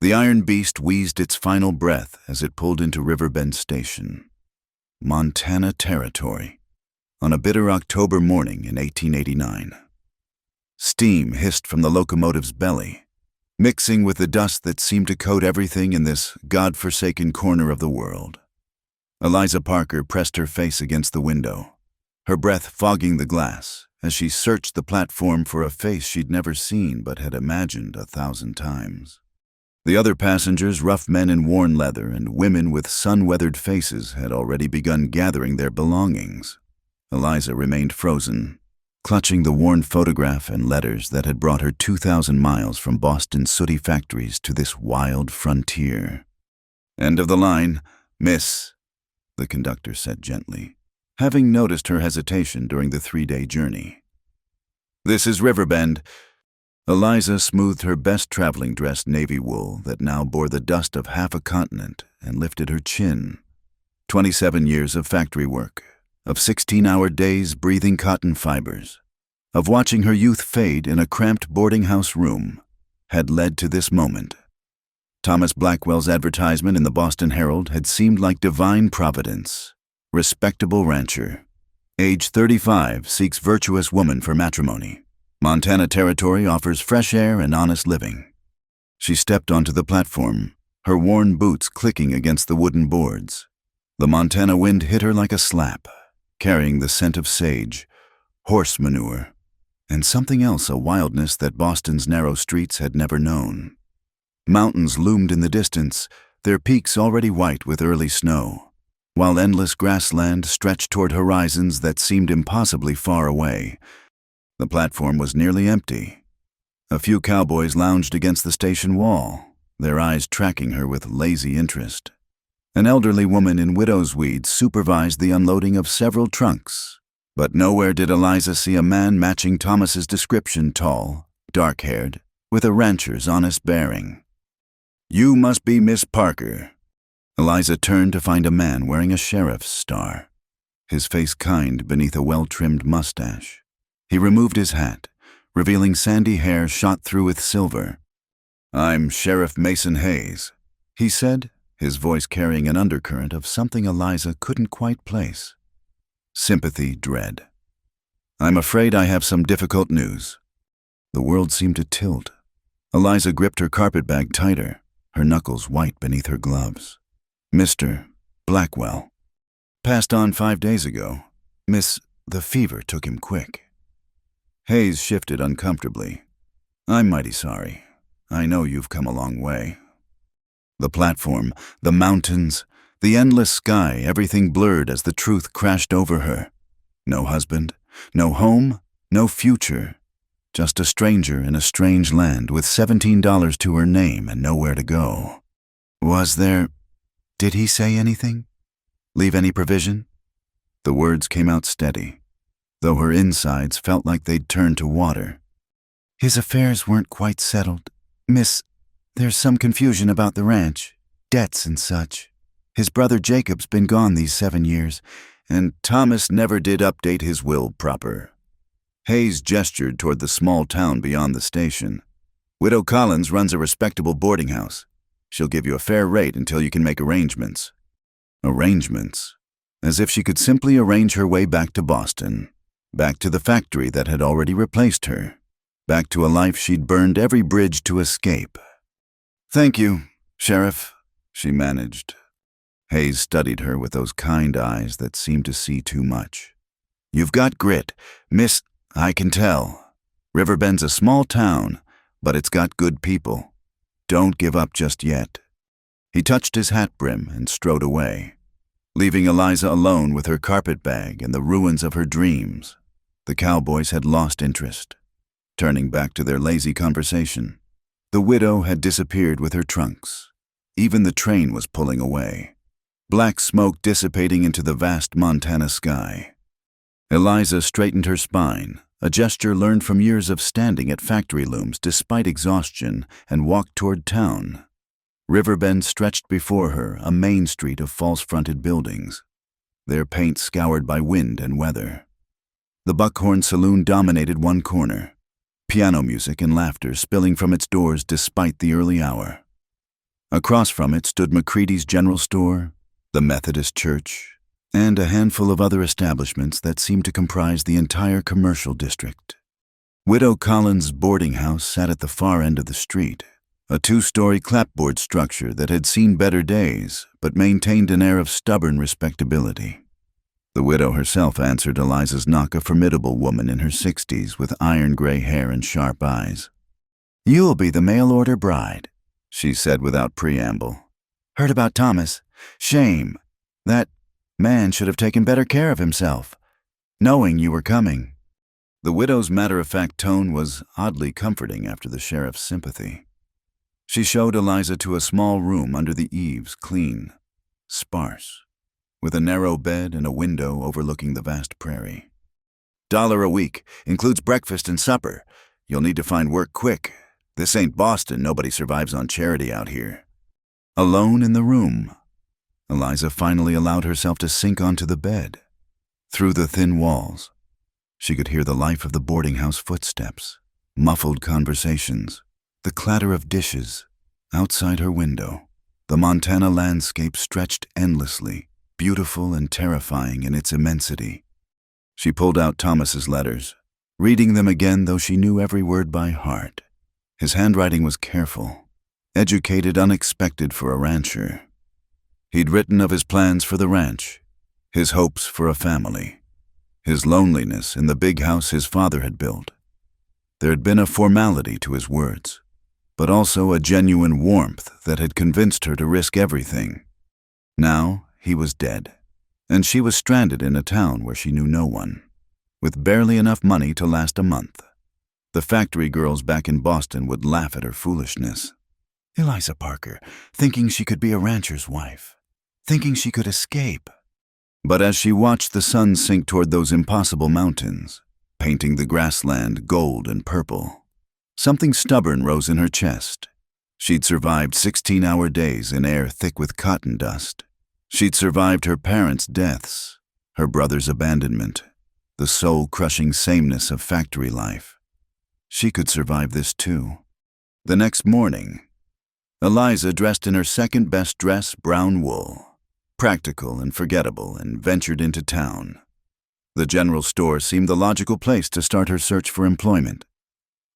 The iron beast wheezed its final breath as it pulled into Riverbend Station, Montana Territory, on a bitter October morning in 1889. Steam hissed from the locomotive's belly, mixing with the dust that seemed to coat everything in this God-forsaken corner of the world. Eliza Parker pressed her face against the window, her breath fogging the glass as she searched the platform for a face she'd never seen but had imagined 1,000 times. The other passengers, rough men in worn leather and women with sun-weathered faces, had already begun gathering their belongings. Eliza remained frozen, clutching the worn photograph and letters that had brought her 2,000 miles from Boston's sooty factories to this wild frontier. "End of the line, miss," the conductor said gently, having noticed her hesitation during the 3-day journey. "This is Riverbend." Eliza smoothed her best traveling dress navy wool that now bore the dust of half a continent and lifted her chin. 27 years of factory work, of 16-hour days breathing cotton fibers, of watching her youth fade in a cramped boarding house room, had led to this moment. Thomas Blackwell's advertisement in the Boston Herald had seemed like divine providence. Respectable rancher. Age 35, seeks virtuous woman for matrimony. Montana Territory offers fresh air and honest living. She stepped onto the platform, her worn boots clicking against the wooden boards. The Montana wind hit her like a slap, carrying the scent of sage, horse manure, and something else, a wildness that Boston's narrow streets had never known. Mountains loomed in the distance, their peaks already white with early snow, while endless grassland stretched toward horizons that seemed impossibly far away. The platform was nearly empty. A few cowboys lounged against the station wall, their eyes tracking her with lazy interest. An elderly woman in widow's weeds supervised the unloading of several trunks, but nowhere did Eliza see a man matching Thomas's description, tall, dark-haired, with a rancher's honest bearing. "You must be Miss Parker." Eliza turned to find a man wearing a sheriff's star, his face kind beneath a well-trimmed mustache. He removed his hat, revealing sandy hair shot through with silver. "I'm Sheriff Mason Hayes," he said, his voice carrying an undercurrent of something Eliza couldn't quite place. Sympathy, dread. "I'm afraid I have some difficult news." The world seemed to tilt. Eliza gripped her carpetbag tighter, her knuckles white beneath her gloves. "Mr. Blackwell. Passed on 5 days ago. Miss, the fever took him quick." Hayes shifted uncomfortably. "I'm mighty sorry. I know you've come a long way." The platform, the mountains, the endless sky, everything blurred as the truth crashed over her. No husband, no home, no future. Just a stranger in a strange land with $17 to her name and nowhere to go. Did he say anything? Leave any provision? The words came out steady, though her insides felt like they'd turned to water. "His affairs weren't quite settled. Miss, there's some confusion about the ranch, debts and such. His brother Jacob's been gone these 7 years, and Thomas never did update his will proper." Hayes gestured toward the small town beyond the station. "Widow Collins runs a respectable boarding house. She'll give you a fair rate until you can make arrangements." Arrangements? As if she could simply arrange her way back to Boston, back to the factory that had already replaced her, back to a life she'd burned every bridge to escape. "Thank you, Sheriff," she managed. Hayes studied her with those kind eyes that seemed to see too much. "You've got grit, Miss, I can tell. Riverbend's a small town, but it's got good people. Don't give up just yet." He touched his hat brim and strode away, leaving Eliza alone with her carpetbag and the ruins of her dreams. The cowboys had lost interest, turning back to their lazy conversation. The widow had disappeared with her trunks. Even the train was pulling away, black smoke dissipating into the vast Montana sky. Eliza straightened her spine, a gesture learned from years of standing at factory looms despite exhaustion, and walked toward town. Riverbend stretched before her, a main street of false-fronted buildings, their paint scoured by wind and weather. The Buckhorn Saloon dominated one corner, piano music and laughter spilling from its doors despite the early hour. Across from it stood McCready's General Store, the Methodist Church, and a handful of other establishments that seemed to comprise the entire commercial district. Widow Collins' boarding house sat at the far end of the street, a 2-story clapboard structure that had seen better days but maintained an air of stubborn respectability. The widow herself answered Eliza's knock, a formidable woman in her 60s with iron-gray hair and sharp eyes. "You'll be the mail-order bride," she said without preamble. "Heard about Thomas? Shame. That man should have taken better care of himself, knowing you were coming." The widow's matter-of-fact tone was oddly comforting after the sheriff's sympathy. She showed Eliza to a small room under the eaves, clean, sparse, with a narrow bed and a window overlooking the vast prairie. "$1 a week, includes breakfast and supper. You'll need to find work quick. This ain't Boston, nobody survives on charity out here." Alone in the room, Eliza finally allowed herself to sink onto the bed. Through the thin walls, she could hear the life of the boarding house footsteps, muffled conversations, the clatter of dishes. Outside her window, the Montana landscape stretched endlessly, beautiful and terrifying in its immensity. She pulled out Thomas's letters, reading them again though she knew every word by heart. His handwriting was careful, educated, unexpected for a rancher. He'd written of his plans for the ranch, his hopes for a family, his loneliness in the big house his father had built. There had been a formality to his words, but also a genuine warmth that had convinced her to risk everything. Now he was dead, and she was stranded in a town where she knew no one, with barely enough money to last a month. The factory girls back in Boston would laugh at her foolishness. Eliza Parker, thinking she could be a rancher's wife, thinking she could escape. But as she watched the sun sink toward those impossible mountains, painting the grassland gold and purple, something stubborn rose in her chest. She'd survived 16-hour days in air thick with cotton dust. She'd survived her parents' deaths, her brother's abandonment, the soul-crushing sameness of factory life. She could survive this too. The next morning, Eliza, dressed in her second-best dress, brown wool, practical and forgettable, and ventured into town. The general store seemed the logical place to start her search for employment.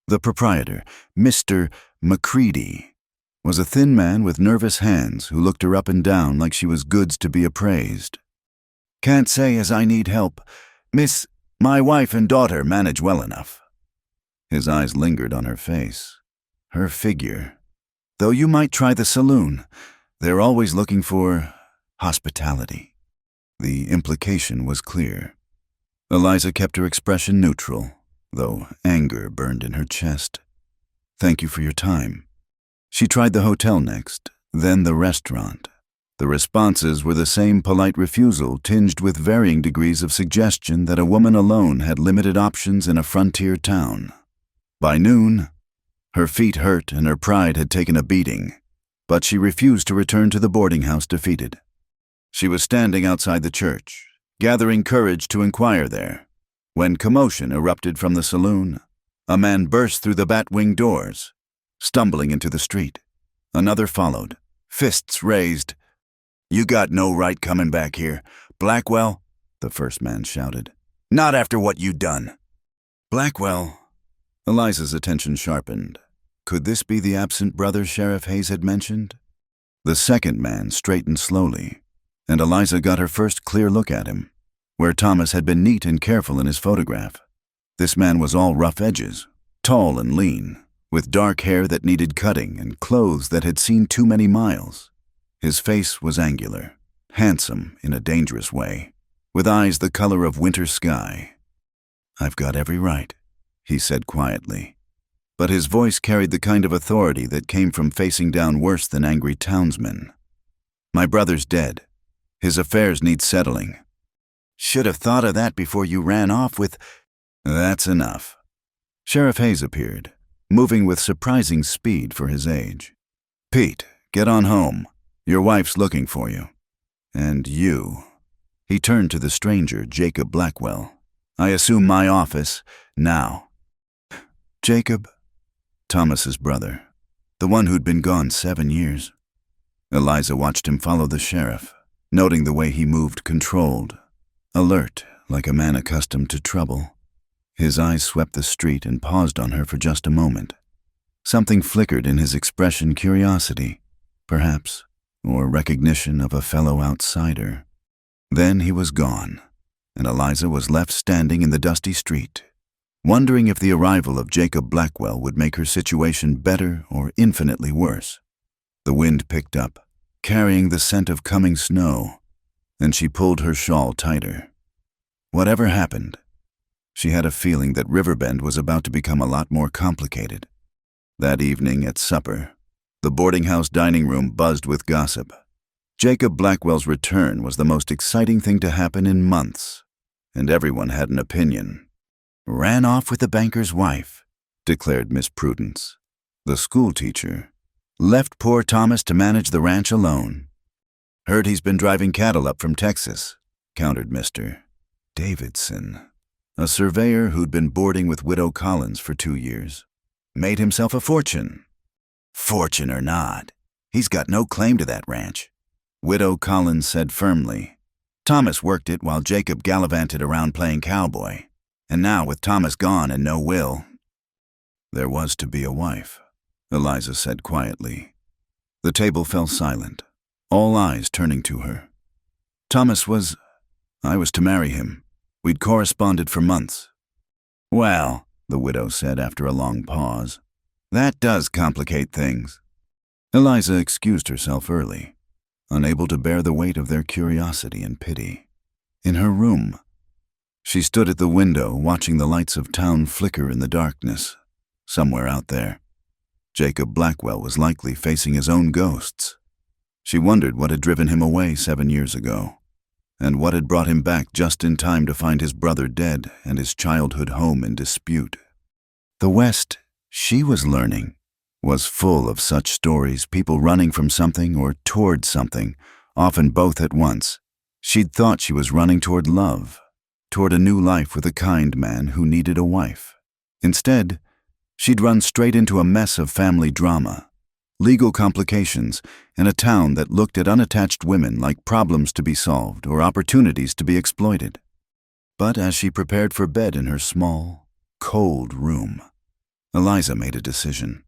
The proprietor, Mr. McCready, was a thin man with nervous hands who looked her up and down like she was goods to be appraised. "Can't say as I need help. Miss, my wife and daughter manage well enough." His eyes lingered on her face, her figure. "Though you might try the saloon. They're always looking for hospitality." The implication was clear. Eliza kept her expression neutral, though anger burned in her chest. "Thank you for your time." She tried the hotel next, then the restaurant. The responses were the same polite refusal, tinged with varying degrees of suggestion that a woman alone had limited options in a frontier town. By noon, her feet hurt and her pride had taken a beating, but she refused to return to the boarding house defeated. She was standing outside the church, gathering courage to inquire there, when commotion erupted from the saloon. A man burst through the bat-wing doors, stumbling into the street. Another followed, fists raised. "You got no right coming back here, Blackwell," the first man shouted. "Not after what you done." Blackwell. Eliza's attention sharpened. Could this be the absent brother Sheriff Hayes had mentioned? The second man straightened slowly, and Eliza got her first clear look at him, where Thomas had been neat and careful in his photograph. This man was all rough edges, tall and lean, with dark hair that needed cutting and clothes that had seen too many miles. His face was angular, handsome in a dangerous way, with eyes the color of winter sky. "I've got every right," he said quietly, but his voice carried the kind of authority that came from facing down worse than angry townsmen. "My brother's dead. His affairs need settling." "Should have thought of that before you ran off with—" "That's enough." Sheriff Hayes appeared, moving with surprising speed for his age. "Pete, get on home. Your wife's looking for you. And you." He turned to the stranger, Jacob Blackwell. "I assume my office now." Jacob, Thomas's brother, the one who'd been gone 7 years. Eliza watched him follow the sheriff, noting the way he moved controlled, alert like a man accustomed to trouble. His eyes swept the street and paused on her for just a moment. Something flickered in his expression, curiosity, perhaps, or recognition of a fellow outsider. Then he was gone, and Eliza was left standing in the dusty street, wondering if the arrival of Jacob Blackwell would make her situation better or infinitely worse. The wind picked up, carrying the scent of coming snow, and she pulled her shawl tighter. Whatever happened, she had a feeling that Riverbend was about to become a lot more complicated. That evening at supper, the boarding house dining room buzzed with gossip. Jacob Blackwell's return was the most exciting thing to happen in months, and everyone had an opinion. "Ran off with the banker's wife," declared Miss Prudence, the schoolteacher. "Left poor Thomas to manage the ranch alone." "Heard he's been driving cattle up from Texas," countered Mr. Davidson, a surveyor who'd been boarding with Widow Collins for 2 years. "Made himself a fortune." "Fortune or not, he's got no claim to that ranch," Widow Collins said firmly. "Thomas worked it while Jacob gallivanted around playing cowboy, and now with Thomas gone and no will—" "There was to be a wife," Eliza said quietly. The table fell silent, all eyes turning to her. "I was to marry him. We'd corresponded for months." "Well," the widow said after a long pause, "that does complicate things." Eliza excused herself early, unable to bear the weight of their curiosity and pity. In her room, she stood at the window watching the lights of town flicker in the darkness. Somewhere out there, Jacob Blackwell was likely facing his own ghosts. She wondered what had driven him away 7 years ago, and what had brought him back just in time to find his brother dead and his childhood home in dispute. The West, she was learning, was full of such stories, people running from something or toward something, often both at once. She'd thought she was running toward love, toward a new life with a kind man who needed a wife. Instead, she'd run straight into a mess of family drama, legal complications, and a town that looked at unattached women like problems to be solved or opportunities to be exploited. But as she prepared for bed in her small, cold room, Eliza made a decision.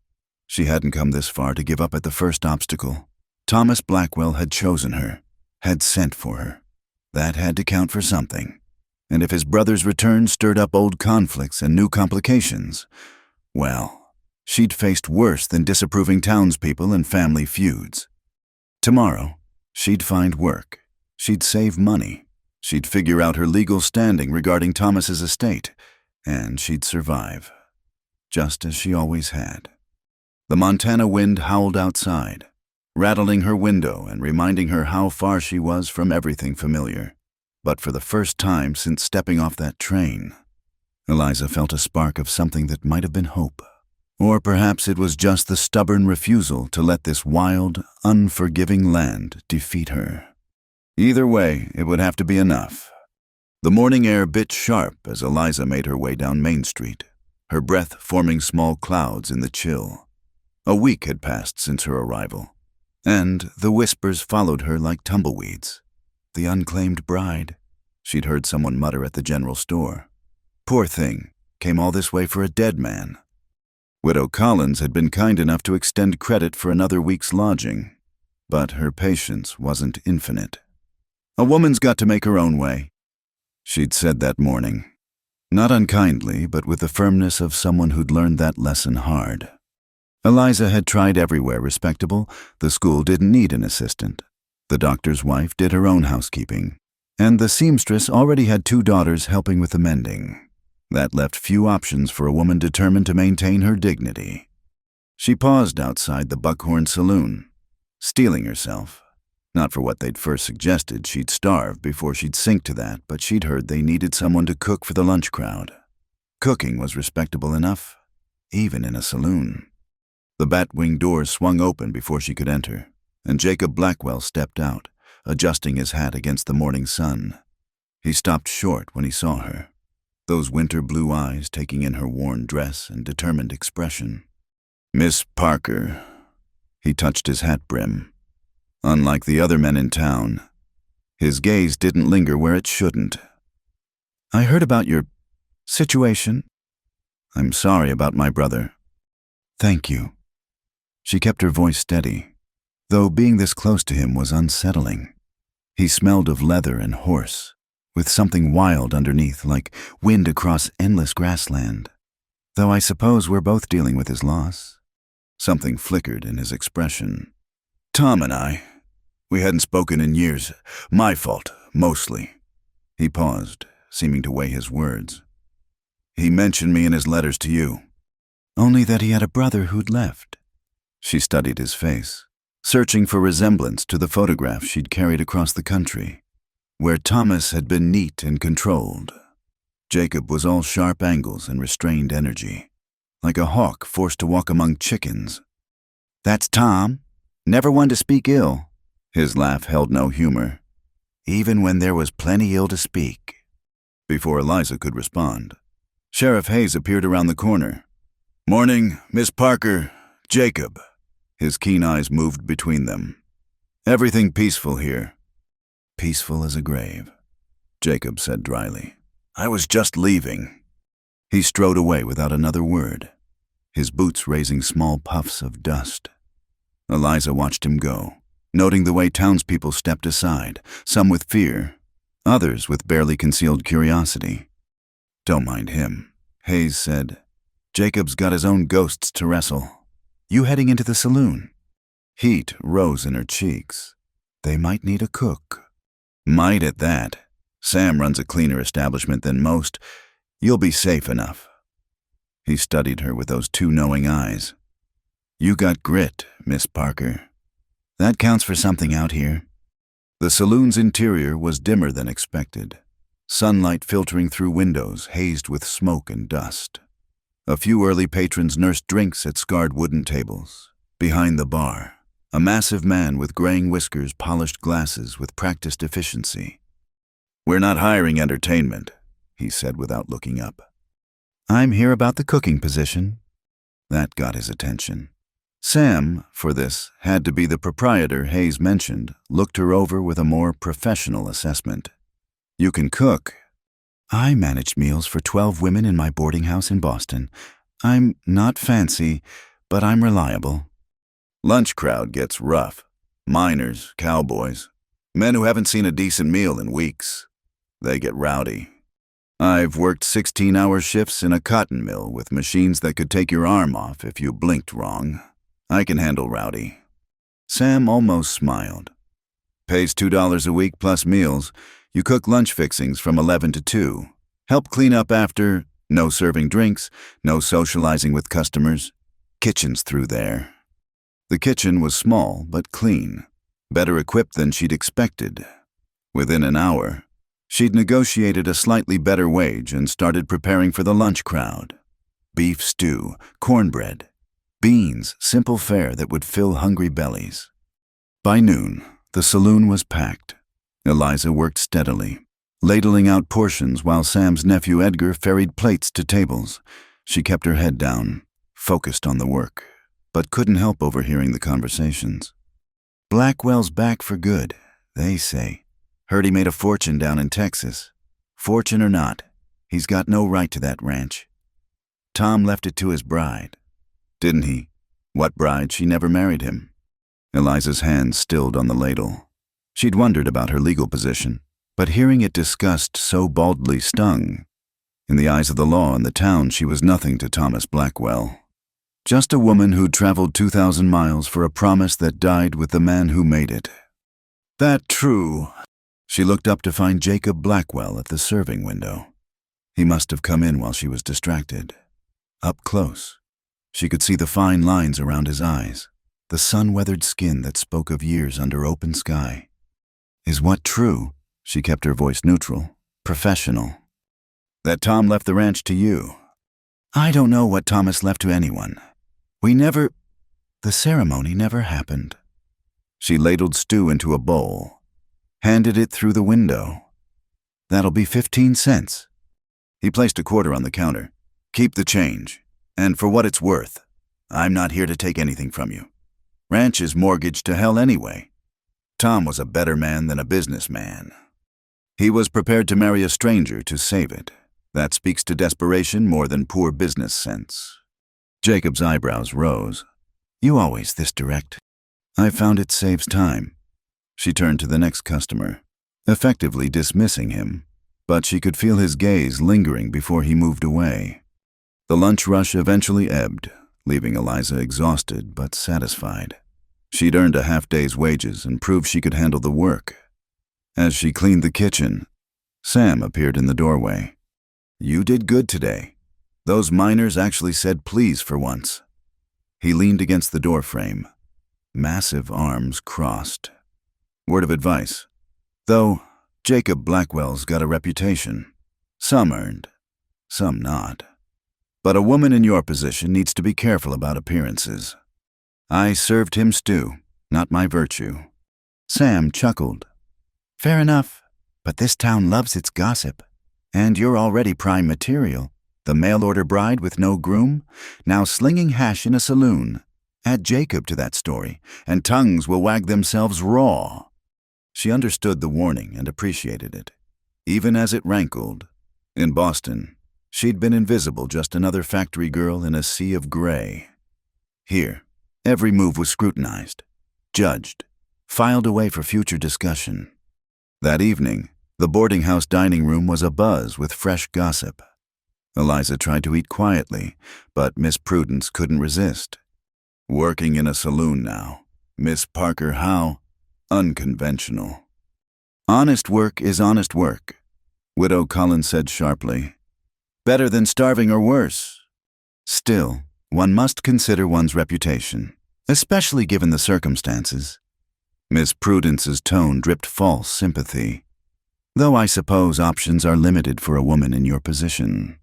She hadn't come this far to give up at the first obstacle. Thomas Blackwell had chosen her, had sent for her. That had to count for something. And if his brother's return stirred up old conflicts and new complications, well, she'd faced worse than disapproving townspeople and family feuds. Tomorrow, she'd find work. She'd save money. She'd figure out her legal standing regarding Thomas's estate, and she'd survive, just as she always had. The Montana wind howled outside, rattling her window and reminding her how far she was from everything familiar. But for the first time since stepping off that train, Eliza felt a spark of something that might have been hope. Or perhaps it was just the stubborn refusal to let this wild, unforgiving land defeat her. Either way, it would have to be enough. The morning air bit sharp as Eliza made her way down Main Street, her breath forming small clouds in the chill. A week had passed since her arrival, and the whispers followed her like tumbleweeds. The unclaimed bride, she'd heard someone mutter at the general store. Poor thing, came all this way for a dead man. Widow Collins had been kind enough to extend credit for another week's lodging, but her patience wasn't infinite. "A woman's got to make her own way," she'd said that morning. Not unkindly, but with the firmness of someone who'd learned that lesson hard. Eliza had tried everywhere respectable. The school didn't need an assistant. The doctor's wife did her own housekeeping, and the seamstress already had 2 daughters helping with the mending. That left few options for a woman determined to maintain her dignity. She paused outside the Buckhorn Saloon, steeling herself. Not for what they'd first suggested, she'd starve before she'd sink to that, but she'd heard they needed someone to cook for the lunch crowd. Cooking was respectable enough, even in a saloon. The bat-wing doors swung open before she could enter, and Jacob Blackwell stepped out, adjusting his hat against the morning sun. He stopped short when he saw her, those winter blue eyes taking in her worn dress and determined expression. "Miss Parker," he touched his hat brim. Unlike the other men in town, his gaze didn't linger where it shouldn't. I heard about your situation. I'm sorry about my brother. Thank you. She kept her voice steady, though being this close to him was unsettling. He smelled of leather and horse, with something wild underneath, like wind across endless grassland. Though I suppose we're both dealing with his loss. Something flickered in his expression. Tom and I, we hadn't spoken in years. My fault, mostly. He paused, seeming to weigh his words. He mentioned me in his letters to you. Only that he had a brother who'd left. She studied his face, searching for resemblance to the photograph she'd carried across the country, where Thomas had been neat and controlled. Jacob was all sharp angles and restrained energy, like a hawk forced to walk among chickens. That's Tom. Never one to speak ill. His laugh held no humor, even when there was plenty ill to speak. Before Eliza could respond, Sheriff Hayes appeared around the corner. Morning, Miss Parker, Jacob. His keen eyes moved between them. Everything peaceful here. Peaceful as a grave, Jacob said dryly. I was just leaving. He strode away without another word, his boots raising small puffs of dust. Eliza watched him go, noting the way townspeople stepped aside, some with fear, others with barely concealed curiosity. Don't mind him, Hayes said. Jacob's got his own ghosts to wrestle. You heading into the saloon? Heat rose in her cheeks. They might need a cook. Might at that. Sam runs a cleaner establishment than most. You'll be safe enough. He studied her with those two knowing eyes. You got grit, Miss Parker. That counts for something out here. The saloon's interior was dimmer than expected, sunlight filtering through windows hazed with smoke and dust. A few early patrons nursed drinks at scarred wooden tables. Behind the bar, a massive man with graying whiskers polished glasses with practiced efficiency. We're not hiring entertainment, he said without looking up. I'm here about the cooking position. That got his attention. Sam, for this, had to be the proprietor Hayes mentioned, looked her over with a more professional assessment. You can cook. I managed meals for 12 women in my boarding house in Boston. I'm not fancy, but I'm reliable. Lunch crowd gets rough. Miners, cowboys, men who haven't seen a decent meal in weeks. They get rowdy. I've worked 16-hour shifts in a cotton mill with machines that could take your arm off if you blinked wrong. I can handle rowdy. Sam almost smiled. Pays $2 a week plus meals. You cook lunch fixings from 11 to 2. Help clean up after. No serving drinks. No socializing with customers. Kitchen's through there. The kitchen was small but clean. Better equipped than she'd expected. Within an hour, she'd negotiated a slightly better wage and started preparing for the lunch crowd. Beef stew, cornbread, beans, simple fare that would fill hungry bellies. By noon, the saloon was packed. Eliza worked steadily, ladling out portions while Sam's nephew Edgar ferried plates to tables. She kept her head down, focused on the work, but couldn't help overhearing the conversations. Blackwell's back for good, they say. Heard he made a fortune down in Texas. Fortune or not, he's got no right to that ranch. Tom left it to his bride. Didn't he? What bride? She never married him. Eliza's hand stilled on the ladle. She'd wondered about her legal position, but hearing it discussed so baldly stung. In the eyes of the law and the town, she was nothing to Thomas Blackwell. Just a woman who'd traveled 2,000 miles for a promise that died with the man who made it. That true. She looked up to find Jacob Blackwell at the serving window. He must have come in while she was distracted. Up close, she could see the fine lines around his eyes, the sun-weathered skin that spoke of years under open sky. Is what true? She kept her voice neutral, professional. That Tom left the ranch to you. I don't know what Thomas left to anyone. The ceremony never happened. She ladled stew into a bowl, handed it through the window. That'll be 15 cents. He placed a quarter on the counter. Keep the change, and for what it's worth. I'm not here to take anything from you. Ranch is mortgaged to hell anyway. Tom was a better man than a businessman. He was prepared to marry a stranger to save it. That speaks to desperation more than poor business sense. Jacob's eyebrows rose. You always this direct. I found it saves time. She turned to the next customer, effectively dismissing him, but she could feel his gaze lingering before he moved away. The lunch rush eventually ebbed, leaving Eliza exhausted but satisfied. She'd earned a half-day's wages and proved she could handle the work. As she cleaned the kitchen, Sam appeared in the doorway. You did good today. Those miners actually said please for once. He leaned against the doorframe, massive arms crossed. Word of advice. Though Jacob Blackwell's got a reputation. Some earned, some not. But a woman in your position needs to be careful about appearances. I served him stew, not my virtue. Sam chuckled. Fair enough, but this town loves its gossip. And you're already prime material. The mail-order bride with no groom, now slinging hash in a saloon. Add Jacob to that story, and tongues will wag themselves raw. She understood the warning and appreciated it, even as it rankled. In Boston, she'd been invisible, just another factory girl in a sea of gray. Here, every move was scrutinized, judged, filed away for future discussion. That evening, the boarding house dining room was abuzz with fresh gossip. Eliza tried to eat quietly, but Miss Prudence couldn't resist. Working in a saloon now. Miss Parker, how unconventional. Honest work is honest work, Widow Collins said sharply. Better than starving or worse. Still, one must consider one's reputation, especially given the circumstances. Miss Prudence's tone dripped false sympathy. Though I suppose options are limited for a woman in your position.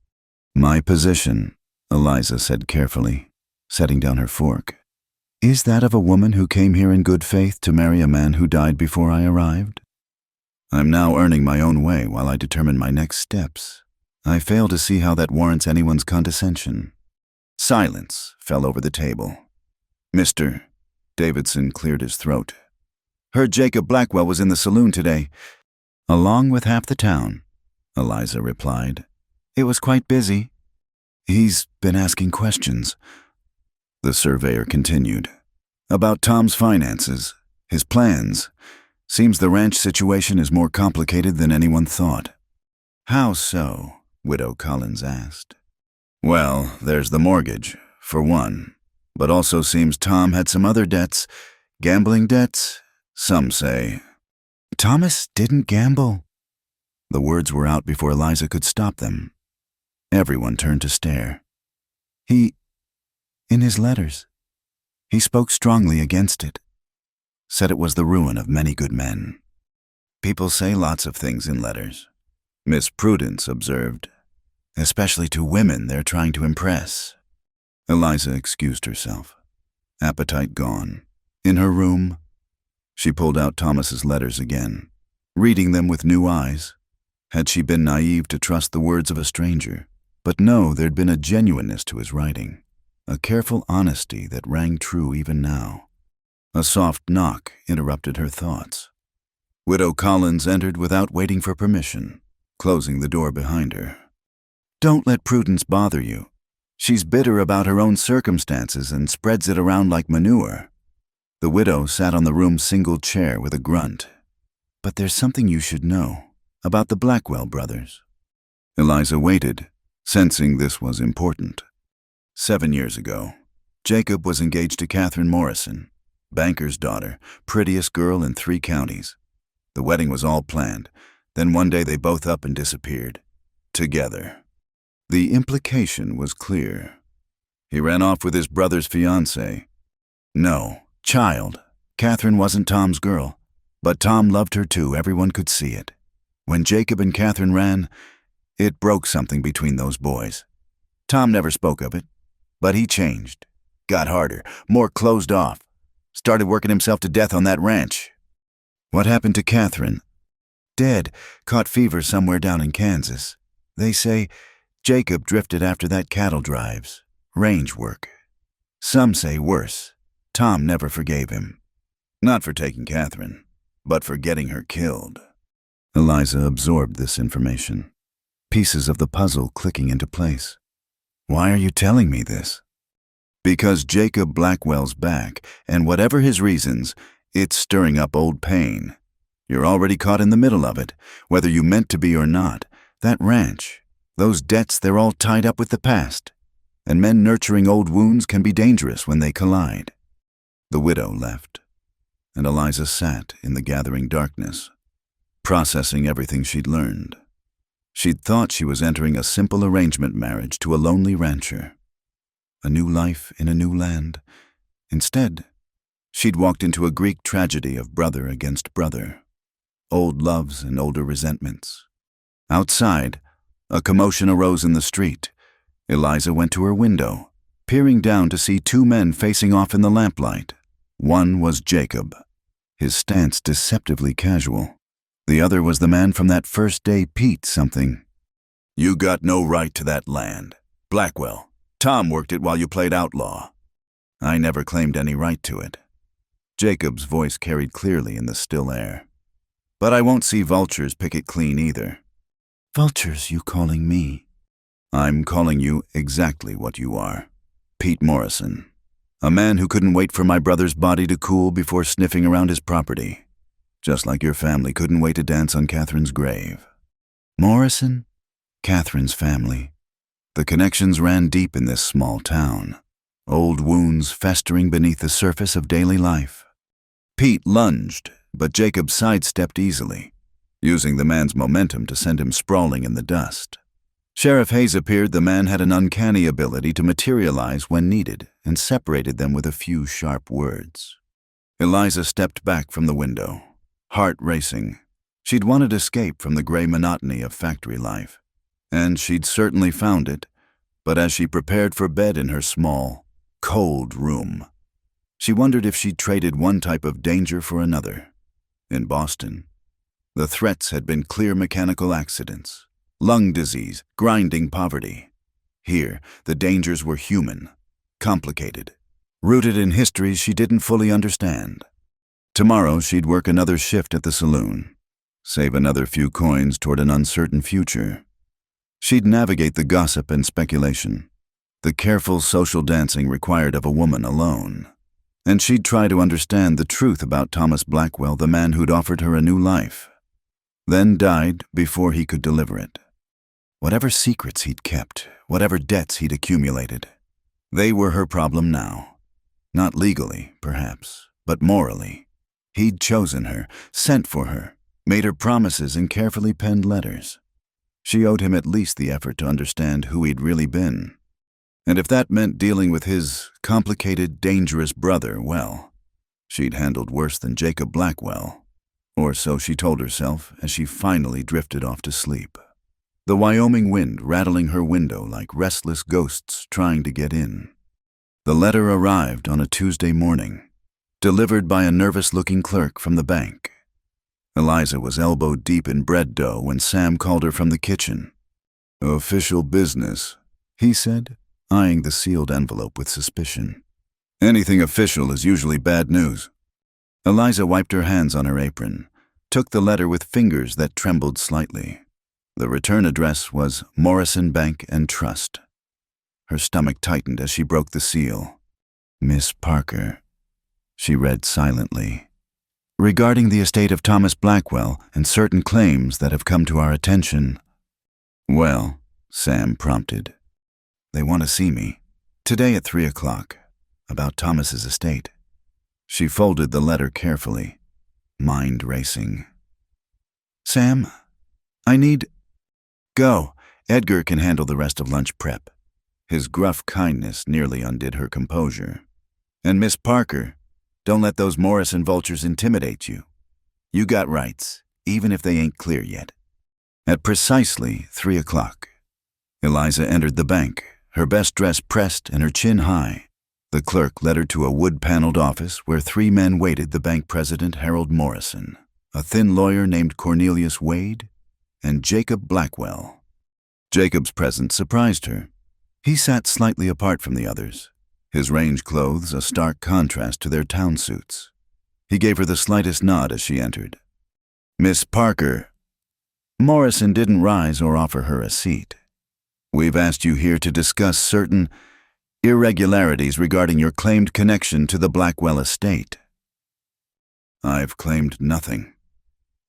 My position, Eliza said carefully, setting down her fork. Is that of a woman who came here in good faith to marry a man who died before I arrived? I'm now earning my own way while I determine my next steps. I fail to see how that warrants anyone's condescension. Silence fell over the table. Mr. Davidson cleared his throat. Heard Jacob Blackwell was in the saloon today. Along with half the town, Eliza replied. It was quite busy. He's been asking questions. The surveyor continued. About Tom's finances, his plans. Seems the ranch situation is more complicated than anyone thought. How so? Widow Collins asked. Well, there's the mortgage, for one. But also seems Tom had some other debts. Gambling debts, some say. Thomas didn't gamble. The words were out before Eliza could stop them. Everyone turned to stare. In his letters, he spoke strongly against it. Said it was the ruin of many good men. People say lots of things in letters, Miss Prudence observed. Especially to women they're trying to impress. Eliza excused herself, appetite gone. In her room, she pulled out Thomas's letters again, reading them with new eyes. Had she been naive to trust the words of a stranger? But no, there'd been a genuineness to his writing, a careful honesty that rang true even now. A soft knock interrupted her thoughts. Widow Collins entered without waiting for permission, closing the door behind her. Don't let Prudence bother you. She's bitter about her own circumstances and spreads it around like manure. The widow sat on the room's single chair with a grunt. But there's something you should know about the Blackwell brothers. Eliza waited, sensing this was important. 7 years ago, Jacob was engaged to Catherine Morrison, banker's daughter, prettiest girl in 3 counties. The wedding was all planned. Then one day they both up and disappeared. Together. The implication was clear. He ran off with his brother's fiancée. No, child. Catherine wasn't Tom's girl. But Tom loved her too, everyone could see it. When Jacob and Catherine ran, it broke something between those boys. Tom never spoke of it, but he changed. Got harder, more closed off. Started working himself to death on that ranch. What happened to Catherine? Dead, caught fever somewhere down in Kansas. They say Jacob drifted after that cattle drives, range work. Some say worse. Tom never forgave him. Not for taking Catherine. but for getting her killed. Eliza absorbed this information, pieces of the puzzle clicking into place. Why are you telling me this? Because Jacob Blackwell's back, and whatever his reasons, it's stirring up old pain. You're already caught in the middle of it, whether you meant to be or not. That ranch, those debts, they're all tied up with the past. And men nurturing old wounds can be dangerous when they collide. The widow left, and Eliza sat in the gathering darkness, processing everything she'd learned. She'd thought she was entering a simple arrangement marriage to a lonely rancher. A new life in a new land. Instead, she'd walked into a Greek tragedy of brother against brother. Old loves and older resentments. Outside, a commotion arose in the street. Eliza went to her window, peering down to see two men facing off in the lamplight. One was Jacob, his stance deceptively casual. The other was the man from that first day, Pete something. You got no right to that land. Blackwell, Tom worked it while you played outlaw. I never claimed any right to it. Jacob's voice carried clearly in the still air. But I won't see vultures pick it clean either. Vultures, you calling me? I'm calling you exactly what you are. Pete Morrison. A man who couldn't wait for my brother's body to cool before sniffing around his property. Just like your family couldn't wait to dance on Catherine's grave. Morrison? Catherine's family. The connections ran deep in this small town. Old wounds festering beneath the surface of daily life. Pete lunged, but Jacob sidestepped easily, using the man's momentum to send him sprawling in the dust. Sheriff Hayes appeared. The man had an uncanny ability to materialize when needed and separated them with a few sharp words. Eliza stepped back from the window, heart racing. She'd wanted escape from the gray monotony of factory life, and she'd certainly found it, but as she prepared for bed in her small, cold room, she wondered if she'd traded one type of danger for another. In Boston, the threats had been clear mechanical accidents, lung disease, grinding poverty. Here, the dangers were human, complicated, rooted in histories she didn't fully understand. Tomorrow, she'd work another shift at the saloon, save another few coins toward an uncertain future. She'd navigate the gossip and speculation, the careful social dancing required of a woman alone. And she'd try to understand the truth about Thomas Blackwell, the man who'd offered her a new life, then died before he could deliver it. Whatever secrets he'd kept, whatever debts he'd accumulated, they were her problem now. Not legally, perhaps, but morally. He'd chosen her, sent for her, made her promises in carefully penned letters. She owed him at least the effort to understand who he'd really been. And if that meant dealing with his complicated, dangerous brother, well, she'd handled worse than Jacob Blackwell. Or so she told herself as she finally drifted off to sleep. The Wyoming wind rattling her window like restless ghosts trying to get in. The letter arrived on a Tuesday morning, delivered by a nervous-looking clerk from the bank. Eliza was elbow deep in bread dough when Sam called her from the kitchen. "Official business," he said, eyeing the sealed envelope with suspicion. "Anything official is usually bad news." Eliza wiped her hands on her apron, took the letter with fingers that trembled slightly. The return address was Morrison Bank and Trust. Her stomach tightened as she broke the seal. "Miss Parker," she read silently. "Regarding the estate of Thomas Blackwell and certain claims that have come to our attention." "Well," Sam prompted. "They want to see me. Today at 3 o'clock. About Thomas's estate." She folded the letter carefully, mind racing. "Sam, I need—" "Go. Edgar can handle the rest of lunch prep." His gruff kindness nearly undid her composure. "And Miss Parker, don't let those Morrison vultures intimidate you. You got rights, even if they ain't clear yet." At precisely 3 o'clock, Eliza entered the bank, her best dress pressed and her chin high. The clerk led her to a wood-paneled office where 3 men waited: the bank president, Harold Morrison, a thin lawyer named Cornelius Wade, and Jacob Blackwell. Jacob's presence surprised her. He sat slightly apart from the others, his range clothes a stark contrast to their town suits. He gave her the slightest nod as she entered. "Miss Parker." Morrison didn't rise or offer her a seat. "We've asked you here to discuss certain irregularities regarding your claimed connection to the Blackwell estate." "I've claimed nothing."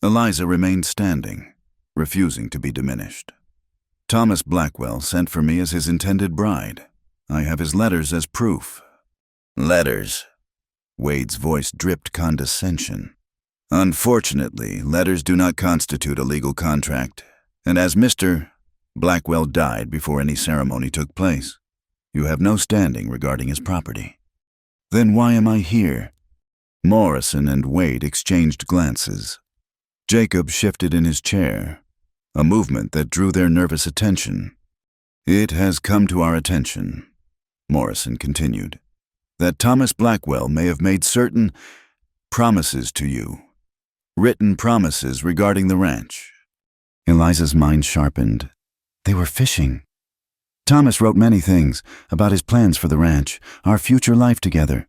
Eliza remained standing, refusing to be diminished. "Thomas Blackwell sent for me as his intended bride. I have his letters as proof." "Letters?" Wade's voice dripped condescension. "Unfortunately, letters do not constitute a legal contract, and as Mr. Blackwell died before any ceremony took place, you have no standing regarding his property." "Then why am I here?" Morrison and Wade exchanged glances. Jacob shifted in his chair, a movement that drew their nervous attention. "It has come to our attention," Morrison continued, "that Thomas Blackwell may have made certain promises to you, written promises regarding the ranch." Eliza's mind sharpened. They were fishing. "Thomas wrote many things about his plans for the ranch, our future life together.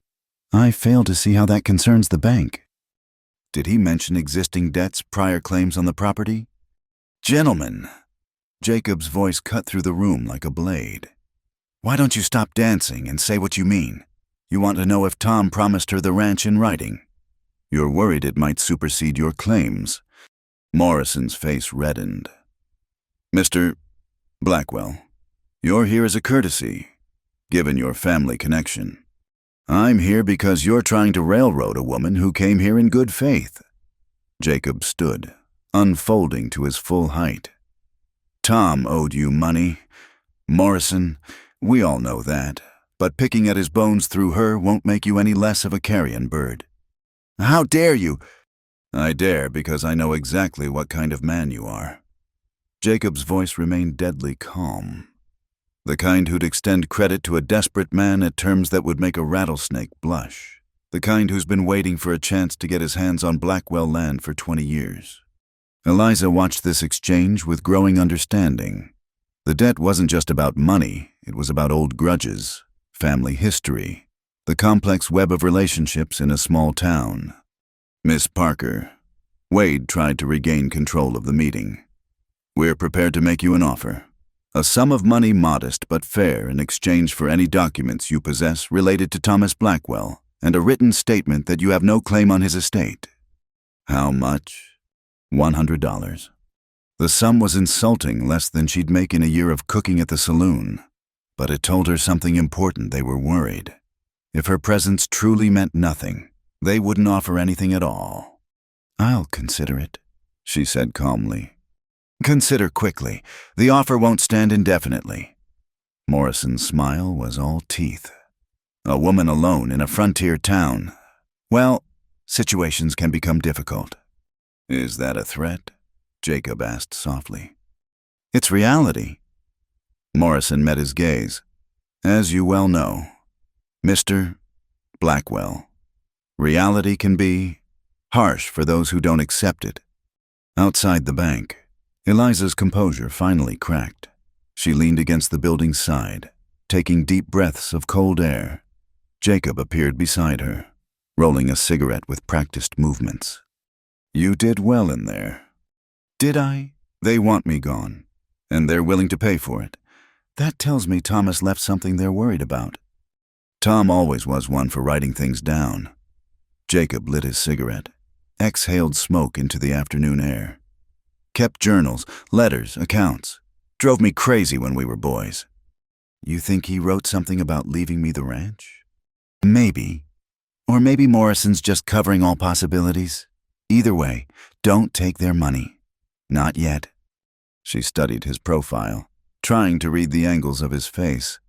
I fail to see how that concerns the bank." "Did he mention existing debts, prior claims on the property?" "Gentlemen," Jacob's voice cut through the room like a blade, "why don't you stop dancing and say what you mean? You want to know if Tom promised her the ranch in writing. You're worried it might supersede your claims." Morrison's face reddened. "Mr. Blackwell, you're here as a courtesy, given your family connection. I'm here because you're trying to railroad a woman who came here in good faith." Jacob stood, unfolding to his full height. "Tom owed you money. Morrison, we all know that, but picking at his bones through her won't make you any less of a carrion bird." "How dare you?" "I dare because I know exactly what kind of man you are." Jacob's voice remained deadly calm. "The kind who'd extend credit to a desperate man at terms that would make a rattlesnake blush. The kind who's been waiting for a chance to get his hands on Blackwell land for 20 years. Eliza watched this exchange with growing understanding. The debt wasn't just about money, it was about old grudges, family history, the complex web of relationships in a small town. "Miss Parker," Wade tried to regain control of the meeting, "we're prepared to make you an offer. A sum of money modest but fair in exchange for any documents you possess related to Thomas Blackwell and a written statement that you have no claim on his estate." "How much?" $100. The sum was insulting, less than she'd make in a year of cooking at the saloon. But it told her something important. They were worried. If her presence truly meant nothing, they wouldn't offer anything at all. "I'll consider it," she said calmly. "Consider quickly. The offer won't stand indefinitely." Morrison's smile was all teeth. A woman alone in a frontier town. Well, situations can become difficult. "Is that a threat?" Jacob asked softly. "It's reality." Morrison met his gaze. "As you well know, Mr. Blackwell, reality can be harsh for those who don't accept it." Outside the bank, Eliza's composure finally cracked. She leaned against the building's side, taking deep breaths of cold air. Jacob appeared beside her, rolling a cigarette with practiced movements. "You did well in there." "Did I?" "They want me gone, and they're willing to pay for it." "That tells me Thomas left something they're worried about." "Tom always was one for writing things down." Jacob lit his cigarette, exhaled smoke into the afternoon air. "Kept journals, letters, accounts. Drove me crazy when we were boys." "You think he wrote something about leaving me the ranch?" "Maybe. Or maybe Morrison's just covering all possibilities. Either way, don't take their money. Not yet." She studied his profile, trying to read the angles of his face.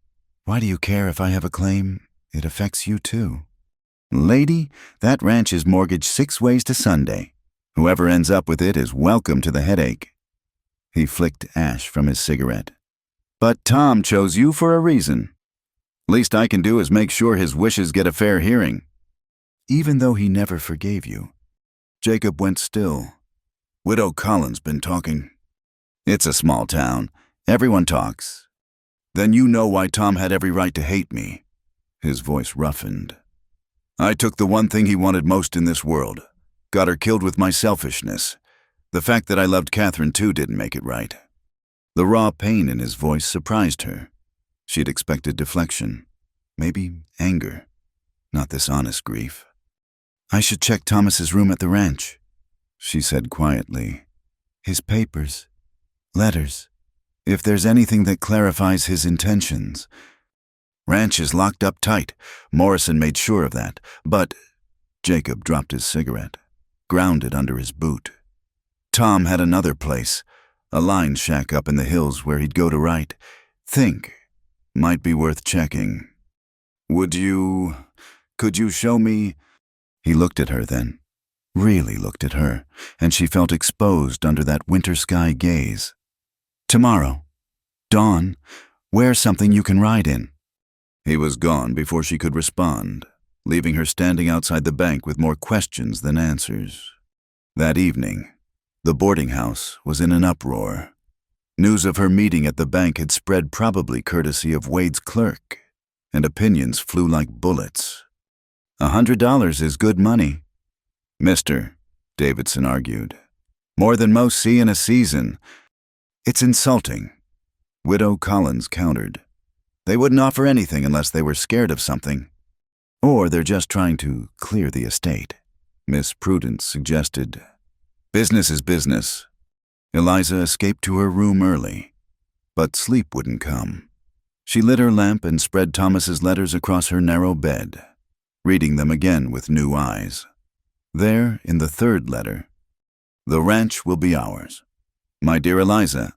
"Why do you care if I have a claim? It affects you too." "Lady, that ranch is mortgaged 6 ways to Sunday. Whoever ends up with it is welcome to the headache." He flicked ash from his cigarette. "But Tom chose you for a reason. Least I can do is make sure his wishes get a fair hearing." "Even though he never forgave you." Jacob went still. "Widow Collins been talking." "It's a small town. Everyone talks." "Then you know why Tom had every right to hate me." His voice roughened. I took the one thing he wanted most in this world. Got her killed with my selfishness. The fact that I loved Catherine too didn't make it right. The raw pain in his voice surprised her. She'd expected deflection. Maybe anger. Not this honest grief. I should check Thomas's room at the ranch, she said quietly. His papers. Letters. If there's anything that clarifies his intentions. Ranch is locked up tight. Morrison made sure of that. But Jacob dropped his cigarette, ground it under his boot. Tom had another place, a line shack up in the hills where he'd go to write. Think. Might be worth checking. Could you show me? He looked at her then. Really looked at her, and she felt exposed under that winter sky gaze. Tomorrow. Dawn. Wear something you can ride in. He was gone before she could respond, leaving her standing outside the bank with more questions than answers. That evening, the boarding house was in an uproar. News of her meeting at the bank had spread, probably courtesy of Wade's clerk, and opinions flew like bullets. $100 is good money. Mister, Davidson argued. More than most see in a season. It's insulting. Widow Collins countered. They wouldn't offer anything unless they were scared of something. Or they're just trying to clear the estate, Miss Prudence suggested. Business is business. Eliza escaped to her room early, but sleep wouldn't come. She lit her lamp and spread Thomas's letters across her narrow bed, reading them again with new eyes. There, in the third letter, the ranch will be ours. My dear Eliza,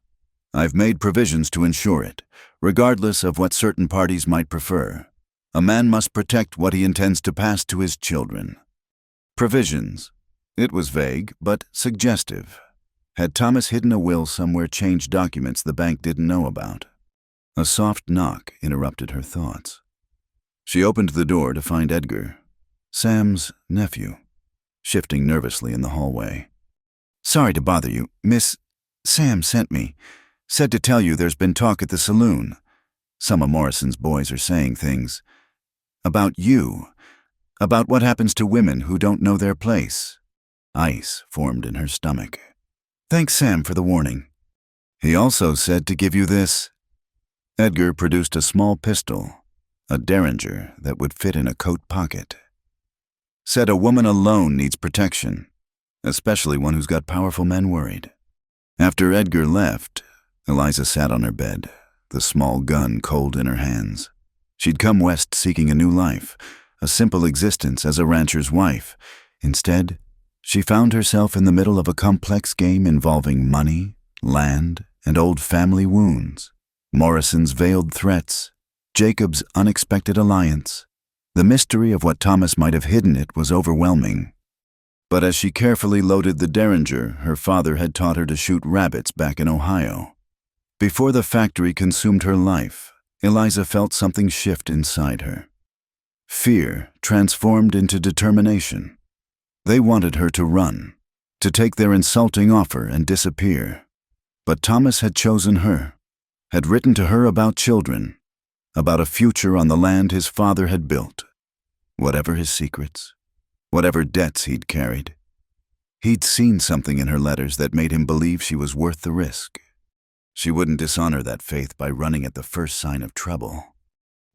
I've made provisions to ensure it, regardless of what certain parties might prefer. A man must protect what he intends to pass to his children. Provisions. It was vague, but suggestive. Had Thomas hidden a will somewhere, changed documents the bank didn't know about? A soft knock interrupted her thoughts. She opened the door to find Edgar, Sam's nephew, shifting nervously in the hallway. Sorry to bother you. Sam sent me. Said to tell you there's been talk at the saloon. Some of Morrison's boys are saying things. About you. About what happens to women who don't know their place. Ice formed in her stomach. Thanks, Sam, for the warning. He also said to give you this. Edgar produced a small pistol, a derringer that would fit in a coat pocket. Said a woman alone needs protection, especially one who's got powerful men worried. After Edgar left, Eliza sat on her bed, the small gun cold in her hands. She'd come west seeking a new life, a simple existence as a rancher's wife. Instead, she found herself in the middle of a complex game involving money, land, and old family wounds. Morrison's veiled threats, Jacob's unexpected alliance. The mystery of what Thomas might have hidden it was overwhelming. But as she carefully loaded the derringer, her father had taught her to shoot rabbits back in Ohio. Before the factory consumed her life, Eliza felt something shift inside her. Fear transformed into determination. They wanted her to run, to take their insulting offer and disappear. But Thomas had chosen her, had written to her about children, about a future on the land his father had built. Whatever his secrets, whatever debts he'd carried, he'd seen something in her letters that made him believe she was worth the risk. She wouldn't dishonor that faith by running at the first sign of trouble.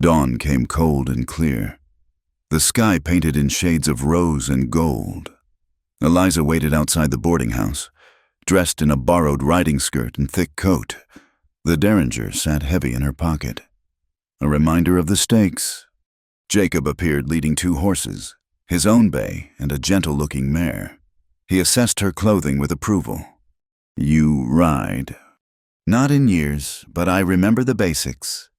Dawn came cold and clear, the sky painted in shades of rose and gold. Eliza waited outside the boarding house, dressed in a borrowed riding skirt and thick coat. The derringer sat heavy in her pocket. A reminder of the stakes. Jacob appeared leading 2 horses, his own bay and a gentle-looking mare. He assessed her clothing with approval. You ride. Not in years, but I remember the basics.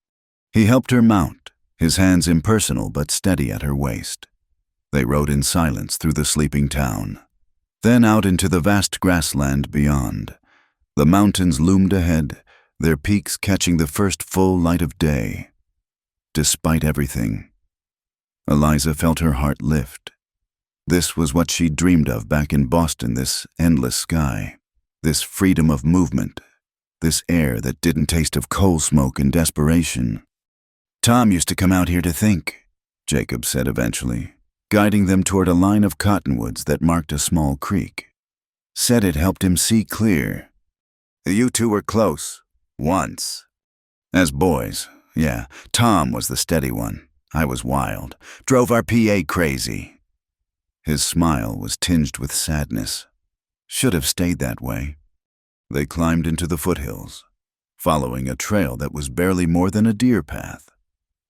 He helped her mount, his hands impersonal but steady at her waist. They rode in silence through the sleeping town, then out into the vast grassland beyond. The mountains loomed ahead, their peaks catching the first full light of day. Despite everything, Eliza felt her heart lift. This was what she'd dreamed of back in Boston, this endless sky, this freedom of movement, this air that didn't taste of coal smoke and desperation. Tom used to come out here to think, Jacob said eventually. guiding them toward a line of cottonwoods that marked a small creek. Said it helped him see clear. You two were close. Once. As boys, yeah, Tom was the steady one. I was wild. Drove our PA crazy. His smile was tinged with sadness. Should have stayed that way. They climbed into the foothills, following a trail that was barely more than a deer path.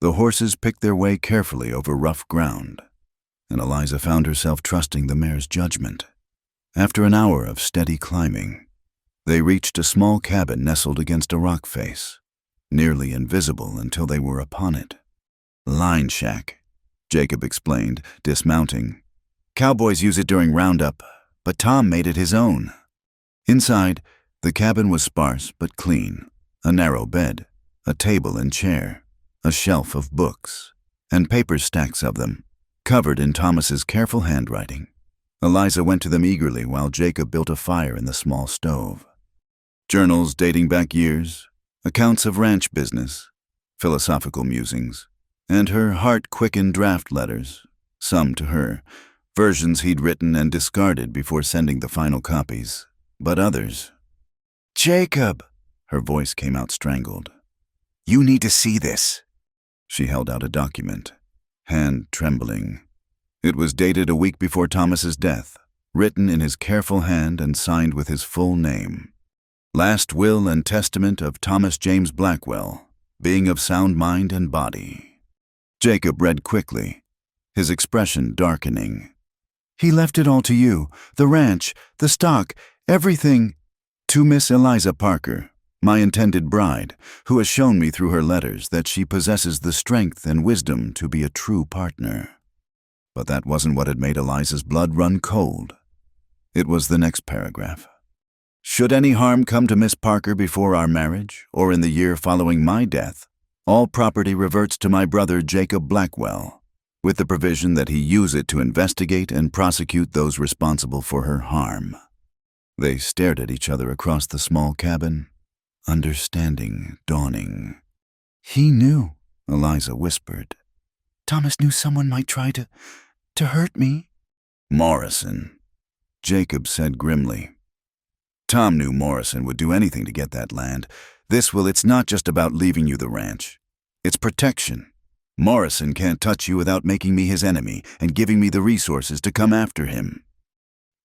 The horses picked their way carefully over rough ground, and Eliza found herself trusting the mare's judgment. After an hour of steady climbing, they reached a small cabin nestled against a rock face, nearly invisible until they were upon it. Line shack, Jacob explained, dismounting. Cowboys use it during roundup, but Tom made it his own. Inside, the cabin was sparse but clean. A narrow bed, a table and chair, a shelf of books, and paper stacks of them, covered in Thomas's careful handwriting. Eliza went to them eagerly while Jacob built a fire in the small stove. Journals dating back years, accounts of ranch business, philosophical musings, and her heart-quickened draft letters, some to her, versions he'd written and discarded before sending the final copies, but others. Jacob! Her voice came out strangled. You need to see this. She held out a document, hand trembling. It was dated a week before Thomas's death, written in his careful hand and signed with his full name. Last will and testament of Thomas James Blackwell, being of sound mind and body. Jacob read quickly, his expression darkening. He left it all to you, the ranch, the stock, everything, to Miss Eliza Parker, my intended bride, who has shown me through her letters that she possesses the strength and wisdom to be a true partner. But that wasn't what had made Eliza's blood run cold. It was the next paragraph. Should any harm come to Miss Parker before our marriage, or in the year following my death, all property reverts to my brother Jacob Blackwell, with the provision that he use it to investigate and prosecute those responsible for her harm. They stared at each other across the small cabin, understanding dawning. He knew, Eliza whispered. Thomas knew someone might try to hurt me. Morrison, Jacob said grimly. Tom knew Morrison would do anything to get that land. It's not just about leaving you the ranch. It's protection. Morrison can't touch you without making me his enemy and giving me the resources to come after him.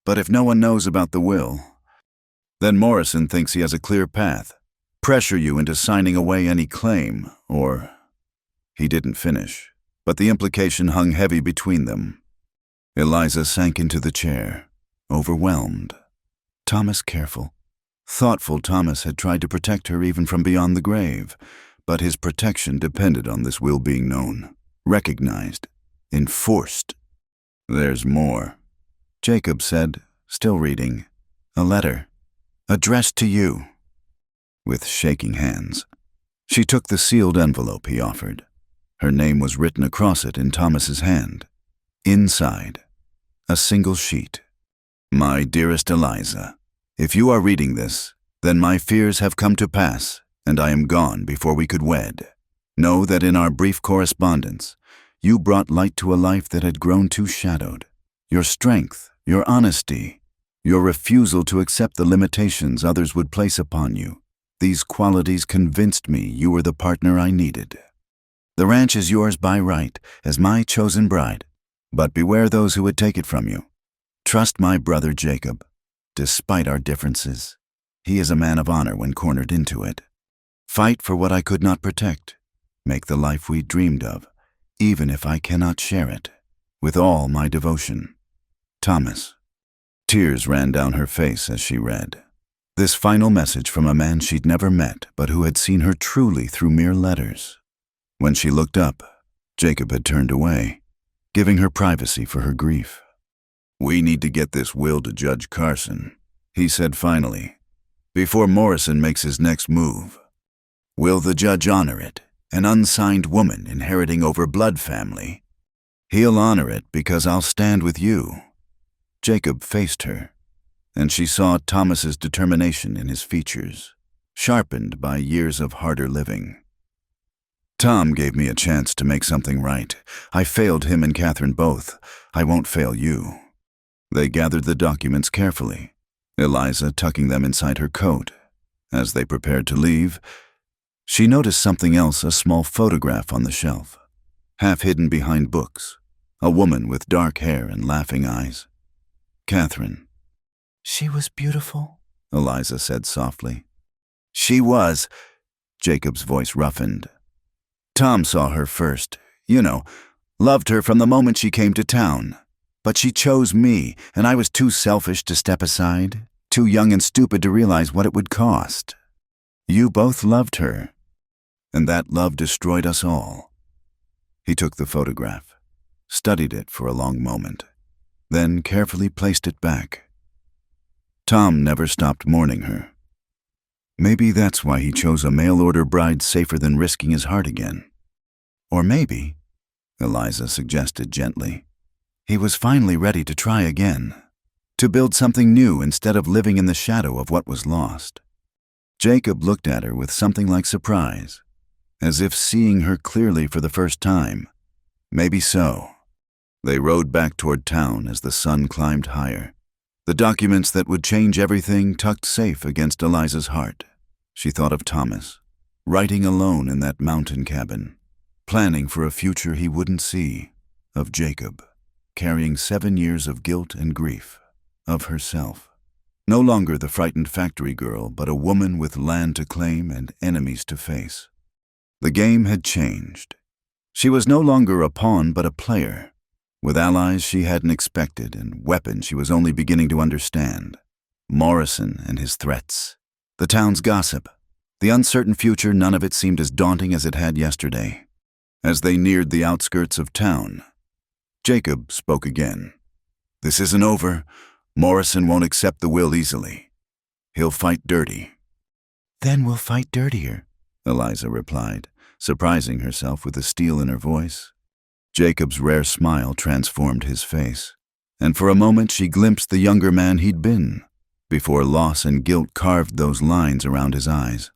But if no one knows about the will, then Morrison thinks he has a clear path, pressure you into signing away any claim, or... He didn't finish, but the implication hung heavy between them. Eliza sank into the chair, overwhelmed. Thomas careful. Thoughtful Thomas had tried to protect her even from beyond the grave, but his protection depended on this will being known, recognized, enforced. There's more, Jacob said, still reading. A letter, addressed to you. With shaking hands, she took the sealed envelope he offered. Her name was written across it in Thomas's hand. Inside, a single sheet. My dearest Eliza, if you are reading this, then my fears have come to pass, and I am gone before we could wed. Know that in our brief correspondence, you brought light to a life that had grown too shadowed. Your strength, your honesty, your refusal to accept the limitations others would place upon you, these qualities convinced me you were the partner I needed. The ranch is yours by right, as my chosen bride, but beware those who would take it from you. Trust my brother Jacob. Despite our differences, he is a man of honor when cornered into it. Fight for what I could not protect. Make the life we dreamed of, even if I cannot share it, with all my devotion. Thomas. Tears ran down her face as she read. This final message from a man she'd never met, but who had seen her truly through mere letters. When she looked up, Jacob had turned away, giving her privacy for her grief. We need to get this will to Judge Carson, he said finally, before Morrison makes his next move. Will the judge honor it, an unsigned woman inheriting over blood family? He'll honor it because I'll stand with you. Jacob faced her, and she saw Thomas's determination in his features, sharpened by years of harder living. Tom gave me a chance to make something right. I failed him and Catherine both. I won't fail you." They gathered the documents carefully, Eliza tucking them inside her coat. As they prepared to leave, she noticed something else, a small photograph on the shelf. Half hidden behind books, a woman with dark hair and laughing eyes. Catherine. "She was beautiful," Eliza said softly. "She was," Jacob's voice roughened. "Tom saw her first, loved her from the moment she came to town. But she chose me, and I was too selfish to step aside, too young and stupid to realize what it would cost. You both loved her, and that love destroyed us all." He took the photograph, studied it for a long moment, then carefully placed it back. Tom never stopped mourning her. Maybe that's why he chose a mail-order bride safer than risking his heart again. Or maybe, Eliza suggested gently, he was finally ready to try again, to build something new instead of living in the shadow of what was lost. Jacob looked at her with something like surprise, as if seeing her clearly for the first time. Maybe so. They rode back toward town as the sun climbed higher, the documents that would change everything tucked safe against Eliza's heart. She thought of Thomas, writing alone in that mountain cabin, planning for a future he wouldn't see, of Jacob, carrying 7 years of guilt and grief, of herself. No longer the frightened factory girl, but a woman with land to claim and enemies to face. The game had changed. She was no longer a pawn but a player, with allies she hadn't expected and weapons she was only beginning to understand. Morrison and his threats, the town's gossip, the uncertain future, none of it seemed as daunting as it had yesterday. As they neared the outskirts of town, Jacob spoke again. "This isn't over. Morrison won't accept the will easily. He'll fight dirty." "Then we'll fight dirtier," Eliza replied, surprising herself with the steel in her voice. Jacob's rare smile transformed his face, and for a moment she glimpsed the younger man he'd been, before loss and guilt carved those lines around his eyes.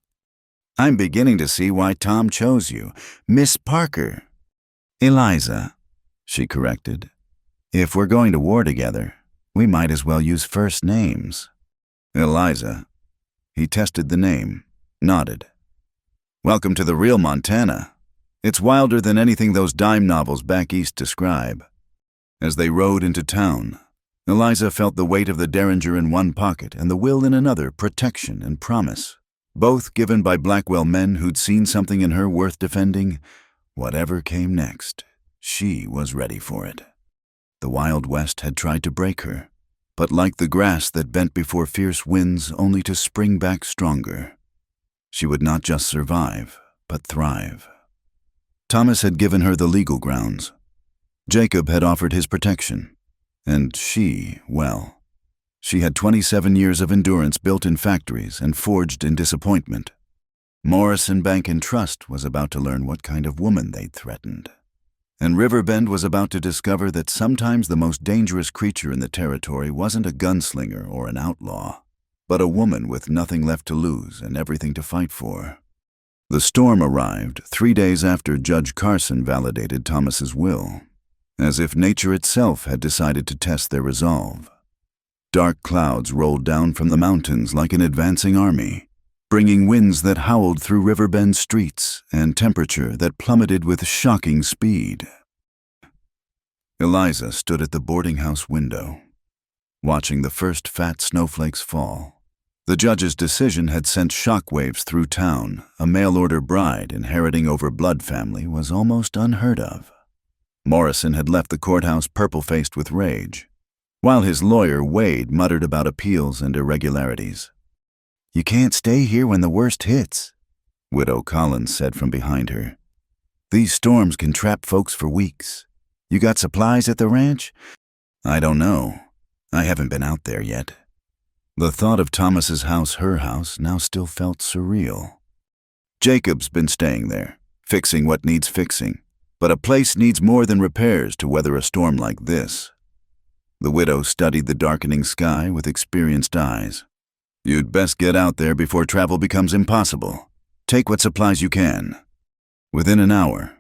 "I'm beginning to see why Tom chose you, Miss Parker." "Eliza," she corrected. "If we're going to war together, we might as well use first names." "Eliza." He tested the name, nodded. "Welcome to the real Montana. It's wilder than anything those dime novels back east describe." As they rode into town, Eliza felt the weight of the derringer in one pocket and the will in another, protection and promise, both given by Blackwell men who'd seen something in her worth defending. Whatever came next, she was ready for it. The Wild West had tried to break her, but like the grass that bent before fierce winds only to spring back stronger, she would not just survive, but thrive. Thomas had given her the legal grounds. Jacob had offered his protection. And she had 27 years of endurance built in factories and forged in disappointment. Morrison Bank and Trust was about to learn what kind of woman they'd threatened. And Riverbend was about to discover that sometimes the most dangerous creature in the territory wasn't a gunslinger or an outlaw, but a woman with nothing left to lose and everything to fight for. The storm arrived 3 days after Judge Carson validated Thomas's will, as if nature itself had decided to test their resolve. Dark clouds rolled down from the mountains like an advancing army, bringing winds that howled through Riverbend streets and temperature that plummeted with shocking speed. Eliza stood at the boarding house window, watching the first fat snowflakes fall. The judge's decision had sent shockwaves through town. A mail-order bride inheriting over blood family was almost unheard of. Morrison had left the courthouse purple-faced with rage, while his lawyer, Wade, muttered about appeals and irregularities. "You can't stay here when the worst hits," Widow Collins said from behind her. "These storms can trap folks for weeks. You got supplies at the ranch?" "I don't know. I haven't been out there yet." The thought of Thomas's house, her house, now still felt surreal. Jacob's been staying there, fixing what needs fixing. But a place needs more than repairs to weather a storm like this. The widow studied the darkening sky with experienced eyes. "You'd best get out there before travel becomes impossible. Take what supplies you can." Within an hour,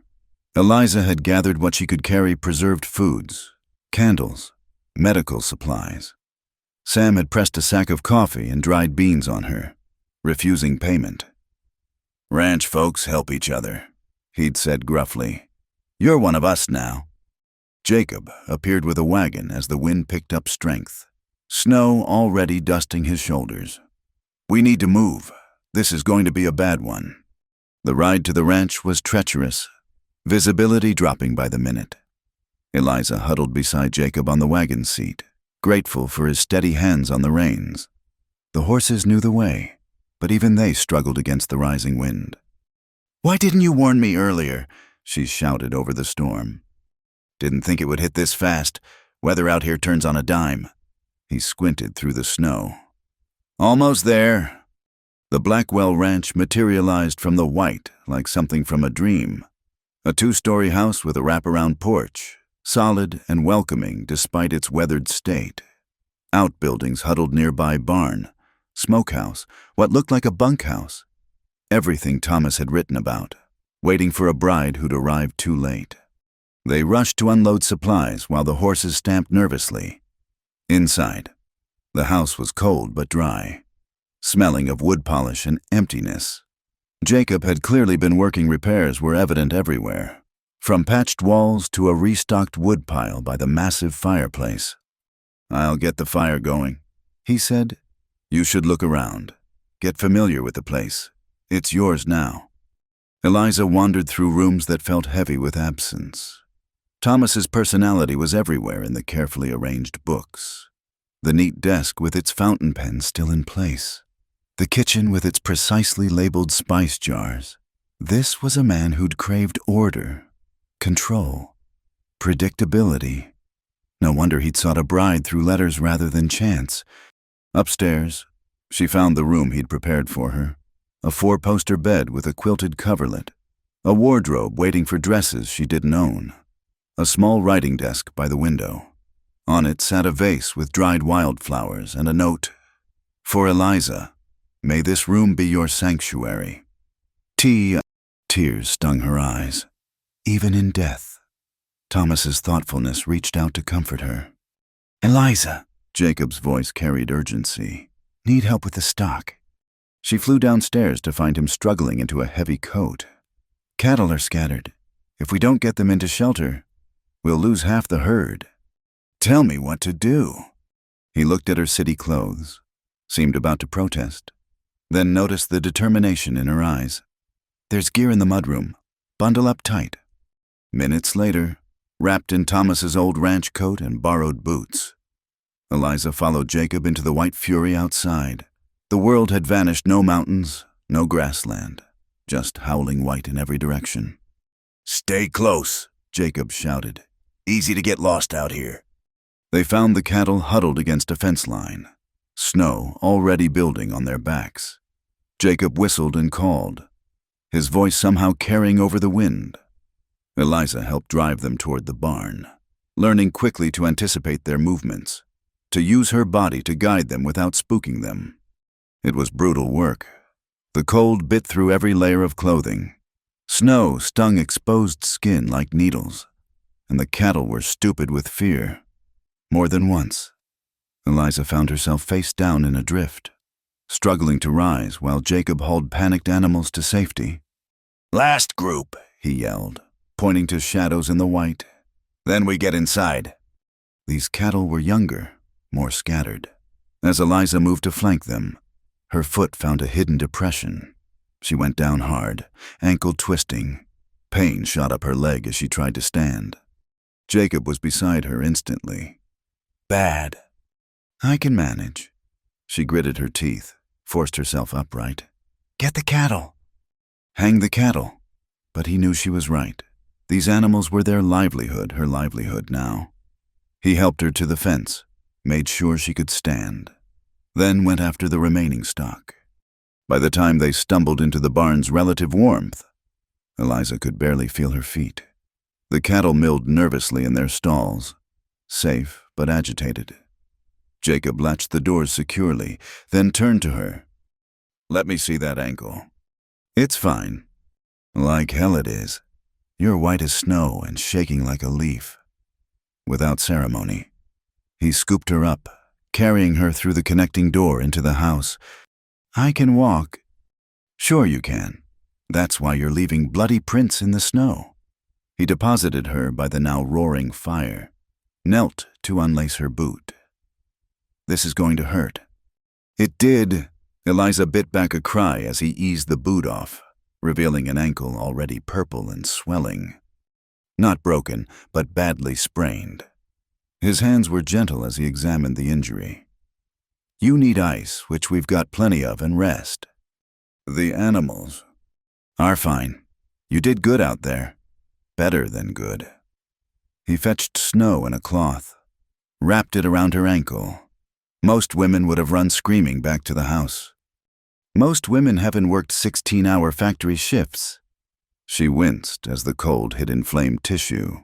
Eliza had gathered what she could carry: preserved foods, candles, medical supplies. Sam had pressed a sack of coffee and dried beans on her, refusing payment. "Ranch folks help each other," he'd said gruffly. "You're one of us now." Jacob appeared with a wagon as the wind picked up strength, snow already dusting his shoulders. "We need to move. This is going to be a bad one." The ride to the ranch was treacherous, visibility dropping by the minute. Eliza huddled beside Jacob on the wagon seat, grateful for his steady hands on the reins. The horses knew the way, but even they struggled against the rising wind. "Why didn't you warn me earlier?" she shouted over the storm. "Didn't think it would hit this fast. Weather out here turns on a dime." He squinted through the snow. "Almost there." The Blackwell Ranch materialized from the white like something from a dream. A 2-story house with a wraparound porch, solid and welcoming despite its weathered state. Outbuildings huddled nearby: barn, smokehouse, what looked like a bunkhouse. Everything Thomas had written about, waiting for a bride who'd arrived too late. They rushed to unload supplies while the horses stamped nervously. Inside, the house was cold but dry, smelling of wood polish and emptiness. Jacob had clearly been working. Repairs were evident everywhere, from patched walls to a restocked wood pile by the massive fireplace. "I'll get the fire going," he said. "You should look around. Get familiar with the place. It's yours now." Eliza wandered through rooms that felt heavy with absence. Thomas's personality was everywhere in the carefully arranged books. The neat desk with its fountain pen still in place. The kitchen with its precisely labeled spice jars. This was a man who'd craved order, control, predictability. No wonder he'd sought a bride through letters rather than chance. Upstairs, she found the room he'd prepared for her. A 4-poster bed with a quilted coverlet. A wardrobe waiting for dresses she didn't own. A small writing desk by the window. On it sat a vase with dried wildflowers and a note: "For Eliza, may this room be your sanctuary." Tears stung her eyes. Even in death, Thomas's thoughtfulness reached out to comfort her. "Eliza," Jacob's voice carried urgency. "Need help with the stock." She flew downstairs to find him struggling into a heavy coat. "Cattle are scattered. If we don't get them into shelter, we'll lose half the herd." "Tell me what to do." He looked at her city clothes, seemed about to protest, then noticed the determination in her eyes. "There's gear in the mudroom. Bundle up tight." Minutes later, wrapped in Thomas's old ranch coat and borrowed boots, Eliza followed Jacob into the white fury outside. The world had vanished. No mountains, no grassland, just howling white in every direction. "Stay close," Jacob shouted. "Easy to get lost out here." They found the cattle huddled against a fence line, snow already building on their backs. Jacob whistled and called, his voice somehow carrying over the wind. Eliza helped drive them toward the barn, learning quickly to anticipate their movements, to use her body to guide them without spooking them. It was brutal work. The cold bit through every layer of clothing. Snow stung exposed skin like needles, and the cattle were stupid with fear. More than once, Eliza found herself face down in a drift, struggling to rise while Jacob hauled panicked animals to safety. "Last group," he yelled, pointing to shadows in the white. "Then we get inside." These cattle were younger, more scattered. As Eliza moved to flank them, her foot found a hidden depression. She went down hard, ankle twisting. Pain shot up her leg as she tried to stand. Jacob was beside her instantly. "Bad." "I can manage." She gritted her teeth, forced herself upright. "Get the cattle." Hang the cattle. But he knew she was right. These animals were their livelihood, her livelihood now. He helped her to the fence, made sure she could stand, then went after the remaining stock. By the time they stumbled into the barn's relative warmth, Eliza could barely feel her feet. The cattle milled nervously in their stalls, safe but agitated. Jacob latched the doors securely, then turned to her. "Let me see that ankle." "It's fine." Like hell it is. You're white as snow and shaking like a leaf. Without ceremony, he scooped her up, carrying her through the connecting door into the house. I can walk. Sure you can. That's why you're leaving bloody prints in the snow. He deposited her by the now roaring fire, knelt to unlace her boot. This is going to hurt. It did. Eliza bit back a cry as he eased the boot off, revealing an ankle already purple and swelling. Not broken, but badly sprained. His hands were gentle as he examined the injury. You need ice, which we've got plenty of, and rest. The animals are fine. You did good out there. Better than good. He fetched snow in a cloth, wrapped it around her ankle. Most women would have run screaming back to the house. Most women haven't worked 16-hour factory shifts. She winced as the cold hit inflamed tissue.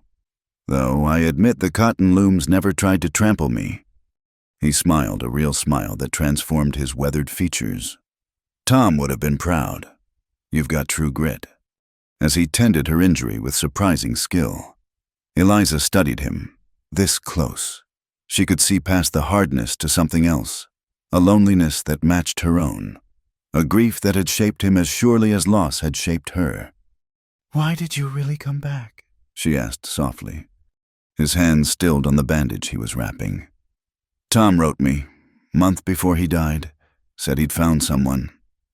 Though I admit the cotton looms never tried to trample me. He smiled, a real smile that transformed his weathered features. Tom would have been proud. You've got true grit. As he tended her injury with surprising skill, Eliza studied him, this close. She could see past the hardness to something else, a loneliness that matched her own, a grief that had shaped him as surely as loss had shaped her. Why did you really come back? She asked softly. His hands stilled on the bandage he was wrapping. Tom wrote me, month before he died, said he'd found someone,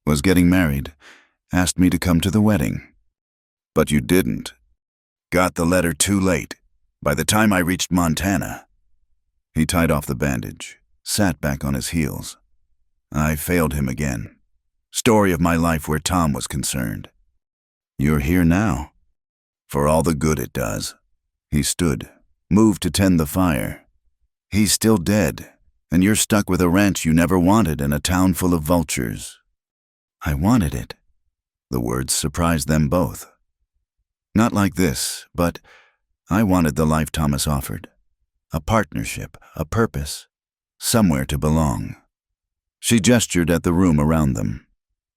was getting married, asked me to come to the wedding. But you didn't. Got the letter too late, by the time I reached Montana. He tied off the bandage, sat back on his heels. I failed him again. Story of my life where Tom was concerned. You're here now. For all the good it does. He stood, moved to tend the fire. He's still dead, and you're stuck with a ranch you never wanted in a town full of vultures. I wanted it. The words surprised them both. Not like this, but I wanted the life Thomas offered. A partnership, a purpose, somewhere to belong. She gestured at the room around them,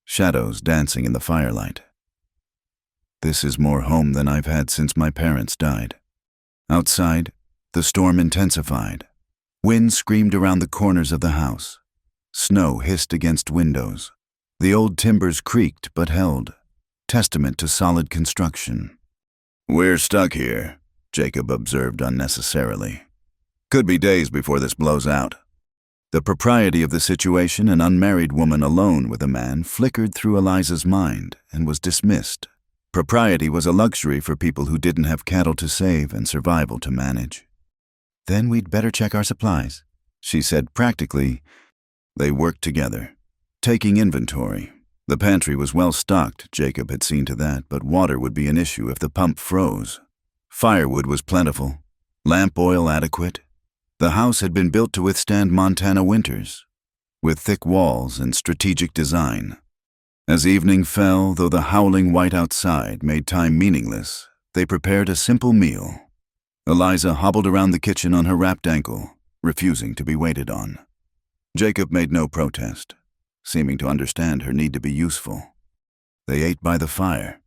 shadows dancing in the firelight. This is more home than I've had since my parents died. Outside, the storm intensified. Wind screamed around the corners of the house. Snow hissed against windows. The old timbers creaked but held, testament to solid construction. We're stuck here, Jacob observed unnecessarily. Could be days before this blows out. The propriety of the situation, an unmarried woman alone with a man, flickered through Eliza's mind and was dismissed. Propriety was a luxury for people who didn't have cattle to save and survival to manage. Then we'd better check our supplies, she said practically. They worked together, taking inventory. The pantry was well stocked, Jacob had seen to that, but water would be an issue if the pump froze. Firewood was plentiful, lamp oil adequate. The house had been built to withstand Montana winters, with thick walls and strategic design. As evening fell, though the howling white outside made time meaningless, they prepared a simple meal. Eliza hobbled around the kitchen on her wrapped ankle, refusing to be waited on. Jacob made no protest, seeming to understand her need to be useful. They ate by the fire,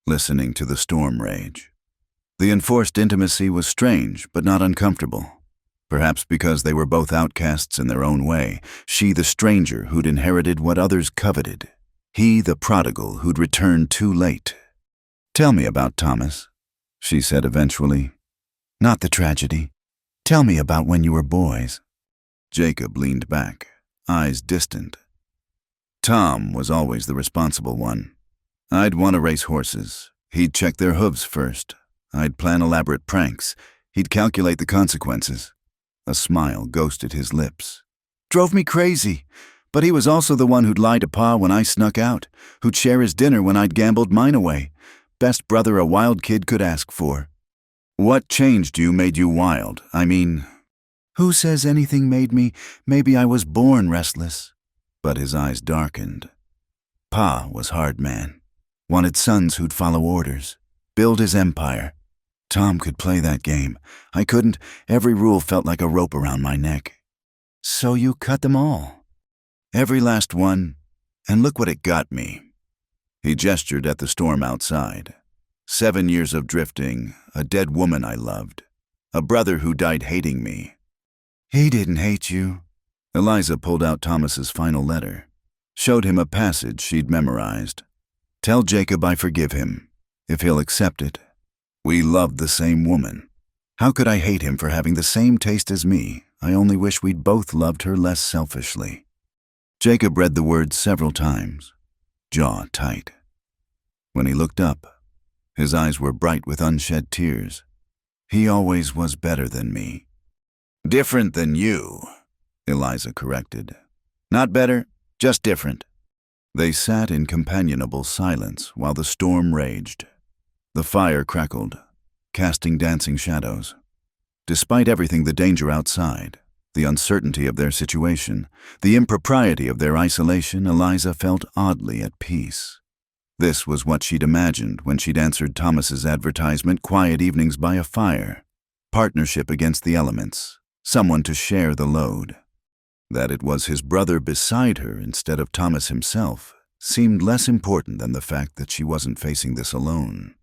listening to the storm rage. The enforced intimacy was strange but not uncomfortable. Perhaps because they were both outcasts in their own way, she the stranger who'd inherited what others coveted, he the prodigal who'd returned too late. Tell me about Thomas, she said eventually. Not the tragedy. Tell me about when you were boys. Jacob leaned back, eyes distant. Tom was always the responsible one. I'd want to race horses. He'd check their hooves first. I'd plan elaborate pranks. He'd calculate the consequences. A smile ghosted his lips. Drove me crazy. But he was also the one who'd lie to Pa when I snuck out, who'd share his dinner when I'd gambled mine away. Best brother a wild kid could ask for. What changed you made you wild? I mean, who says anything made me? Maybe I was born restless. But his eyes darkened. Pa was hard man. Wanted sons who'd follow orders, build his empire. Tom could play that game. I couldn't. Every rule felt like a rope around my neck. So you cut them all. Every last one. And look what it got me. He gestured at the storm outside. 7 years of drifting, a dead woman I loved, a brother who died hating me. He didn't hate you. Eliza pulled out Thomas's final letter, showed him a passage she'd memorized. Tell Jacob I forgive him, if he'll accept it. We loved the same woman. How could I hate him for having the same taste as me? I only wish we'd both loved her less selfishly. Jacob read the words several times, jaw tight. When he looked up, his eyes were bright with unshed tears. He always was better than me. Different than you, Eliza corrected. Not better, just different. They sat in companionable silence while the storm raged. The fire crackled, casting dancing shadows. Despite everything, the danger outside, the uncertainty of their situation, the impropriety of their isolation, Eliza felt oddly at peace. This was what she'd imagined when she'd answered Thomas's advertisement, quiet evenings by a fire, partnership against the elements, someone to share the load. That it was his brother beside her instead of Thomas himself seemed less important than the fact that she wasn't facing this alone.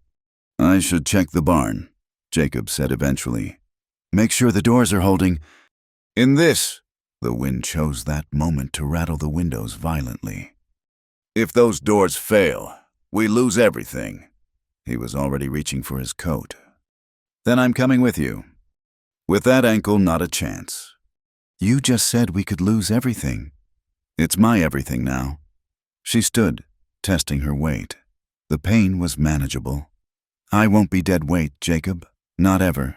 I should check the barn, Jacob said eventually. Make sure the doors are holding. In this, the wind chose that moment to rattle the windows violently. If those doors fail, we lose everything. He was already reaching for his coat. Then I'm coming with you. With that ankle, not a chance. You just said we could lose everything. It's my everything now. She stood, testing her weight. The pain was manageable. I won't be dead weight, Jacob. Not ever.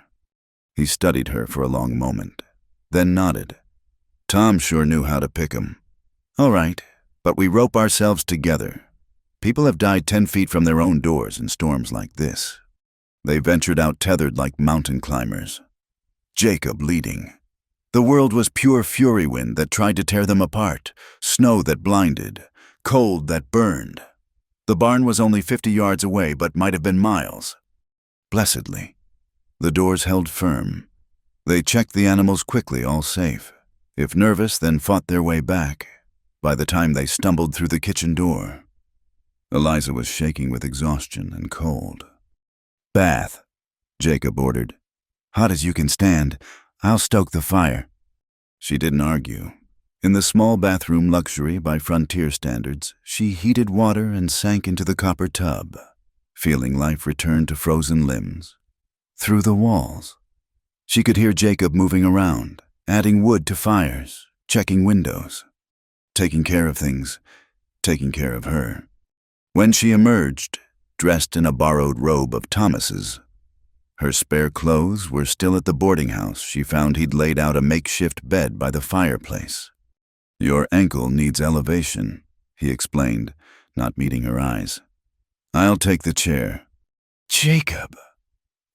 He studied her for a long moment, then nodded. Tom sure knew how to pick 'em. All right, but we rope ourselves together. People have died 10 feet from their own doors in storms like this. They ventured out tethered like mountain climbers. Jacob leading. The world was pure fury wind that tried to tear them apart, snow that blinded, cold that burned. The barn was only 50 yards away, but might have been miles. Blessedly, the doors held firm. They checked the animals quickly, all safe. If nervous, then fought their way back. By the time they stumbled through the kitchen door, Eliza was shaking with exhaustion and cold. Bath, Jacob ordered. Hot as you can stand. I'll stoke the fire. She didn't argue. In the small bathroom luxury by frontier standards, she heated water and sank into the copper tub, feeling life return to frozen limbs. Through the walls, she could hear Jacob moving around, adding wood to fires, checking windows, taking care of things, taking care of her. When she emerged, dressed in a borrowed robe of Thomas's, her spare clothes were still at the boarding house. She found he'd laid out a makeshift bed by the fireplace. Your ankle needs elevation, he explained, not meeting her eyes. I'll take the chair. Jacob.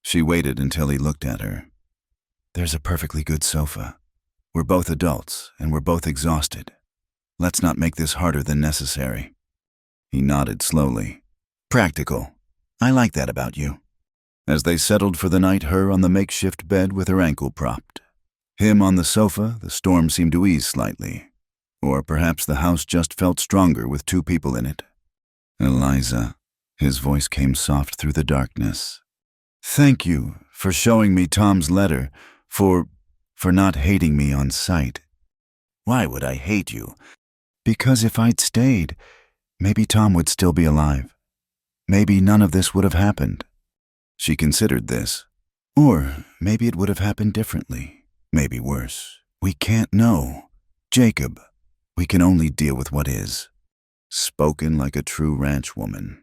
She waited until he looked at her. There's a perfectly good sofa. We're both adults, and we're both exhausted. Let's not make this harder than necessary. He nodded slowly. Practical. I like that about you. As they settled for the night, her on the makeshift bed with her ankle propped. Him on the sofa, the storm seemed to ease slightly. Or perhaps the house just felt stronger with 2 people in it. Eliza, his voice came soft through the darkness. Thank you for showing me Tom's letter, for not hating me on sight. Why would I hate you? Because if I'd stayed, maybe Tom would still be alive. Maybe none of this would have happened. She considered this. Or maybe it would have happened differently. Maybe worse. We can't know. Jacob, we can only deal with what is. Spoken like a true ranch woman.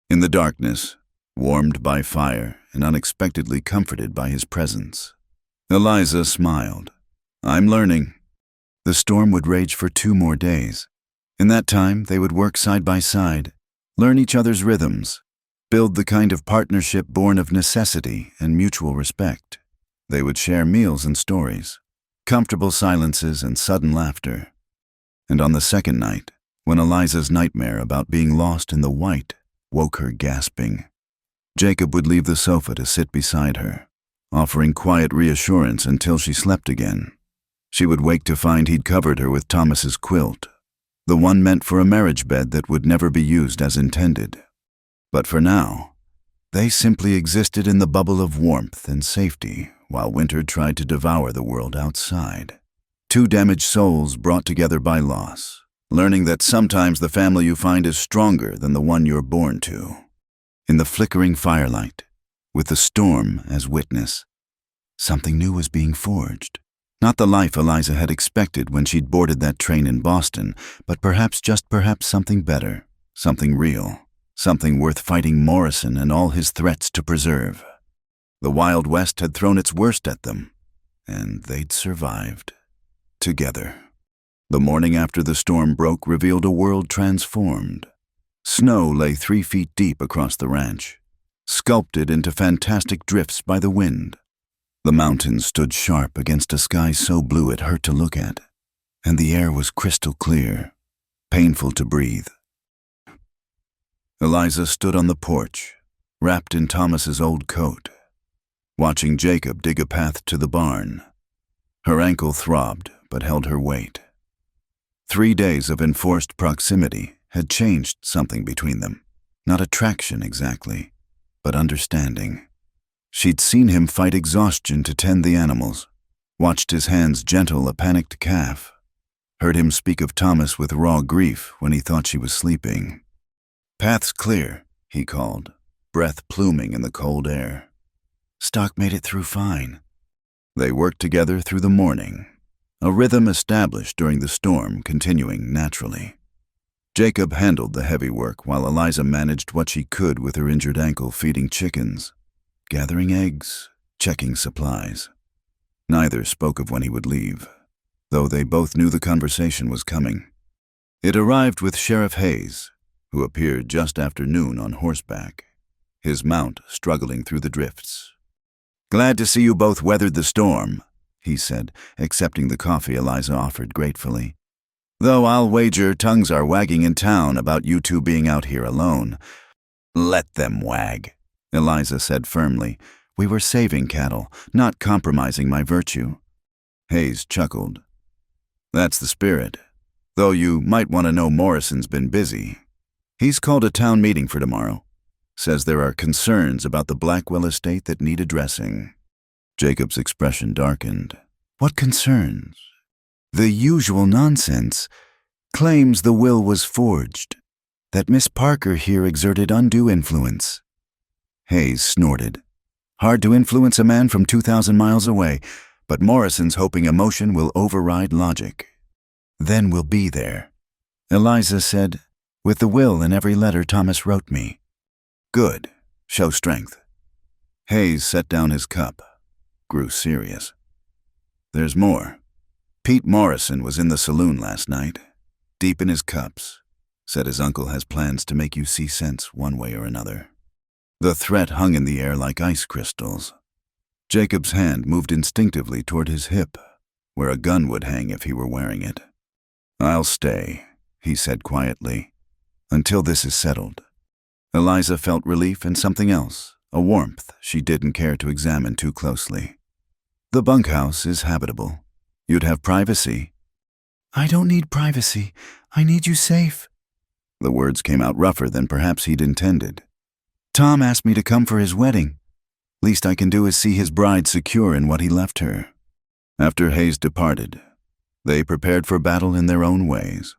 In the darkness, warmed by fire and unexpectedly comforted by his presence, Eliza smiled. I'm learning. The storm would rage for 2 more days. In that time, they would work side by side, learn each other's rhythms, build the kind of partnership born of necessity and mutual respect. They would share meals and stories, comfortable silences and sudden laughter. And on the second night, when Eliza's nightmare about being lost in the white woke her gasping, Jacob would leave the sofa to sit beside her, offering quiet reassurance until she slept again. She would wake to find he'd covered her with Thomas's quilt, the one meant for a marriage bed that would never be used as intended. But for now, they simply existed in the bubble of warmth and safety while winter tried to devour the world outside. Two damaged souls brought together by loss, learning that sometimes the family you find is stronger than the one you're born to. In the flickering firelight, with the storm as witness, something new was being forged. Not the life Eliza had expected when she'd boarded that train in Boston, but perhaps, just perhaps, something better, something real, something worth fighting Morrison and all his threats to preserve. The Wild West had thrown its worst at them, and they'd survived. Together. The morning after the storm broke revealed a world transformed. Snow lay 3 feet deep across the ranch, sculpted into fantastic drifts by the wind. The mountains stood sharp against a sky so blue it hurt to look at, and the air was crystal clear, painful to breathe. Eliza stood on the porch, wrapped in Thomas's old coat, watching Jacob dig a path to the barn. Her ankle throbbed, but held her weight. 3 days of enforced proximity had changed something between them. Not attraction exactly, but understanding. She'd seen him fight exhaustion to tend the animals, watched his hands gentle a panicked calf, heard him speak of Thomas with raw grief when he thought she was sleeping. "Path's clear," he called, breath pluming in the cold air. "Stock made it through fine." They worked together through the morning, a rhythm established during the storm continuing naturally. Jacob handled the heavy work while Eliza managed what she could with her injured ankle, feeding chickens, gathering eggs, checking supplies. Neither spoke of when he would leave, though they both knew the conversation was coming. It arrived with Sheriff Hayes, who appeared just after noon on horseback, his mount struggling through the drifts. "Glad to see you both weathered the storm," he said, accepting the coffee Eliza offered gratefully. "Though I'll wager tongues are wagging in town about you two being out here alone." "Let them wag," Eliza said firmly. "We were saving cattle, not compromising my virtue." Hayes chuckled. "That's the spirit. Though you might want to know Morrison's been busy. He's called a town meeting for tomorrow. Says there are concerns about the Blackwell estate that need addressing." Jacob's expression darkened. "What concerns?" "The usual nonsense. Claims the will was forged. That Miss Parker here exerted undue influence." Hayes snorted. "Hard to influence a man from 2,000 miles away, but Morrison's hoping emotion will override logic." "Then we'll be there," Eliza said, "with the will in every letter Thomas wrote me." "Good. Show strength." Hayes set down his cup, grew serious. "There's more. Pete Morrison was in the saloon last night, deep in his cups. Said his uncle has plans to make you see sense one way or another." The threat hung in the air like ice crystals. Jacob's hand moved instinctively toward his hip, where a gun would hang if he were wearing it. "I'll stay," he said quietly, "until this is settled." Eliza felt relief and something else, a warmth she didn't care to examine too closely. "The bunkhouse is habitable. You'd have privacy." "I don't need privacy. I need you safe." The words came out rougher than perhaps he'd intended. "Tom asked me to come for his wedding. Least I can do is see his bride secure in what he left her." After Hayes departed, they prepared for battle in their own ways.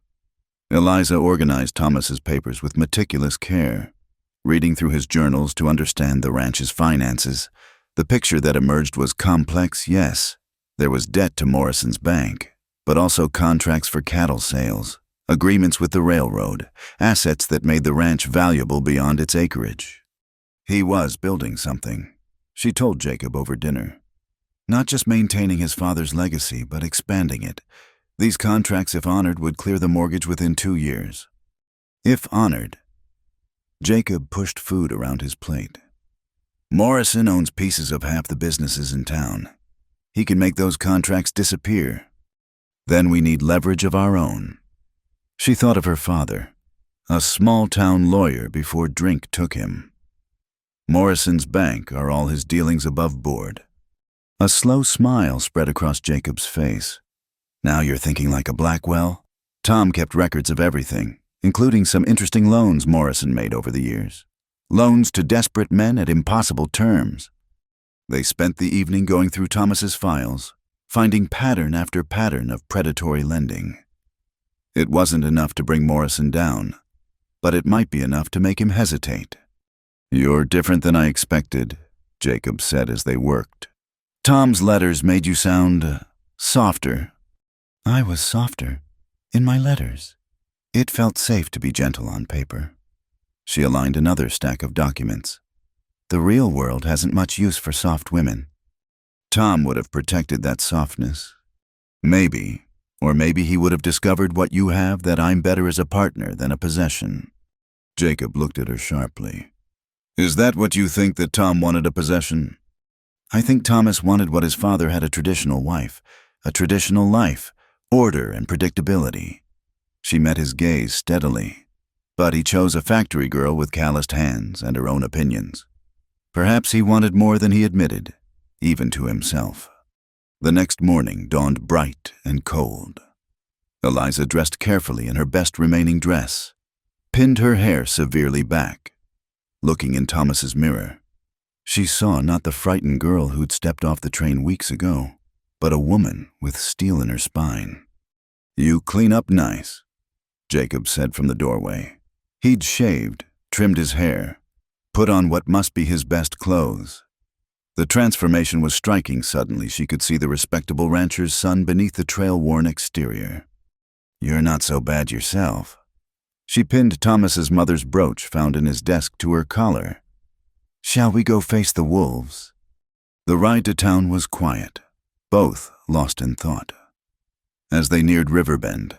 Eliza organized Thomas's papers with meticulous care, reading through his journals to understand the ranch's finances. The picture that emerged was complex, yes. There was debt to Morrison's bank, but also contracts for cattle sales, agreements with the railroad, assets that made the ranch valuable beyond its acreage. He was building something, she told Jacob over dinner. Not just maintaining his father's legacy, but expanding it. These contracts, if honored, would clear the mortgage within 2 years. If honored. Jacob pushed food around his plate. "Morrison owns pieces of half the businesses in town. He can make those contracts disappear. Then we need leverage of our own." She thought of her father, a small-town lawyer before drink took him. Morrison's bank are all his dealings above board. A slow smile spread across Jacob's face. "Now you're thinking like a Blackwell?" Tom kept records of everything, including some interesting loans Morrison made over the years. Loans to desperate men at impossible terms. They spent the evening going through Thomas's files, finding pattern after pattern of predatory lending. It wasn't enough to bring Morrison down, but it might be enough to make him hesitate. "You're different than I expected," Jacob said as they worked. "Tom's letters made you sound softer." I was softer in my letters. It felt safe to be gentle on paper. She aligned another stack of documents. The real world hasn't much use for soft women. Tom would have protected that softness. Maybe, or maybe he would have discovered what you have, that I'm better as a partner than a possession. Jacob looked at her sharply. "Is that what you think, that Tom wanted a possession?" I think Thomas wanted what his father had: a traditional wife, a traditional life, order and predictability. She met his gaze steadily, but he chose a factory girl with calloused hands and her own opinions. Perhaps he wanted more than he admitted, even to himself. The next morning dawned bright and cold. Eliza dressed carefully in her best remaining dress, pinned her hair severely back. Looking in Thomas's mirror, she saw not the frightened girl who'd stepped off the train weeks ago, but a woman with steel in her spine. "You clean up nice," Jacob said from the doorway. He'd shaved, trimmed his hair, put on what must be his best clothes. The transformation was striking. Suddenly she could see the respectable rancher's son beneath the trail-worn exterior. "You're not so bad yourself." She pinned Thomas's mother's brooch found in his desk to her collar. "Shall we go face the wolves?" The ride to town was quiet, both lost in thought. As they neared Riverbend,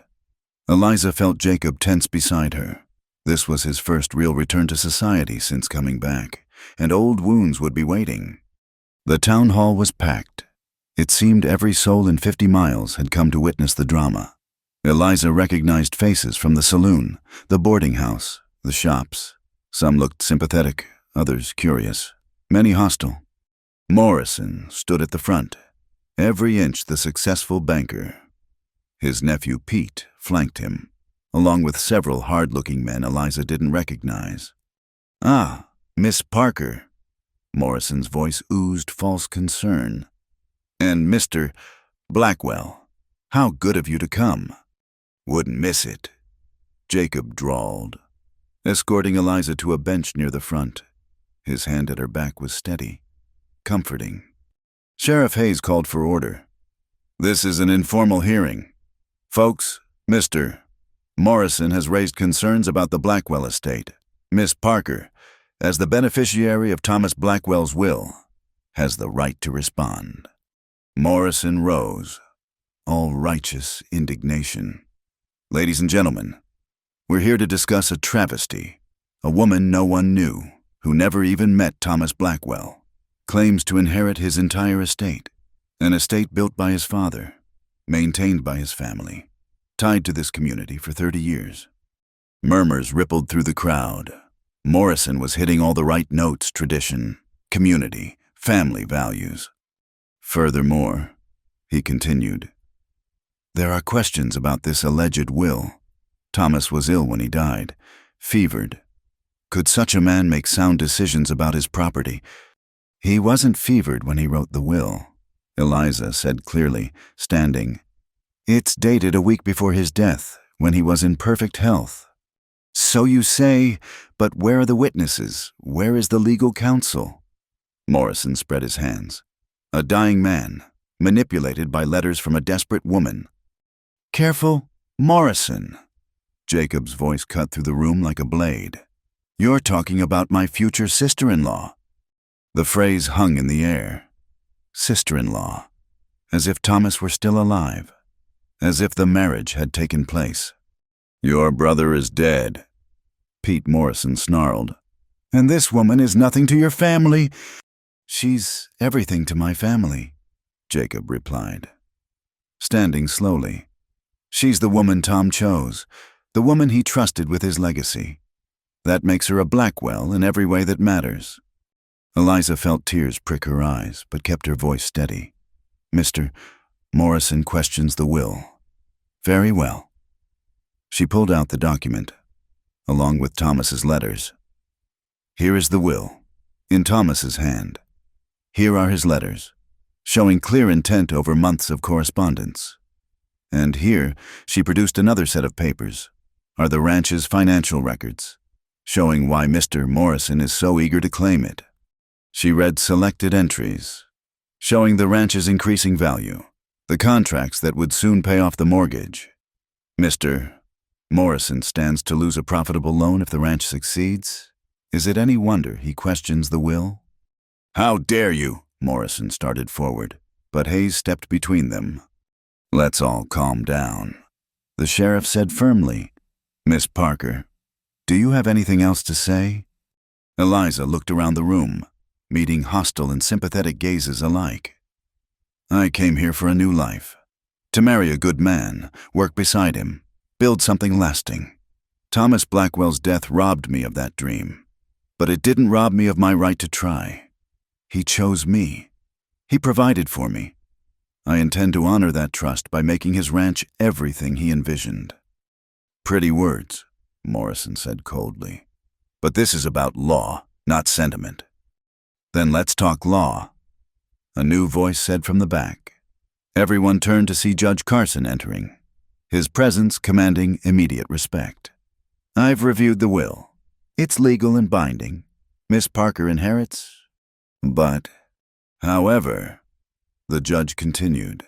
Eliza felt Jacob tense beside her. This was his first real return to society since coming back, and old wounds would be waiting. The town hall was packed. It seemed every soul in 50 miles had come to witness the drama. Eliza recognized faces from the saloon, the boarding house, the shops. Some looked sympathetic, others curious, many hostile. Morrison stood at the front, every inch the successful banker. His nephew Pete flanked him, along with several hard-looking men Eliza didn't recognize. "Ah, Miss Parker." Morrison's voice oozed false concern. "And Mr. Blackwell, how good of you to come." "Wouldn't miss it," Jacob drawled, escorting Eliza to a bench near the front. His hand at her back was steady, comforting. Sheriff Hayes called for order. "This is an informal hearing. Folks, Mr. Morrison has raised concerns about the Blackwell estate. Miss Parker, as the beneficiary of Thomas Blackwell's will, has the right to respond." Morrison rose, all righteous indignation. "Ladies and gentlemen, we're here to discuss a travesty. A woman no one knew, who never even met Thomas Blackwell, claims to inherit his entire estate, an estate built by his father, maintained by his family, tied to this community for 30 years. Murmurs rippled through the crowd. Morrison was hitting all the right notes: tradition, community, family values. "Furthermore," he continued, "there are questions about this alleged will. Thomas was ill when he died, fevered. Could such a man make sound decisions about his property?" "He wasn't fevered when he wrote the will," Eliza said clearly, standing. "It's dated a week before his death, when he was in perfect health." "So you say, but where are the witnesses? Where is the legal counsel?" Morrison spread his hands. "A dying man, manipulated by letters from a desperate woman." "Careful, Morrison." Jacob's voice cut through the room like a blade. "You're talking about my future sister-in-law." The phrase hung in the air. Sister-in-law. As if Thomas were still alive. As if the marriage had taken place. "Your brother is dead," Pete Morrison snarled. "And this woman is nothing to your family." "She's everything to my family," Jacob replied, standing slowly. "She's the woman Tom chose, the woman he trusted with his legacy. That makes her a Blackwell in every way that matters." Eliza felt tears prick her eyes, but kept her voice steady. "Mr. Morrison questions the will. Very well. She pulled out the document, along with Thomas's letters. Here is the will, in Thomas's hand. Here are his letters, showing clear intent over months of correspondence. And here, she produced another set of papers, are the ranch's financial records, showing why Mr. Morrison is so eager to claim it. She read selected entries, showing the ranch's increasing value, the contracts that would soon pay off the mortgage. Mr. Morrison stands to lose a profitable loan if the ranch succeeds. Is it any wonder he questions the will? How dare you? Morrison started forward, but Hayes stepped between them. Let's all calm down, the sheriff said firmly. Miss Parker, do you have anything else to say? Eliza looked around the room, meeting hostile and sympathetic gazes alike. I came here for a new life, to marry a good man, work beside him, build something lasting. Thomas Blackwell's death robbed me of that dream, but it didn't rob me of my right to try. He chose me. He provided for me. I intend to honor that trust by making his ranch everything he envisioned. Pretty words, Morrison said coldly. But this is about law, not sentiment. Then let's talk law, a new voice said from the back. Everyone turned to see Judge Carson entering, his presence commanding immediate respect. I've reviewed the will. It's legal and binding. Miss Parker inherits. But, however, the judge continued,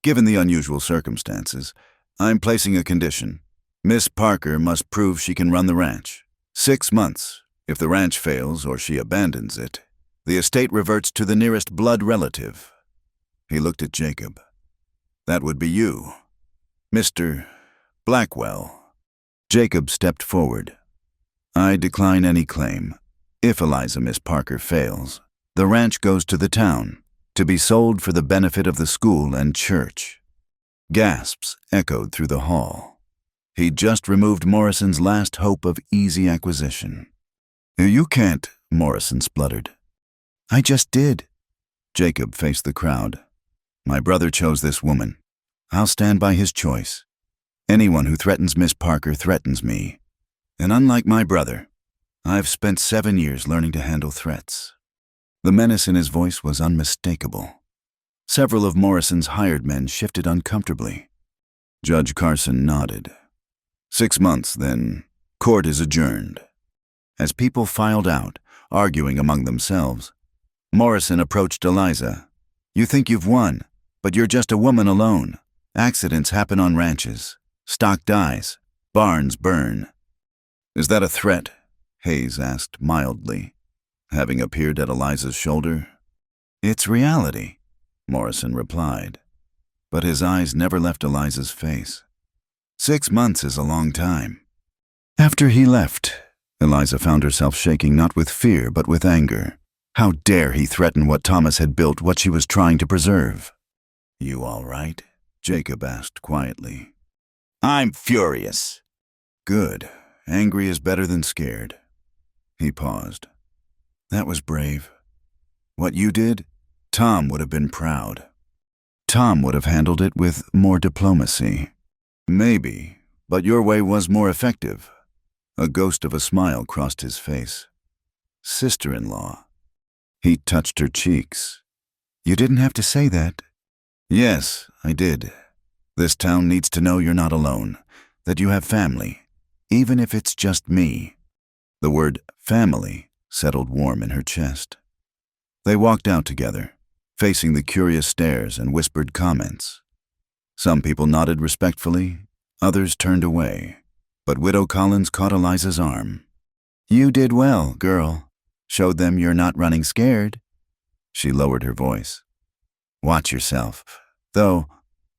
given the unusual circumstances, I'm placing a condition. Miss Parker must prove she can run the ranch. 6 months. If the ranch fails or she abandons it, the estate reverts to the nearest blood relative. He looked at Jacob. That would be you, Mr. Blackwell. Jacob stepped forward. I decline any claim. If Eliza Miss Parker fails, the ranch goes to the town, to be sold for the benefit of the school and church. Gasps echoed through the hall. He'd just removed Morrison's last hope of easy acquisition. You can't, Morrison spluttered. I just did. Jacob faced the crowd. My brother chose this woman. I'll stand by his choice. Anyone who threatens Miss Parker threatens me. And unlike my brother, I've spent 7 years learning to handle threats. The menace in his voice was unmistakable. Several of Morrison's hired men shifted uncomfortably. Judge Carson nodded. 6 months, then. Court is adjourned. As people filed out, arguing among themselves, Morrison approached Eliza. You think you've won, but you're just a woman alone. Accidents happen on ranches. Stock dies. Barns burn. Is that a threat? Hayes asked mildly, having appeared at Eliza's shoulder. It's reality, Morrison replied, but his eyes never left Eliza's face. 6 months is a long time. After he left, Eliza found herself shaking not with fear but with anger. How dare he threaten what Thomas had built, what she was trying to preserve? You all right? Jacob asked quietly. I'm furious. Good. Angry is better than scared. He paused. That was brave. What you did, Tom would have been proud. Tom would have handled it with more diplomacy. Maybe, but your way was more effective. A ghost of a smile crossed his face. Sister-in-law. He touched her cheeks. You didn't have to say that. Yes, I did. This town needs to know you're not alone, that you have family, even if it's just me. The word family settled warm in her chest. They walked out together, facing the curious stares and whispered comments. Some people nodded respectfully, others turned away, but Widow Collins caught Eliza's arm. You did well, girl. Showed them you're not running scared. She lowered her voice. Watch yourself, though.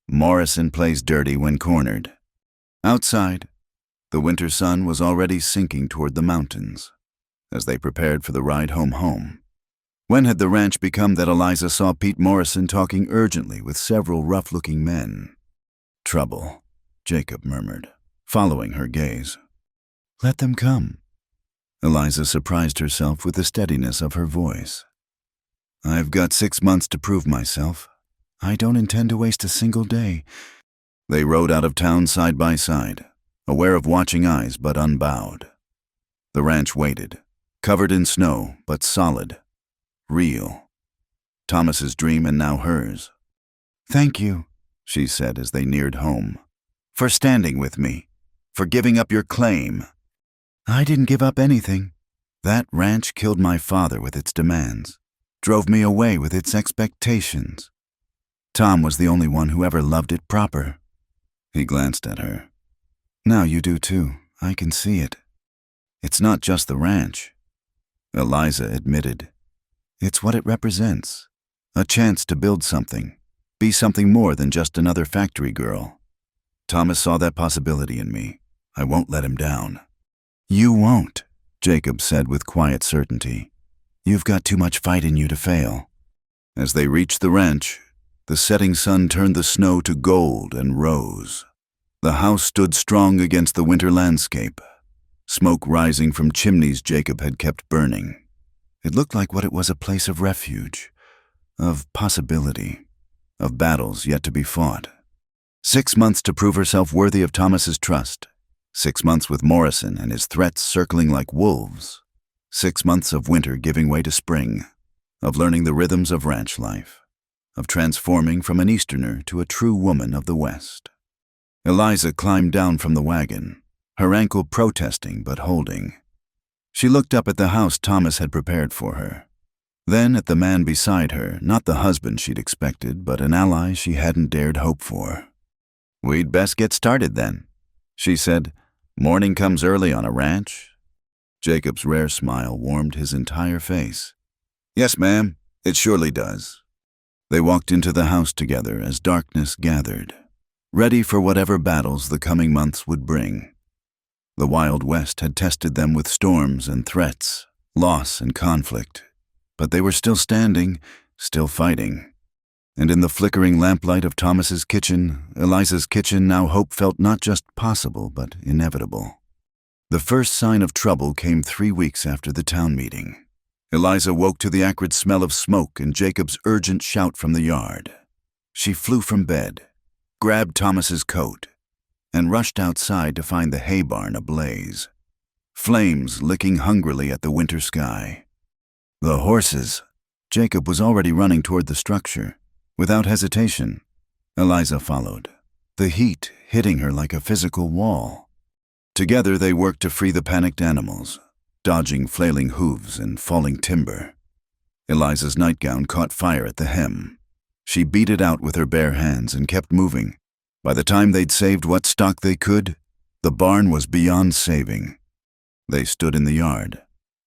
Morrison plays dirty when cornered. Outside, the winter sun was already sinking toward the mountains as they prepared for the ride home. When had the ranch become that Eliza saw Pete Morrison talking urgently with several rough-looking men? Trouble, Jacob murmured, following her gaze. Let them come. Eliza surprised herself with the steadiness of her voice. I've got 6 months to prove myself. I don't intend to waste a single day. They rode out of town side by side, aware of watching eyes but unbowed. The ranch waited, covered in snow but solid, real. Thomas's dream and now hers. "Thank you," she said as they neared home, "for standing with me, for giving up your claim." "I didn't give up anything. That ranch killed my father with its demands, drove me away with its expectations. Tom was the only one who ever loved it proper." He glanced at her. "Now you do too. I can see it. It's not just the ranch," Eliza admitted. "It's what it represents. A chance to build something, be something more than just another factory girl. Thomas saw that possibility in me. I won't let him down." "You won't," Jacob said with quiet certainty. "You've got too much fight in you to fail." As they reached the ranch, the setting sun turned the snow to gold and rose. The house stood strong against the winter landscape, smoke rising from chimneys Jacob had kept burning. It looked like what it was, a place of refuge, of possibility, of battles yet to be fought. 6 months to prove herself worthy of Thomas's trust. 6 months with Morrison and his threats circling like wolves. 6 months of winter giving way to spring, of learning the rhythms of ranch life, of transforming from an Easterner to a true woman of the West. Eliza climbed down from the wagon, her ankle protesting but holding. She looked up at the house Thomas had prepared for her. Then at the man beside her, not the husband she'd expected, but an ally she hadn't dared hope for. "We'd best get started then," she said. "Morning comes early on a ranch." Jacob's rare smile warmed his entire face. "Yes, ma'am, it surely does." They walked into the house together as darkness gathered, ready for whatever battles the coming months would bring. The Wild West had tested them with storms and threats, loss and conflict, but they were still standing, still fighting. And in the flickering lamplight of Thomas's kitchen, Eliza's kitchen, now hope felt not just possible but inevitable. The first sign of trouble came 3 weeks after the town meeting. Eliza woke to the acrid smell of smoke and Jacob's urgent shout from the yard. She flew from bed, grabbed Thomas's coat, and rushed outside to find the hay barn ablaze, flames licking hungrily at the winter sky. The horses. Jacob was already running toward the structure. Without hesitation, Eliza followed, the heat hitting her like a physical wall. Together they worked to free the panicked animals, dodging flailing hooves and falling timber. Eliza's nightgown caught fire at the hem. She beat it out with her bare hands and kept moving. By the time they'd saved what stock they could, the barn was beyond saving. They stood in the yard,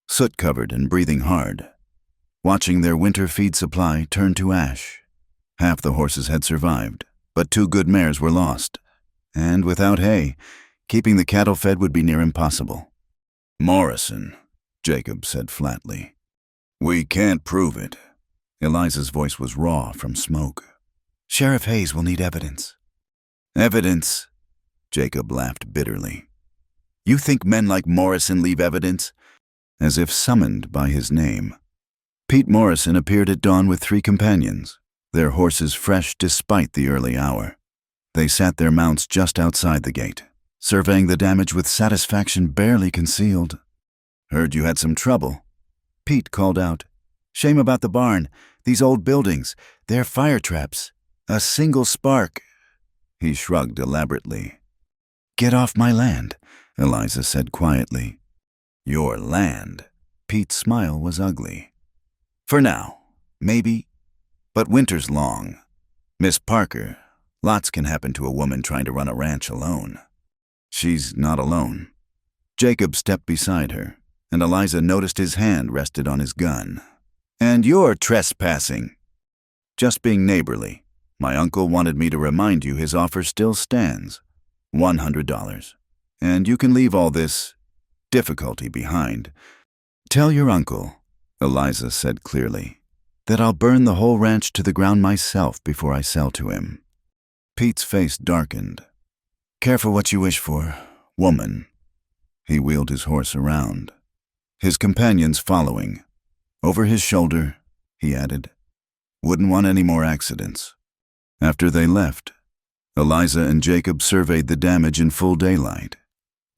soot-covered and breathing hard, watching their winter feed supply turn to ash. Half the horses had survived, but 2 good mares were lost, and without hay, keeping the cattle fed would be near impossible. "Morrison," Jacob said flatly. "We can't prove it." Eliza's voice was raw from smoke. "Sheriff Hayes will need evidence." "Evidence?" Jacob laughed bitterly. "You think men like Morrison leave evidence?" As if summoned by his name, Pete Morrison appeared at dawn with 3 companions, their horses fresh despite the early hour. They sat their mounts just outside the gate, surveying the damage with satisfaction barely concealed. "Heard you had some trouble," Pete called out. "Shame about the barn. These old buildings, they're fire traps. A single spark." He shrugged elaborately. "Get off my land," Eliza said quietly. "Your land?" Pete's smile was ugly. "For now, maybe. But winter's long. Miss Parker, lots can happen to a woman trying to run a ranch alone." "She's not alone." Jacob stepped beside her, and Eliza noticed his hand rested on his gun. "And you're trespassing." "Just being neighborly. My uncle wanted me to remind you his offer still stands. $100. And you can leave all this difficulty behind." "Tell your uncle," Eliza said clearly, "that I'll burn the whole ranch to the ground myself before I sell to him." Pete's face darkened. "Careful what you wish for, woman." He wheeled his horse around, his companions following. Over his shoulder, he added, "Wouldn't want any more accidents." After they left, Eliza and Jacob surveyed the damage in full daylight,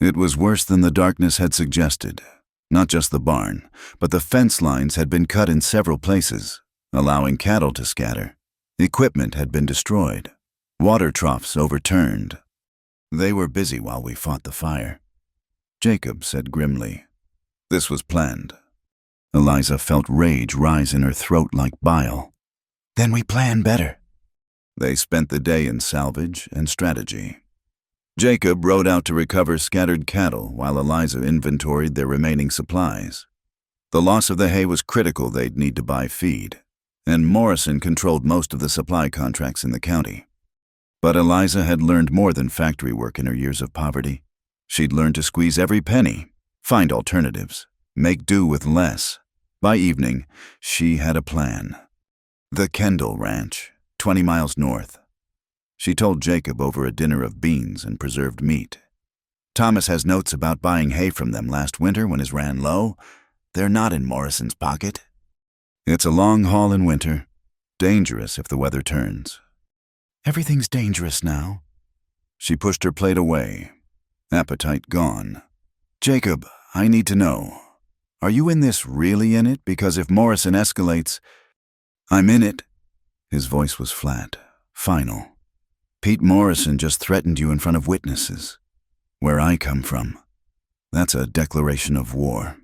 It was worse than the darkness had suggested. Not just the barn, but the fence lines had been cut in several places, allowing cattle to scatter. Equipment had been destroyed. Water troughs overturned. They were busy while we fought the fire. Jacob said grimly, "This was planned." Eliza felt rage rise in her throat like bile. "Then we plan better." They spent the day in salvage and strategy. Jacob rode out to recover scattered cattle while Eliza inventoried their remaining supplies. The loss of the hay was critical. They'd need to buy feed, and Morrison controlled most of the supply contracts in the county. But Eliza had learned more than factory work in her years of poverty. She'd learned to squeeze every penny, find alternatives, make do with less. By evening, she had a plan. The Kendall Ranch, 20 miles north. She told Jacob over a dinner of beans and preserved meat. "Thomas has notes about buying hay from them last winter when his ran low. They're not in Morrison's pocket. It's a long haul in winter. Dangerous if the weather turns." "Everything's dangerous now." She pushed her plate away, appetite gone. "Jacob, I need to know. Are you in this, really in it? Because if Morrison escalates—" "I'm in it." His voice was flat, final. "Pete Morrison just threatened you in front of witnesses. Where I come from, that's a declaration of war.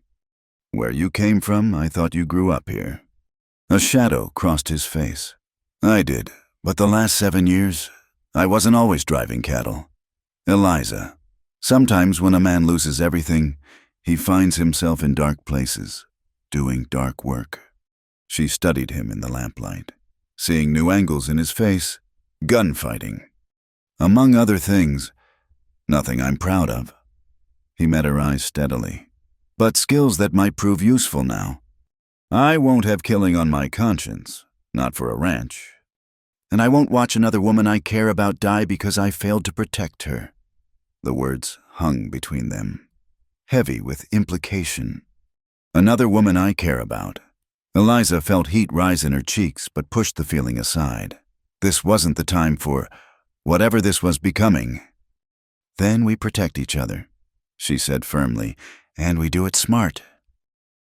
Where you came from, I thought you grew up here." A shadow crossed his face. "I did, but the last 7 years, I wasn't always driving cattle. Eliza, sometimes when a man loses everything, he finds himself in dark places, doing dark work." She studied him in the lamplight, seeing new angles in his face. Gunfighting. Among other things, nothing I'm proud of. He met her eyes steadily. "But skills that might prove useful now. I won't have killing on my conscience, not for a ranch. And I won't watch another woman I care about die because I failed to protect her." The words hung between them, heavy with implication. Another woman I care about. Eliza felt heat rise in her cheeks but pushed the feeling aside. This wasn't the time for whatever this was becoming. "Then we protect each other," she said firmly, "and we do it smart."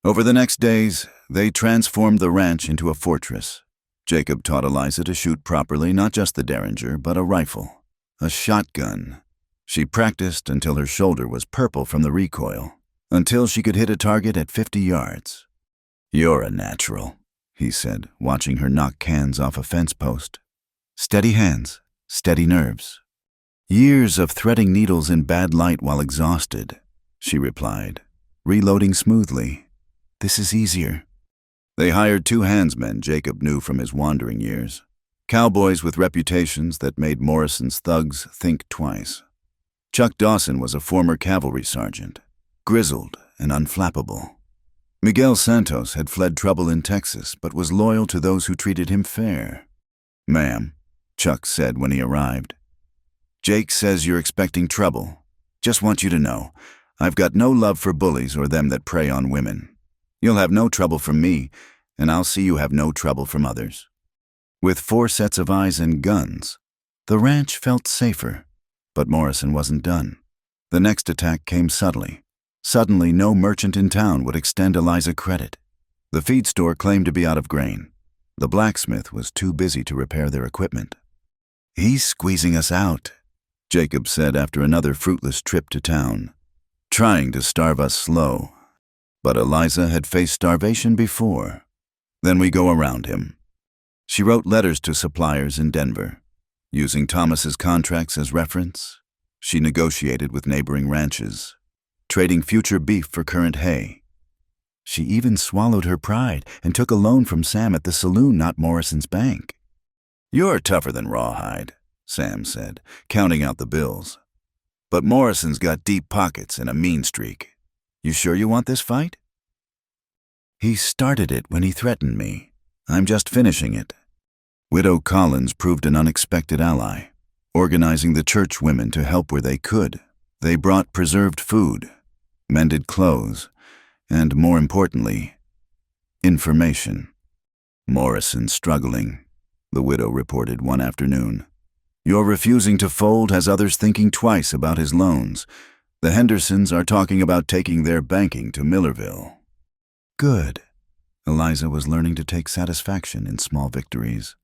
Over the next days, they transformed the ranch into a fortress. Jacob taught Eliza to shoot properly, not just the Derringer, but a rifle, a shotgun. She practiced until her shoulder was purple from the recoil, until she could hit a target at 50 yards. "You're a natural," he said, watching her knock cans off a fence post. "Steady hands, steady nerves." "Years of threading needles in bad light while exhausted," she replied, reloading smoothly. "This is easier." They hired 2 handsmen Jacob knew from his wandering years, cowboys with reputations that made Morrison's thugs think twice. Chuck Dawson was a former cavalry sergeant, grizzled and unflappable. Miguel Santos had fled trouble in Texas but was loyal to those who treated him fair. "Ma'am," Chuck said when he arrived, "Jake says you're expecting trouble. Just want you to know, I've got no love for bullies or them that prey on women. You'll have no trouble from me, and I'll see you have no trouble from others." With 4 sets of eyes and guns, the ranch felt safer, but Morrison wasn't done. The next attack came subtly. Suddenly, no merchant in town would extend Eliza credit. The feed store claimed to be out of grain. The blacksmith was too busy to repair their equipment. "He's squeezing us out," Jacob said after another fruitless trip to town. "Trying to starve us slow." But Eliza had faced starvation before. "Then we go around him." She wrote letters to suppliers in Denver. Using Thomas's contracts as reference, she negotiated with neighboring ranches, trading future beef for current hay. She even swallowed her pride and took a loan from Sam at the saloon, not Morrison's bank. "You're tougher than Rawhide," Sam said, counting out the bills. "But Morrison's got deep pockets and a mean streak. You sure you want this fight?" "He started it when he threatened me. I'm just finishing it." Widow Collins proved an unexpected ally, organizing the church women to help where they could. They brought preserved food, mended clothes, and more importantly, information. "Morrison's struggling," the widow reported one afternoon. "Your refusing to fold has others thinking twice about his loans, The Hendersons are talking about taking their banking to Millerville. Good. Eliza was learning to take satisfaction in small victories.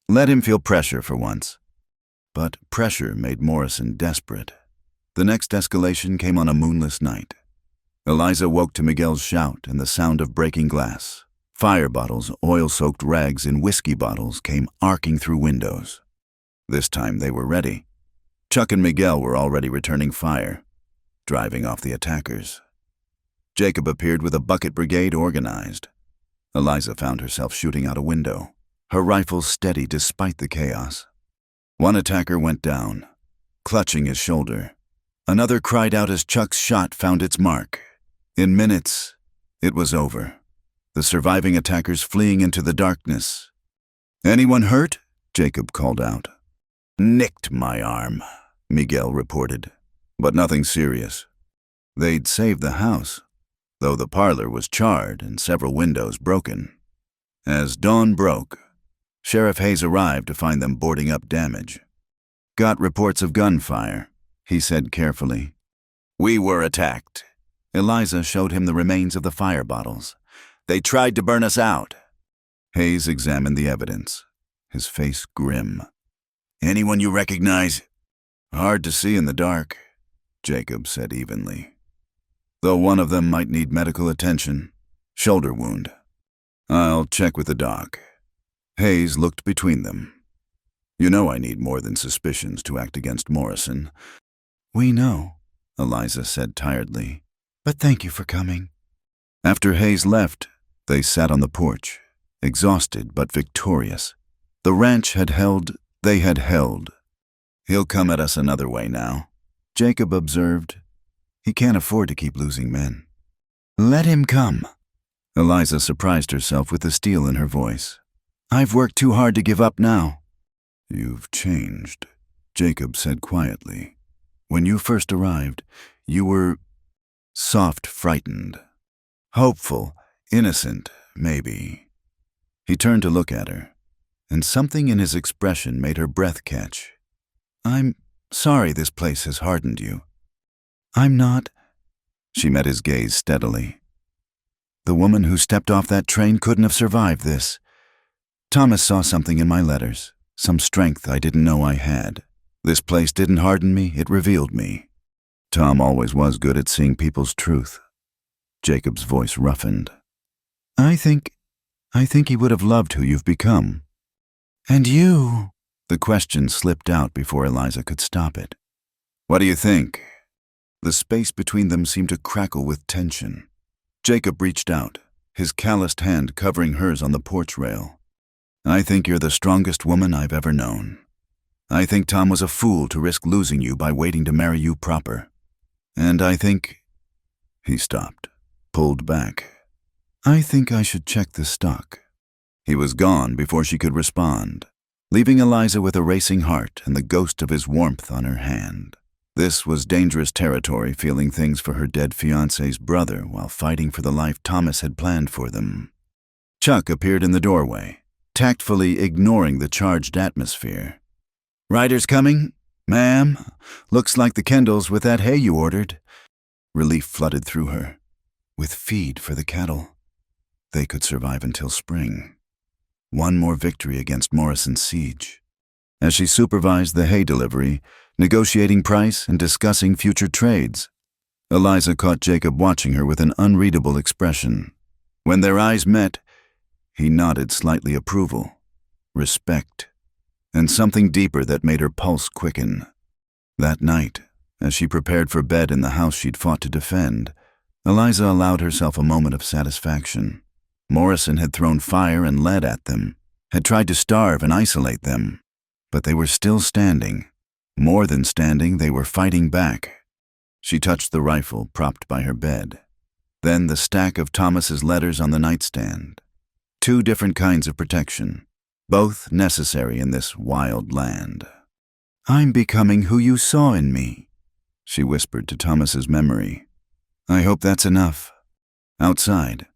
Let him feel pressure for once. But pressure made Morrison desperate. The next escalation came on a moonless night. Eliza woke to Miguel's shout and the sound of breaking glass. Fire bottles, oil-soaked rags, and whiskey bottles came arcing through windows. This time they were ready. Chuck and Miguel were already returning fire, driving off the attackers. Jacob appeared with a bucket brigade organized. Eliza found herself shooting out a window, her rifle steady despite the chaos. One attacker went down, clutching his shoulder. Another cried out as Chuck's shot found its mark. In minutes, it was over. The surviving attackers fleeing into the darkness. Anyone hurt? Jacob called out. Nicked my arm, Miguel reported, but nothing serious. They'd saved the house, though the parlor was charred and several windows broken. As dawn broke, Sheriff Hayes arrived to find them boarding up damage. Got reports of gunfire, he said carefully. We were attacked. Eliza showed him the remains of the fire bottles. They tried to burn us out. Hayes examined the evidence, his face grim. Anyone you recognize? Hard to see in the dark, Jacob said evenly. Though one of them might need medical attention. Shoulder wound. I'll check with the doc. Hayes looked between them. You know I need more than suspicions to act against Morrison. We know, Eliza said tiredly. But thank you for coming. After Hayes left, they sat on the porch, exhausted but victorious. The ranch had held, they had held. He'll come at us another way now, Jacob observed. He can't afford to keep losing men. Let him come. Eliza surprised herself with the steel in her voice. I've worked too hard to give up now. You've changed, Jacob said quietly. When you first arrived, you were soft, frightened. Hopeful, innocent, maybe. He turned to look at her, and something in his expression made her breath catch. I'm sorry this place has hardened you. I'm not. She met his gaze steadily. The woman who stepped off that train couldn't have survived this. Thomas saw something in my letters, some strength I didn't know I had. This place didn't harden me, it revealed me. Tom always was good at seeing people's truth. Jacob's voice roughened. I think he would have loved who you've become. And you? The question slipped out before Eliza could stop it. What do you think? The space between them seemed to crackle with tension. Jacob reached out, his calloused hand covering hers on the porch rail. I think you're the strongest woman I've ever known. I think Tom was a fool to risk losing you by waiting to marry you proper. And I think... He stopped, pulled back. I think I should check the stock. He was gone before she could respond, leaving Eliza with a racing heart and the ghost of his warmth on her hand. This was dangerous territory, feeling things for her dead fiancé's brother while fighting for the life Thomas had planned for them. Chuck appeared in the doorway, tactfully ignoring the charged atmosphere. Riders coming? Ma'am, looks like the Kendalls with that hay you ordered. Relief flooded through her. With feed for the cattle. They could survive until spring. One more victory against Morrison's siege. As she supervised the hay delivery, negotiating price and discussing future trades, Eliza caught Jacob watching her with an unreadable expression. When their eyes met, he nodded slightly approval, respect, and something deeper that made her pulse quicken. That night, as she prepared for bed in the house she'd fought to defend, Eliza allowed herself a moment of satisfaction. Morrison had thrown fire and lead at them, had tried to starve and isolate them, but they were still standing. More than standing, they were fighting back. She touched the rifle propped by her bed, then the stack of Thomas's letters on the nightstand. Two different kinds of protection, both necessary in this wild land. I'm becoming who you saw in me, she whispered to Thomas's memory. I hope that's enough. Outside,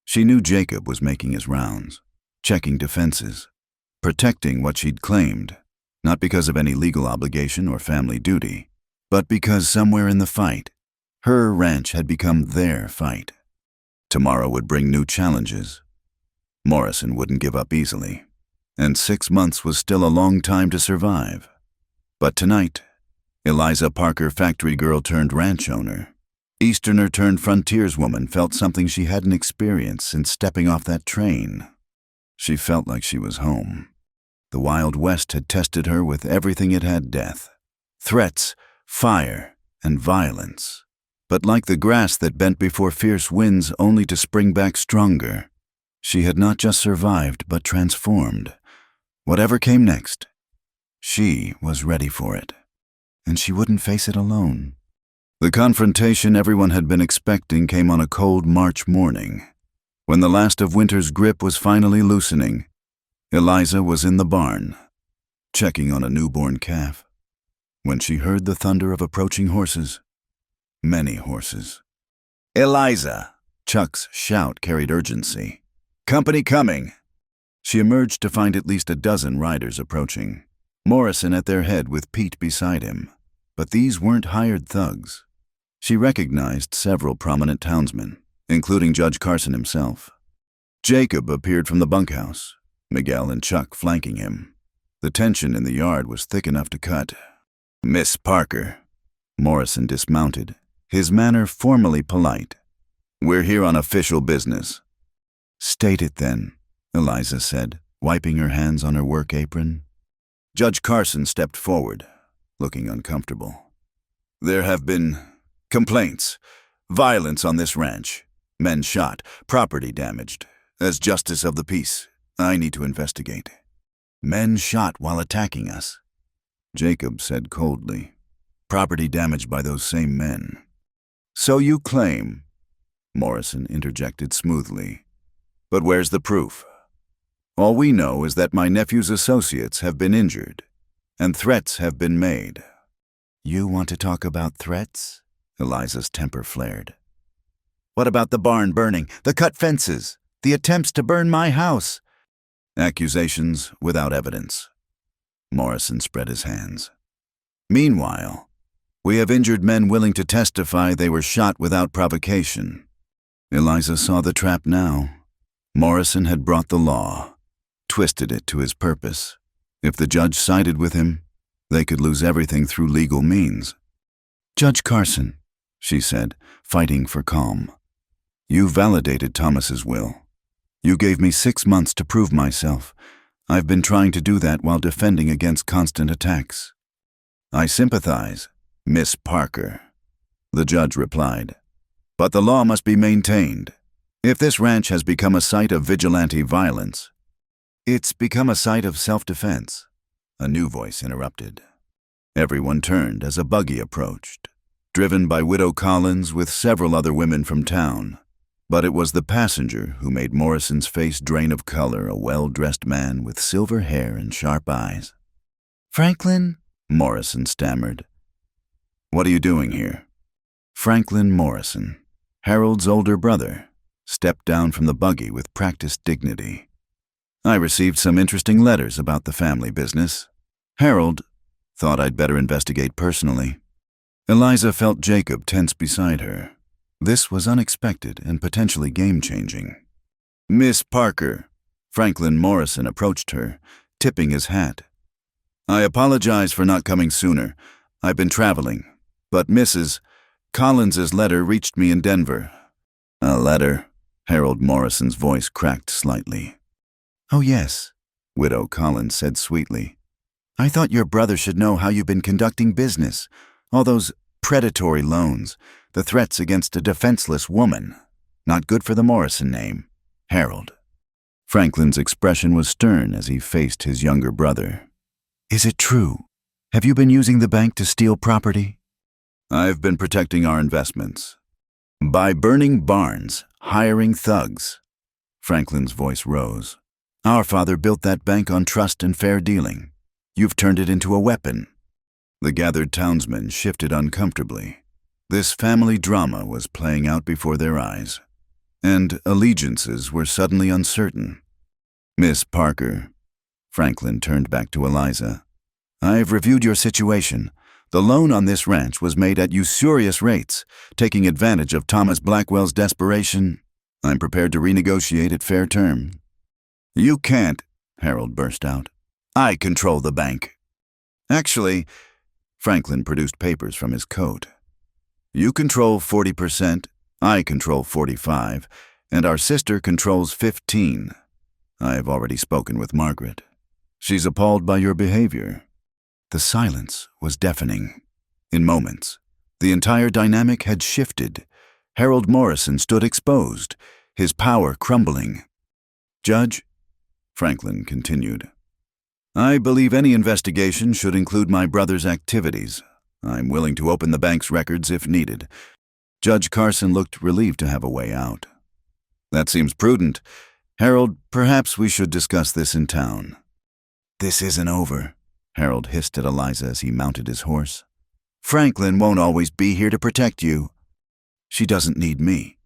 she knew Jacob was making his rounds, checking defenses, protecting what she'd claimed, not because of any legal obligation or family duty, but because somewhere in the fight, Her ranch had become their fight. Tomorrow would bring new challenges. Morrison wouldn't give up easily, and 6 months was still a long time to survive. But tonight, Eliza Parker, factory girl turned ranch owner, Easterner turned frontierswoman, felt something she hadn't experienced since stepping off that train. She felt like she was home. The Wild West had tested her with everything it had: death, threats, fire, and violence. But like the grass that bent before fierce winds only to spring back stronger, she had not just survived but transformed. Whatever came next, she was ready for it, and she wouldn't face it alone. The confrontation everyone had been expecting came on a cold March morning. When the last of winter's grip was finally loosening, Eliza was in the barn, checking on a newborn calf, when she heard the thunder of approaching horses. Many horses. "Eliza!" Chuck's shout carried urgency. "Company coming!" She emerged to find at least a dozen riders approaching, Morrison at their head with Pete beside him. But these weren't hired thugs. She recognized several prominent townsmen, including Judge Carson himself. Jacob appeared from the bunkhouse, Miguel and Chuck flanking him. The tension in the yard was thick enough to cut. "Miss Parker." Morrison dismounted, his manner formally polite. "We're here on official business." "State it then," Eliza said, wiping her hands on her work apron. Judge Carson stepped forward, looking uncomfortable. "There have been complaints, violence on this ranch, men shot, property damaged. As justice of the peace, I need to investigate." "Men shot while attacking us," Jacob said coldly. "Property damaged by those same men." "So you claim," Morrison interjected smoothly. "But where's the proof? All we know is that my nephew's associates have been injured, and threats have been made." "You want to talk about threats?" Eliza's temper flared. "What about the barn burning, the cut fences, the attempts to burn my house?" "Accusations without evidence." Morrison spread his hands. "Meanwhile, we have injured men willing to testify they were shot without provocation." Eliza saw the trap now. Morrison had brought the law, twisted it to his purpose. If the judge sided with him, they could lose everything through legal means. "Judge Carson," she said, fighting for calm, "you validated Thomas's will. You gave me 6 months to prove myself. I've been trying to do that while defending against constant attacks." "I sympathize, Miss Parker," the judge replied. "But the law must be maintained. If this ranch has become a site of vigilante violence—" "It's become a site of self-defense," a new voice interrupted. Everyone turned as a buggy approached, driven by Widow Collins with several other women from town. But it was the passenger who made Morrison's face drain of color, a well-dressed man with silver hair and sharp eyes. "Franklin?" Morrison stammered. "What are you doing here?" Franklin Morrison, Harold's older brother, stepped down from the buggy with practiced dignity. "I received some interesting letters about the family business. Harold thought I'd better investigate personally." Eliza felt Jacob tense beside her. This was unexpected and potentially game-changing. "Miss Parker," Franklin Morrison approached her, tipping his hat. "I apologize for not coming sooner. I've been traveling. But Mrs. Collins's letter reached me in Denver." "A letter?" Harold Morrison's voice cracked slightly. "Oh yes," Widow Collins said sweetly. "I thought your brother should know how you've been conducting business. All those predatory loans, the threats against a defenseless woman. Not good for the Morrison name. Harold." Franklin's expression was stern as he faced his younger brother. "Is it true? Have you been using the bank to steal property?" "I've been protecting our investments. By burning barns, hiring thugs." Franklin's voice rose. "Our father built that bank on trust and fair dealing. You've turned it into a weapon." The gathered townsmen shifted uncomfortably. This family drama was playing out before their eyes, and allegiances were suddenly uncertain. "Miss Parker," Franklin turned back to Eliza, "I've reviewed your situation. The loan on this ranch was made at usurious rates, taking advantage of Thomas Blackwell's desperation. I'm prepared to renegotiate at fair terms." "You can't," Harold burst out. "I control the bank." "Actually," Franklin produced papers from his coat. "You control 40%, I control 45%, and our sister controls 15%. I've already spoken with Margaret. She's appalled by your behavior." The silence was deafening. In moments, the entire dynamic had shifted. Harold Morrison stood exposed, his power crumbling. "Judge," Franklin continued, "I believe any investigation should include my brother's activities. I'm willing to open the bank's records if needed." Judge Carson looked relieved to have a way out. "That seems prudent. Harold, perhaps we should discuss this in town." "This isn't over," Harold hissed at Eliza as he mounted his horse. "Franklin won't always be here to protect you." "She doesn't need me,"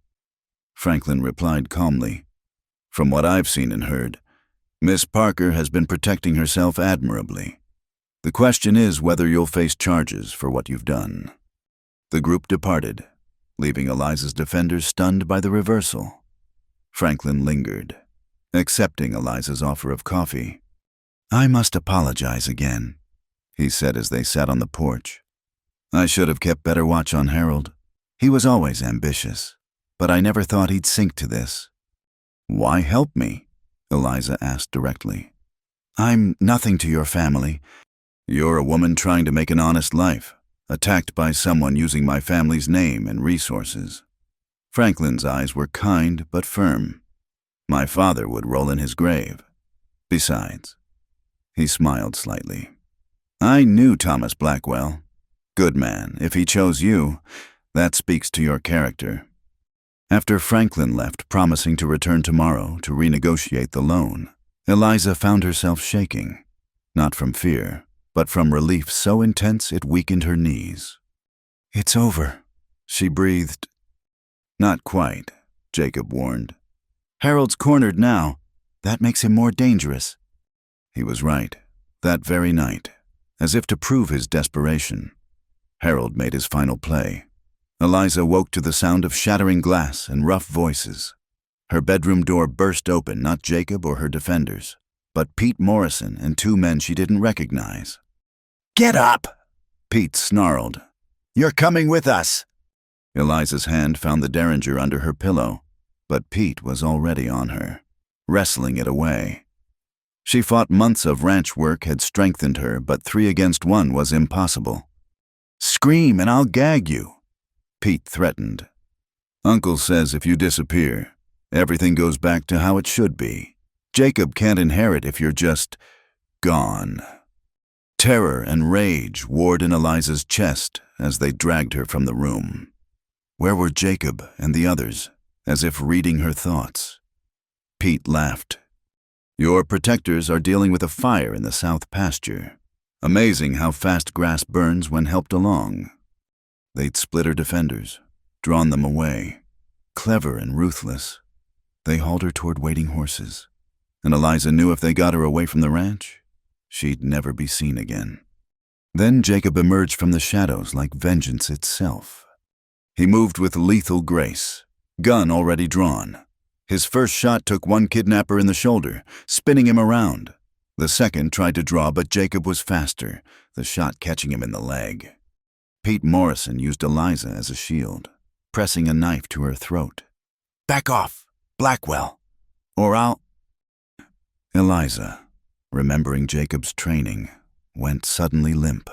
Franklin replied calmly. "From what I've seen and heard, Miss Parker has been protecting herself admirably. The question is whether you'll face charges for what you've done." The group departed, leaving Eliza's defenders stunned by the reversal. Franklin lingered, accepting Eliza's offer of coffee. "I must apologize again," he said as they sat on the porch. "I should have kept better watch on Harold. He was always ambitious, but I never thought he'd sink to this." "Why help me?" Eliza asked directly. "I'm nothing to your family. You're a woman trying to make an honest life, attacked by someone using my family's name and resources." Franklin's eyes were kind but firm. "My father would roll in his grave. Besides," he smiled slightly, "I knew Thomas Blackwell. Good man. If he chose you, that speaks to your character." After Franklin left, promising to return tomorrow to renegotiate the loan, Eliza found herself shaking, not from fear, but from relief so intense it weakened her knees. "It's over," she breathed. "Not quite," Jacob warned. "Harold's cornered now. That makes him more dangerous." He was right. That very night, as if to prove his desperation, Harold made his final play. Eliza woke to the sound of shattering glass and rough voices. Her bedroom door burst open, not Jacob or her defenders, but Pete Morrison and two men she didn't recognize. "Get up!" Pete snarled. "You're coming with us!" Eliza's hand found the derringer under her pillow, but Pete was already on her, wrestling it away. She fought months of ranch work had strengthened her, but 3 against 1 was impossible. "Scream and I'll gag you," Pete threatened. "Uncle says if you disappear, everything goes back to how it should be. Jacob can't inherit if you're just gone." Terror and rage warred in Eliza's chest as they dragged her from the room. Where were Jacob and the others, as if reading her thoughts? Pete laughed. "Your protectors are dealing with a fire in the south pasture. Amazing how fast grass burns when helped along." They'd split her defenders, drawn them away. Clever and ruthless, they hauled her toward waiting horses. And Eliza knew if they got her away from the ranch, she'd never be seen again. Then Jacob emerged from the shadows like vengeance itself. He moved with lethal grace, gun already drawn. His first shot took one kidnapper in the shoulder, spinning him around. The second tried to draw, but Jacob was faster, the shot catching him in the leg. Pete Morrison used Eliza as a shield, pressing a knife to her throat. "Back off, Blackwell, or I'll—" Eliza, remembering Jacob's training, went suddenly limp.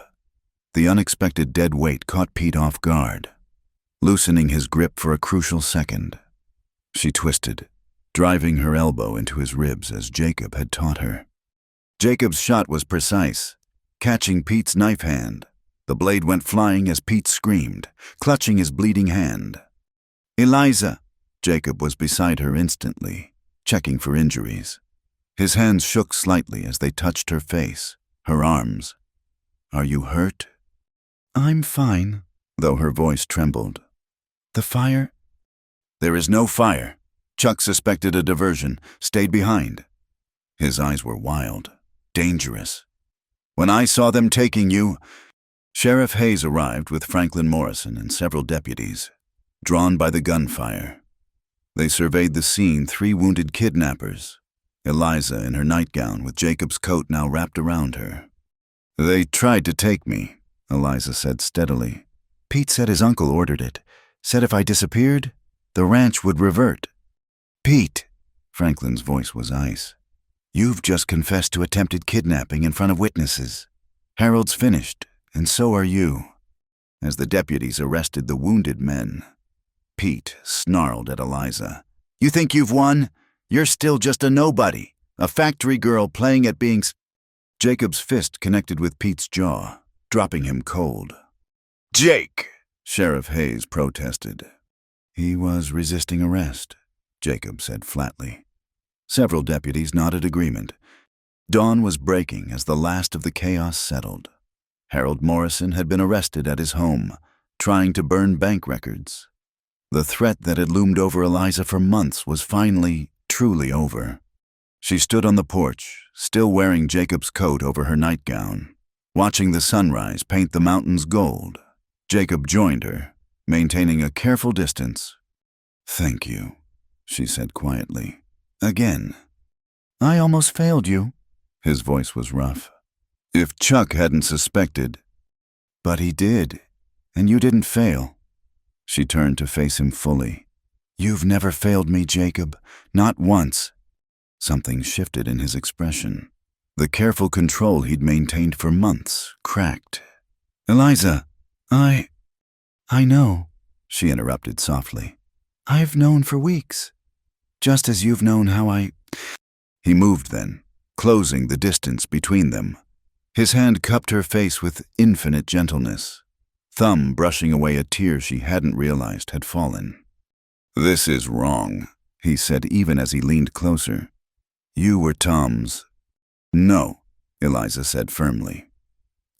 The unexpected dead weight caught Pete off guard, loosening his grip for a crucial second. She twisted, driving her elbow into his ribs as Jacob had taught her. Jacob's shot was precise, catching Pete's knife hand. The blade went flying as Pete screamed, clutching his bleeding hand. "Eliza!" Jacob was beside her instantly, checking for injuries. His hands shook slightly as they touched her face, her arms. "Are you hurt?" "I'm fine," though her voice trembled. "The fire—" "There is no fire. Chuck suspected a diversion, stayed behind." His eyes were wild, dangerous. "When I saw them taking you—" Sheriff Hayes arrived with Franklin Morrison and several deputies, drawn by the gunfire. They surveyed the scene, 3 wounded kidnappers, Eliza in her nightgown with Jacob's coat now wrapped around her. "They tried to take me," Eliza said steadily. "Pete said his uncle ordered it. Said if I disappeared, the ranch would revert." "Pete," Franklin's voice was ice, "you've just confessed to attempted kidnapping in front of witnesses. Harold's finished, and so are you." As the deputies arrested the wounded men, Pete snarled at Eliza. "You think you've won? You're still just a nobody, a factory girl playing at being..." Jacob's fist connected with Pete's jaw, dropping him cold. "Jake!" Sheriff Hayes protested. "He was resisting arrest," Jacob said flatly. Several deputies nodded agreement. Dawn was breaking as the last of the chaos settled. Harold Morrison had been arrested at his home, trying to burn bank records. The threat that had loomed over Eliza for months was finally, truly over. She stood on the porch, still wearing Jacob's coat over her nightgown, watching the sunrise paint the mountains gold. Jacob joined her, maintaining a careful distance. "Thank you," she said quietly. "Again." "I almost failed you." His voice was rough. "If Chuck hadn't suspected..." "But he did, and you didn't fail." She turned to face him fully. "You've never failed me, Jacob. Not once." Something shifted in his expression. The careful control he'd maintained for months cracked. "Eliza, I know," she interrupted softly. "I've known for weeks. Just as you've known how I..." He moved then, closing the distance between them. His hand cupped her face with infinite gentleness, thumb brushing away a tear she hadn't realized had fallen. "This is wrong," he said even as he leaned closer. "You were Tom's..." "No," Eliza said firmly.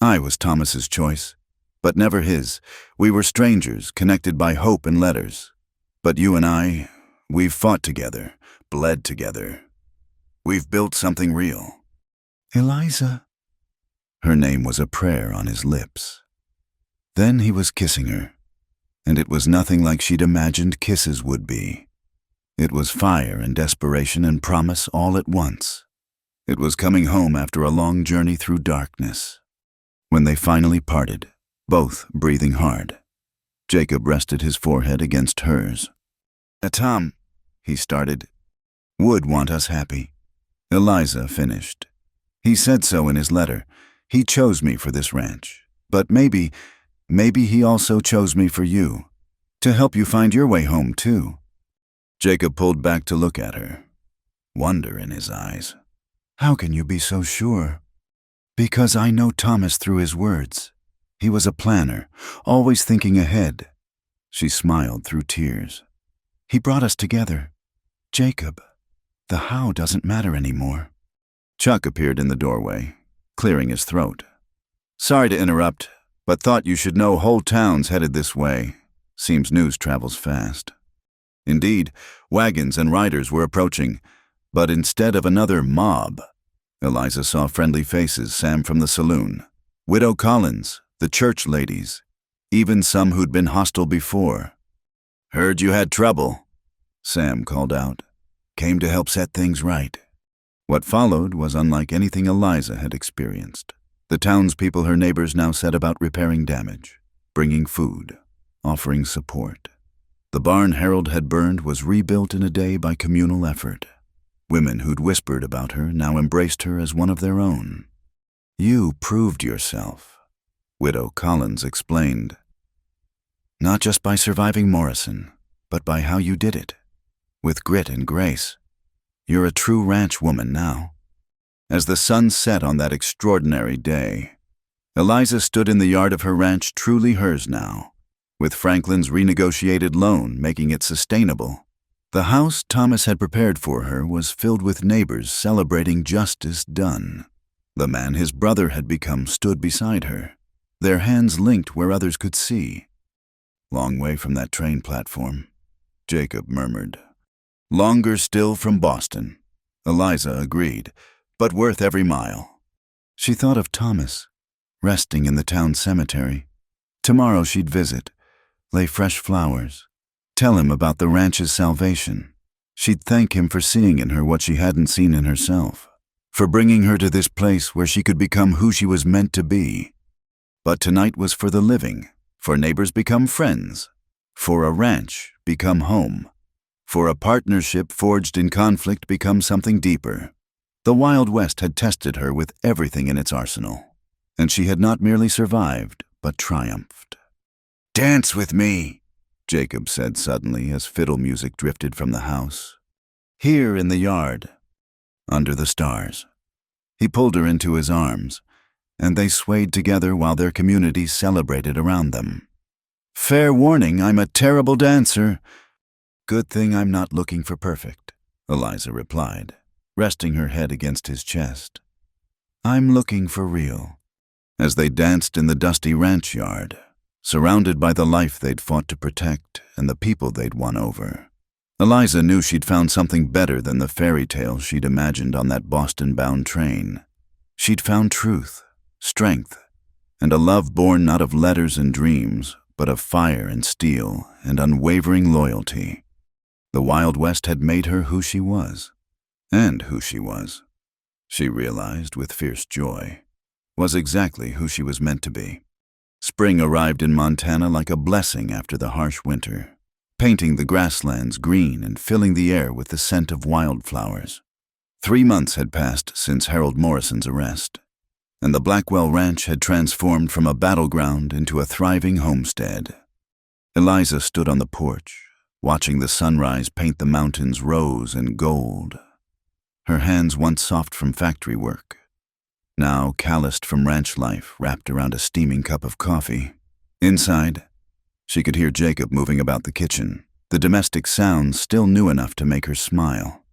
"I was Thomas's choice, but never his. We were strangers, connected by hope and letters. But you and I, we've fought together, bled together. We've built something real." "Eliza..." Her name was a prayer on his lips. Then he was kissing her, and it was nothing like she'd imagined kisses would be. It was fire and desperation and promise all at once. It was coming home after a long journey through darkness. When they finally parted, both breathing hard, Jacob rested his forehead against hers. "Tom," he started, "would want us happy." Eliza finished. "He said so in his letter. He chose me for this ranch. But maybe he also chose me for you, to help you find your way home, too." Jacob pulled back to look at her, wonder in his eyes. "How can you be so sure?" "Because I know Thomas through his words. He was a planner, always thinking ahead." She smiled through tears. "He brought us together. Jacob, the how doesn't matter anymore." Chuck appeared in the doorway, clearing his throat. "Sorry to interrupt, but thought you should know whole town's headed this way. Seems news travels fast." Indeed, wagons and riders were approaching, but instead of another mob, Eliza saw friendly faces, Sam from the saloon, Widow Collins, the church ladies, even some who'd been hostile before. "Heard you had trouble," Sam called out. "Came to help set things right." What followed was unlike anything Eliza had experienced. The townspeople, her neighbors, now set about repairing damage, bringing food, offering support. The barn Harold had burned was rebuilt in a day by communal effort. Women who'd whispered about her now embraced her as one of their own. "You proved yourself," Widow Collins explained. "Not just by surviving Morrison, but by how you did it, with grit and grace. You're a true ranch woman now." As the sun set on that extraordinary day, Eliza stood in the yard of her ranch, truly hers now, with Franklin's renegotiated loan making it sustainable. The house Thomas had prepared for her was filled with neighbors celebrating justice done. The man his brother had become stood beside her, their hands linked where others could see. "Long way from that train platform," Jacob murmured. "Longer still from Boston," Eliza agreed, "but worth every mile." She thought of Thomas, resting in the town cemetery. Tomorrow she'd visit, lay fresh flowers, tell him about the ranch's salvation. She'd thank him for seeing in her what she hadn't seen in herself, for bringing her to this place where she could become who she was meant to be. But tonight was for the living, for neighbors become friends, for a ranch become home, for a partnership forged in conflict become something deeper. The Wild West had tested her with everything in its arsenal, and she had not merely survived, but triumphed. "Dance with me," Jacob said suddenly as fiddle music drifted from the house. Here in the yard, under the stars. He pulled her into his arms, and they swayed together while their community celebrated around them. "Fair warning, I'm a terrible dancer." "Good thing I'm not looking for perfect," Eliza replied, resting her head against his chest. "I'm looking for real." As they danced in the dusty ranch yard, surrounded by the life they'd fought to protect and the people they'd won over, Eliza knew she'd found something better than the fairy tale she'd imagined on that Boston-bound train. She'd found truth, strength, and a love born not of letters and dreams, but of fire and steel and unwavering loyalty. The Wild West had made her who she was, and who she was, she realized with fierce joy, was exactly who she was meant to be. Spring arrived in Montana like a blessing after the harsh winter, painting the grasslands green and filling the air with the scent of wildflowers. 3 months had passed since Harold Morrison's arrest, and the Blackwell Ranch had transformed from a battleground into a thriving homestead. Eliza stood on the porch, watching the sunrise paint the mountains rose and gold. Her hands, once soft from factory work, now calloused from ranch life, wrapped around a steaming cup of coffee. Inside, she could hear Jacob moving about the kitchen, the domestic sounds still new enough to make her smile.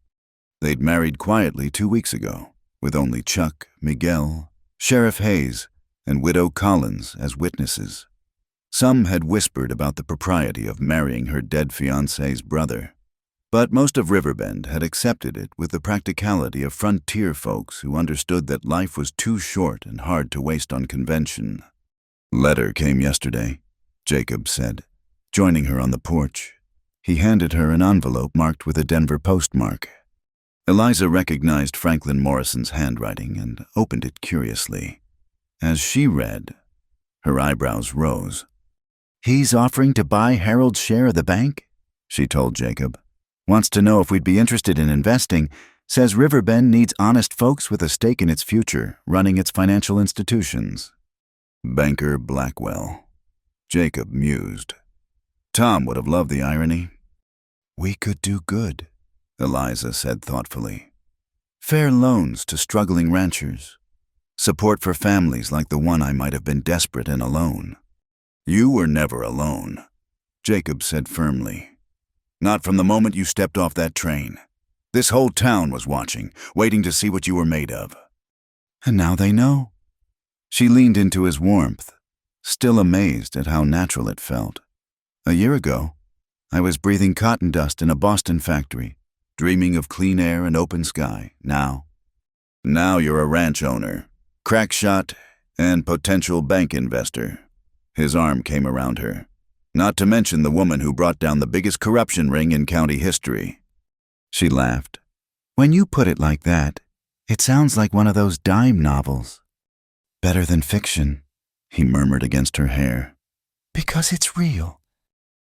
They'd married quietly 2 weeks ago, with only Chuck, Miguel, Sheriff Hayes, and Widow Collins as witnesses. Some had whispered about the propriety of marrying her dead fiancé's brother, but most of Riverbend had accepted it with the practicality of frontier folks who understood that life was too short and hard to waste on convention. "Letter came yesterday," Jacob said, joining her on the porch. He handed her an envelope marked with a Denver postmark. Eliza recognized Franklin Morrison's handwriting and opened it curiously. As she read, her eyebrows rose. "He's offering to buy Harold's share of the bank," she told Jacob. "Wants to know if we'd be interested in investing. Says Riverbend needs honest folks with a stake in its future, running its financial institutions." Banker Blackwell. Jacob mused. Tom would have loved the irony. "We could do good," Eliza said thoughtfully. "Fair loans to struggling ranchers. Support for families like the one I might have been desperate and alone." "You were never alone," Jacob said firmly. "Not from the moment you stepped off that train. This whole town was watching, waiting to see what you were made of." "And now they know." She leaned into his warmth, still amazed at how natural it felt. "A year ago, I was breathing cotton dust in a Boston factory, dreaming of clean air and open sky. Now you're a ranch owner, crack shot, and potential bank investor." His arm came around her. "Not to mention the woman who brought down the biggest corruption ring in county history." She laughed. "When you put it like that, it sounds like one of those dime novels." "Better than fiction," he murmured against her hair. "Because it's real."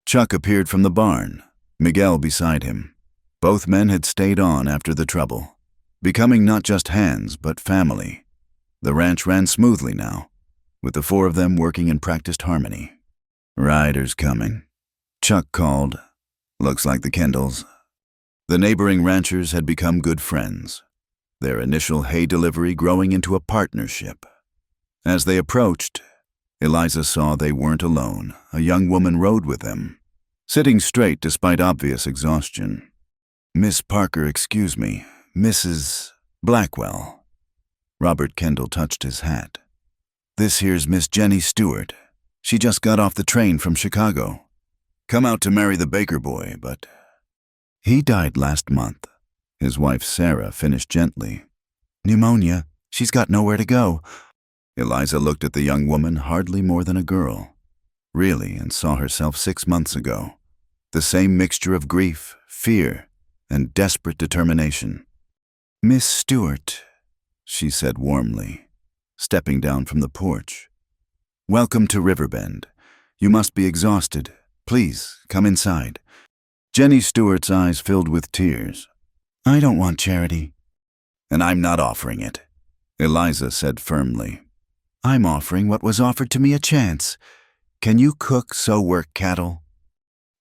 Chuck appeared from the barn, Miguel beside him. Both men had stayed on after the trouble, becoming not just hands, but family. The ranch ran smoothly now, with the 4 of them working in practiced harmony. "Riders coming," Chuck called. "Looks like the Kendalls." The neighboring ranchers had become good friends, their initial hay delivery growing into a partnership. As they approached, Eliza saw they weren't alone. A young woman rode with them, sitting straight despite obvious exhaustion. "Miss Parker, excuse me, Mrs. Blackwell." Robert Kendall touched his hat. "This here's Miss Jenny Stewart. She just got off the train from Chicago. Come out to marry the baker boy, but he died last month." His wife Sarah finished gently. "Pneumonia. She's got nowhere to go." Eliza looked at the young woman hardly more than a girl, really, and saw herself 6 months ago. The same mixture of grief, fear, and desperate determination. "Miss Stewart," she said warmly, stepping down from the porch. "Welcome to Riverbend. You must be exhausted. Please, come inside." Jenny Stewart's eyes filled with tears. "I don't want charity." "And I'm not offering it," Eliza said firmly. "I'm offering what was offered to me, a chance. Can you cook, sew, work cattle?"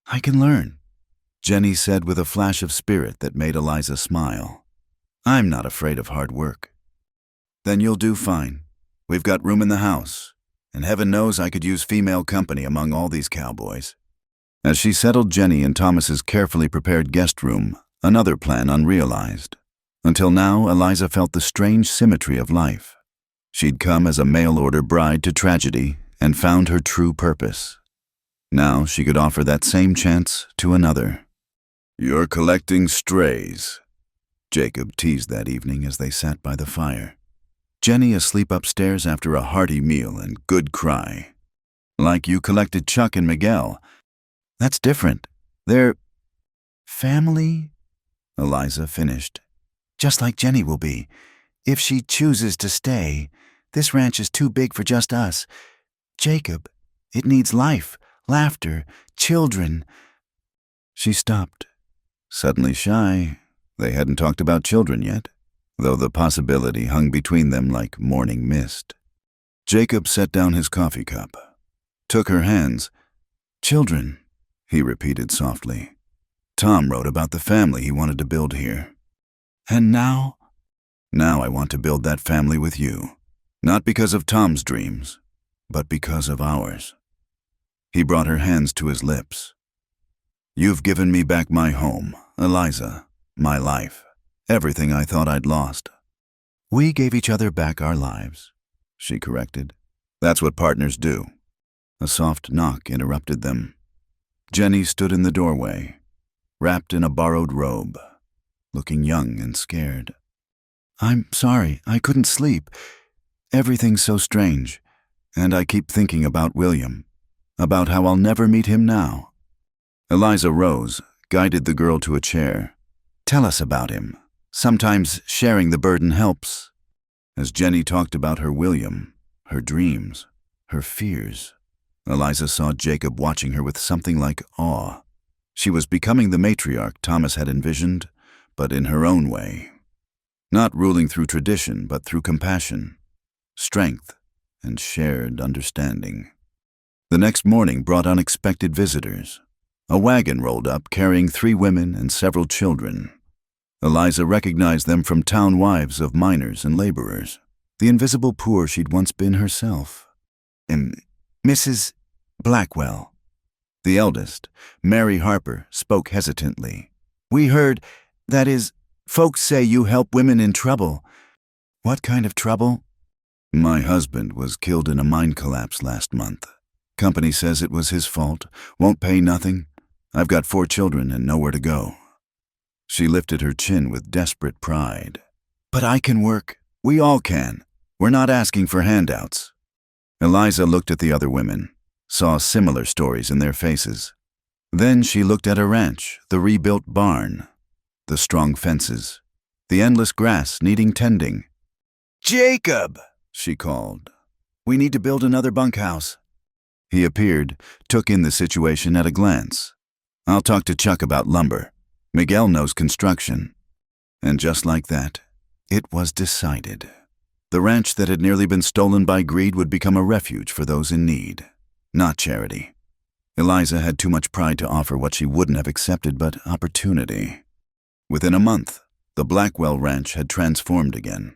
"I can learn," Jenny said with a flash of spirit that made Eliza smile. "I'm not afraid of hard work." "Then you'll do fine. We've got room in the house, and heaven knows I could use female company among all these cowboys." As she settled Jenny in Thomas's carefully prepared guest room, another plan unrealized. Until now, Eliza felt the strange symmetry of life. She'd come as a mail-order bride to tragedy and found her true purpose. Now she could offer that same chance to another. "You're collecting strays," Jacob teased that evening as they sat by the fire. Jenny asleep upstairs after a hearty meal and good cry. "Like you collected Chuck and Miguel. That's different. They're family," Eliza finished. "Just like Jenny will be. If she chooses to stay, this ranch is too big for just us. Jacob, it needs life, laughter, children." She stopped. Suddenly shy, they hadn't talked about children yet, though the possibility hung between them like morning mist. Jacob set down his coffee cup, took her hands. "Children," he repeated softly. "Tom wrote about the family he wanted to build here. And now?" "Now I want to build that family with you. Not because of Tom's dreams, but because of ours." He brought her hands to his lips. "You've given me back my home, Eliza, my life, everything I thought I'd lost." "We gave each other back our lives," she corrected. "That's what partners do." A soft knock interrupted them. Jenny stood in the doorway, wrapped in a borrowed robe, looking young and scared. "I'm sorry, I couldn't sleep. Everything's so strange, and I keep thinking about William, about how I'll never meet him now." Eliza rose, guided the girl to a chair. "Tell us about him. Sometimes sharing the burden helps." As Jenny talked about her William, her dreams, her fears, Eliza saw Jacob watching her with something like awe. She was becoming the matriarch Thomas had envisioned, but in her own way. Not ruling through tradition, but through compassion, strength, and shared understanding. The next morning brought unexpected visitors. A wagon rolled up carrying 3 women and several children. Eliza recognized them from town wives of miners and laborers, the invisible poor she'd once been herself. "Mrs. Blackwell." The eldest, Mary Harper, spoke hesitantly. "We heard, that is, folks say you help women in trouble." "What kind of trouble?" "My husband was killed in a mine collapse last month. Company says it was his fault, won't pay nothing. I've got 4 children and nowhere to go." She lifted her chin with desperate pride. "But I can work. We all can. We're not asking for handouts." Eliza looked at the other women, saw similar stories in their faces. Then she looked at a ranch, the rebuilt barn, the strong fences, the endless grass needing tending. "Jacob!" she called. "We need to build another bunkhouse." He appeared, took in the situation at a glance. "I'll talk to Chuck about lumber. Miguel knows construction." And just like that, it was decided. The ranch that had nearly been stolen by greed would become a refuge for those in need, not charity. Eliza had too much pride to offer what she wouldn't have accepted but opportunity. Within a month, the Blackwell Ranch had transformed again.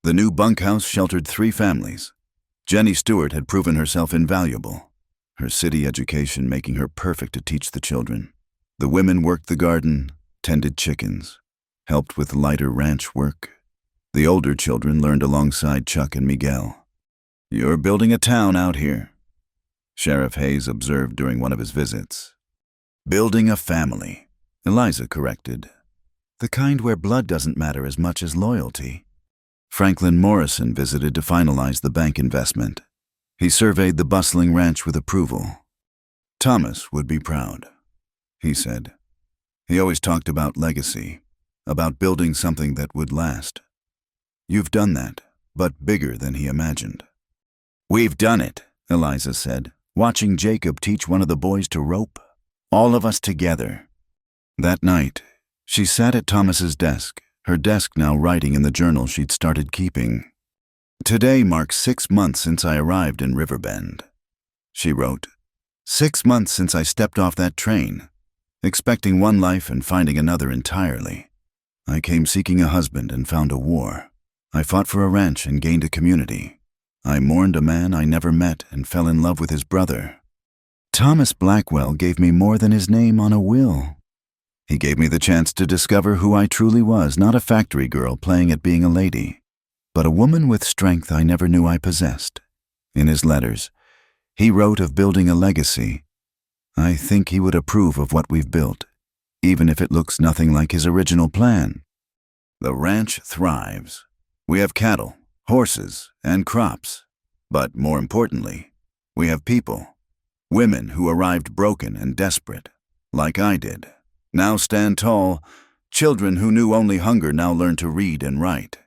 The new bunkhouse sheltered 3 families. Jenny Stewart had proven herself invaluable, her city education making her perfect to teach the children. The women worked the garden, tended chickens, helped with lighter ranch work. The older children learned alongside Chuck and Miguel. "You're building a town out here," Sheriff Hayes observed during one of his visits. "Building a family," Eliza corrected. "The kind where blood doesn't matter as much as loyalty." Franklin Morrison visited to finalize the bank investment. He surveyed the bustling ranch with approval. Thomas would be proud, he said. He always talked about legacy, about building something that would last. You've done that, but bigger than he imagined. We've done it, Eliza said, watching Jacob teach one of the boys to rope. All of us together. That night, she sat at Thomas's desk, her desk now writing in the journal she'd started keeping. Today marks 6 months since I arrived in Riverbend, she wrote. 6 months since I stepped off that train, expecting one life and finding another entirely. I came seeking a husband and found a war. I fought for a ranch and gained a community. I mourned a man I never met and fell in love with his brother. Thomas Blackwell gave me more than his name on a will. He gave me the chance to discover who I truly was, not a factory girl playing at being a lady, but a woman with strength I never knew I possessed. In his letters, he wrote of building a legacy. I think he would approve of what we've built, even if it looks nothing like his original plan. The ranch thrives. We have cattle, horses, and crops. But more importantly, we have people. Women who arrived broken and desperate, like I did, now stand tall. Children who knew only hunger now learn to read and write.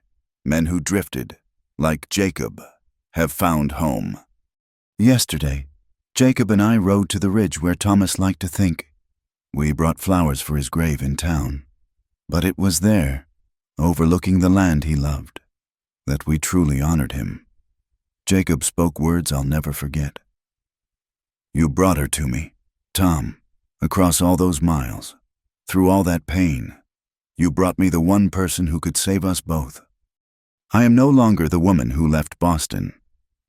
Men who drifted, like Jacob, have found home. Yesterday, Jacob and I rode to the ridge where Thomas liked to think. We brought flowers for his grave in town. But it was there, overlooking the land he loved, that we truly honored him. Jacob spoke words I'll never forget. You brought her to me, Tom, across all those miles, through all that pain. You brought me the one person who could save us both. I am no longer the woman who left Boston.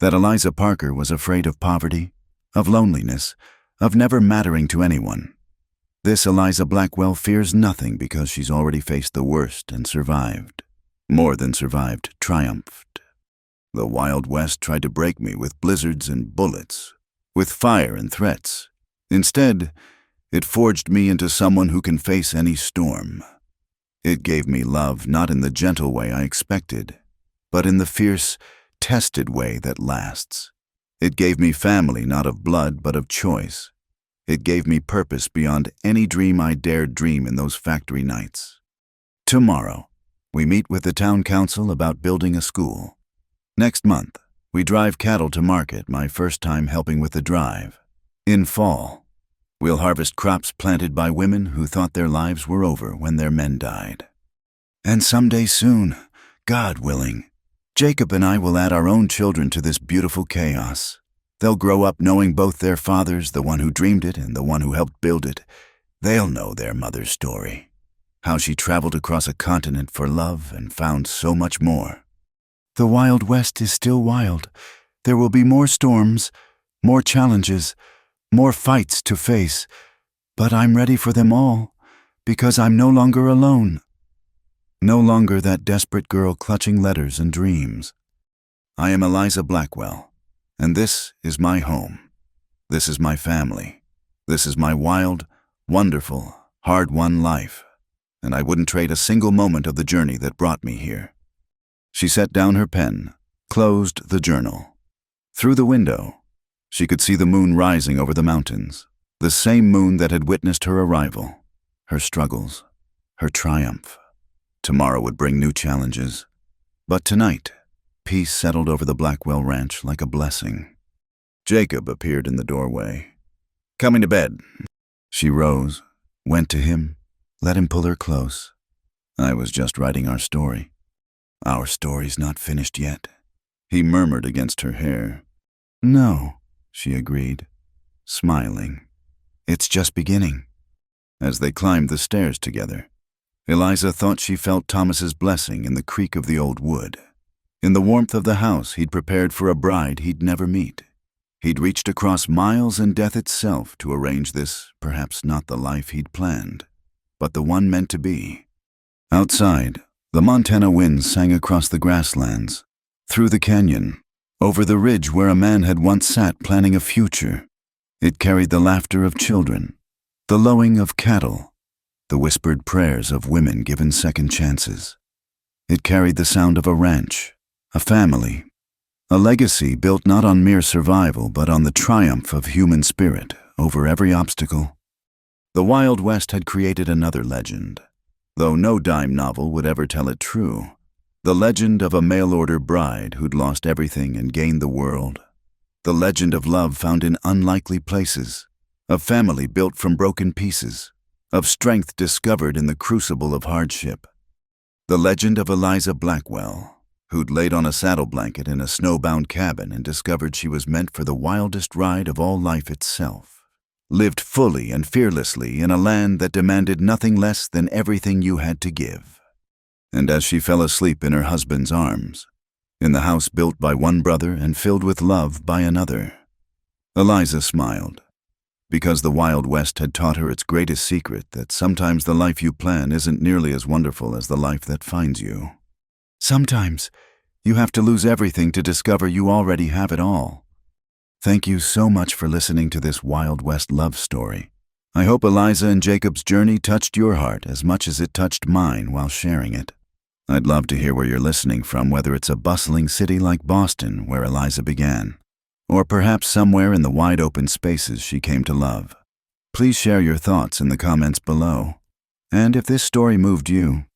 That Eliza Parker was afraid of poverty, of loneliness, of never mattering to anyone. This Eliza Blackwell fears nothing because she's already faced the worst and survived. More than survived, triumphed. The Wild West tried to break me with blizzards and bullets, with fire and threats. Instead, it forged me into someone who can face any storm. It gave me love not in the gentle way I expected, but in the fierce, tested way that lasts. It gave me family not of blood but of choice. It gave me purpose beyond any dream I dared dream in those factory nights. Tomorrow, we meet with the town council about building a school. Next month, we drive cattle to market, my first time helping with the drive. In fall, we'll harvest crops planted by women who thought their lives were over when their men died. And someday soon, God willing, Jacob and I will add our own children to this beautiful chaos. They'll grow up knowing both their fathers, the one who dreamed it and the one who helped build it. They'll know their mother's story, how she traveled across a continent for love and found so much more. The Wild West is still wild. There will be more storms, more challenges, more fights to face, but I'm ready for them all, because I'm no longer alone. No longer that desperate girl clutching letters and dreams. I am Eliza Blackwell, and this is my home. This is my family. This is my wild, wonderful, hard-won life, and I wouldn't trade a single moment of the journey that brought me here. She set down her pen, closed the journal. Through the window, she could see the moon rising over the mountains, the same moon that had witnessed her arrival, her struggles, her triumph. Tomorrow would bring new challenges, but tonight, peace settled over the Blackwell Ranch like a blessing. Jacob appeared in the doorway. Coming to bed. She rose, went to him, let him pull her close. I was just writing our story. Our story's not finished yet, he murmured against her hair. No, she agreed, smiling. It's just beginning. As they climbed the stairs together, Eliza thought she felt Thomas's blessing in the creak of the old wood. In the warmth of the house he'd prepared for a bride he'd never meet. He'd reached across miles and death itself to arrange this, perhaps not the life he'd planned, but the one meant to be. Outside, the Montana winds sang across the grasslands, through the canyon, over the ridge where a man had once sat planning a future. It carried the laughter of children, the lowing of cattle, the whispered prayers of women given second chances. It carried the sound of a ranch, a family, a legacy built not on mere survival but on the triumph of human spirit over every obstacle. The Wild West had created another legend, though no dime novel would ever tell it true. The legend of a mail-order bride who'd lost everything and gained the world. The legend of love found in unlikely places, of family built from broken pieces, of strength discovered in the crucible of hardship. The legend of Eliza Blackwell, who'd laid on a saddle blanket in a snowbound cabin and discovered she was meant for the wildest ride of all life itself. Lived fully and fearlessly in a land that demanded nothing less than everything you had to give. And as she fell asleep in her husband's arms, in the house built by one brother and filled with love by another, Eliza smiled, because the Wild West had taught her its greatest secret, that sometimes the life you plan isn't nearly as wonderful as the life that finds you. Sometimes you have to lose everything to discover you already have it all. Thank you so much for listening to this Wild West love story. I hope Eliza and Jacob's journey touched your heart as much as it touched mine while sharing it. I'd love to hear where you're listening from, whether it's a bustling city like Boston, where Eliza began, or perhaps somewhere in the wide open spaces she came to love. Please share your thoughts in the comments below. And if this story moved you,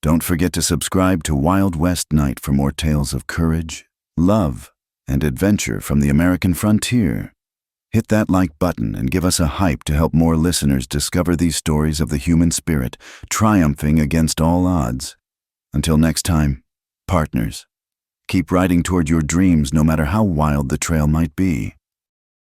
don't forget to subscribe to Wild West Night for more tales of courage, love, and adventure from the American frontier. Hit that like button and give us a hype to help more listeners discover these stories of the human spirit, triumphing against all odds. Until next time, partners, keep riding toward your dreams no matter how wild the trail might be.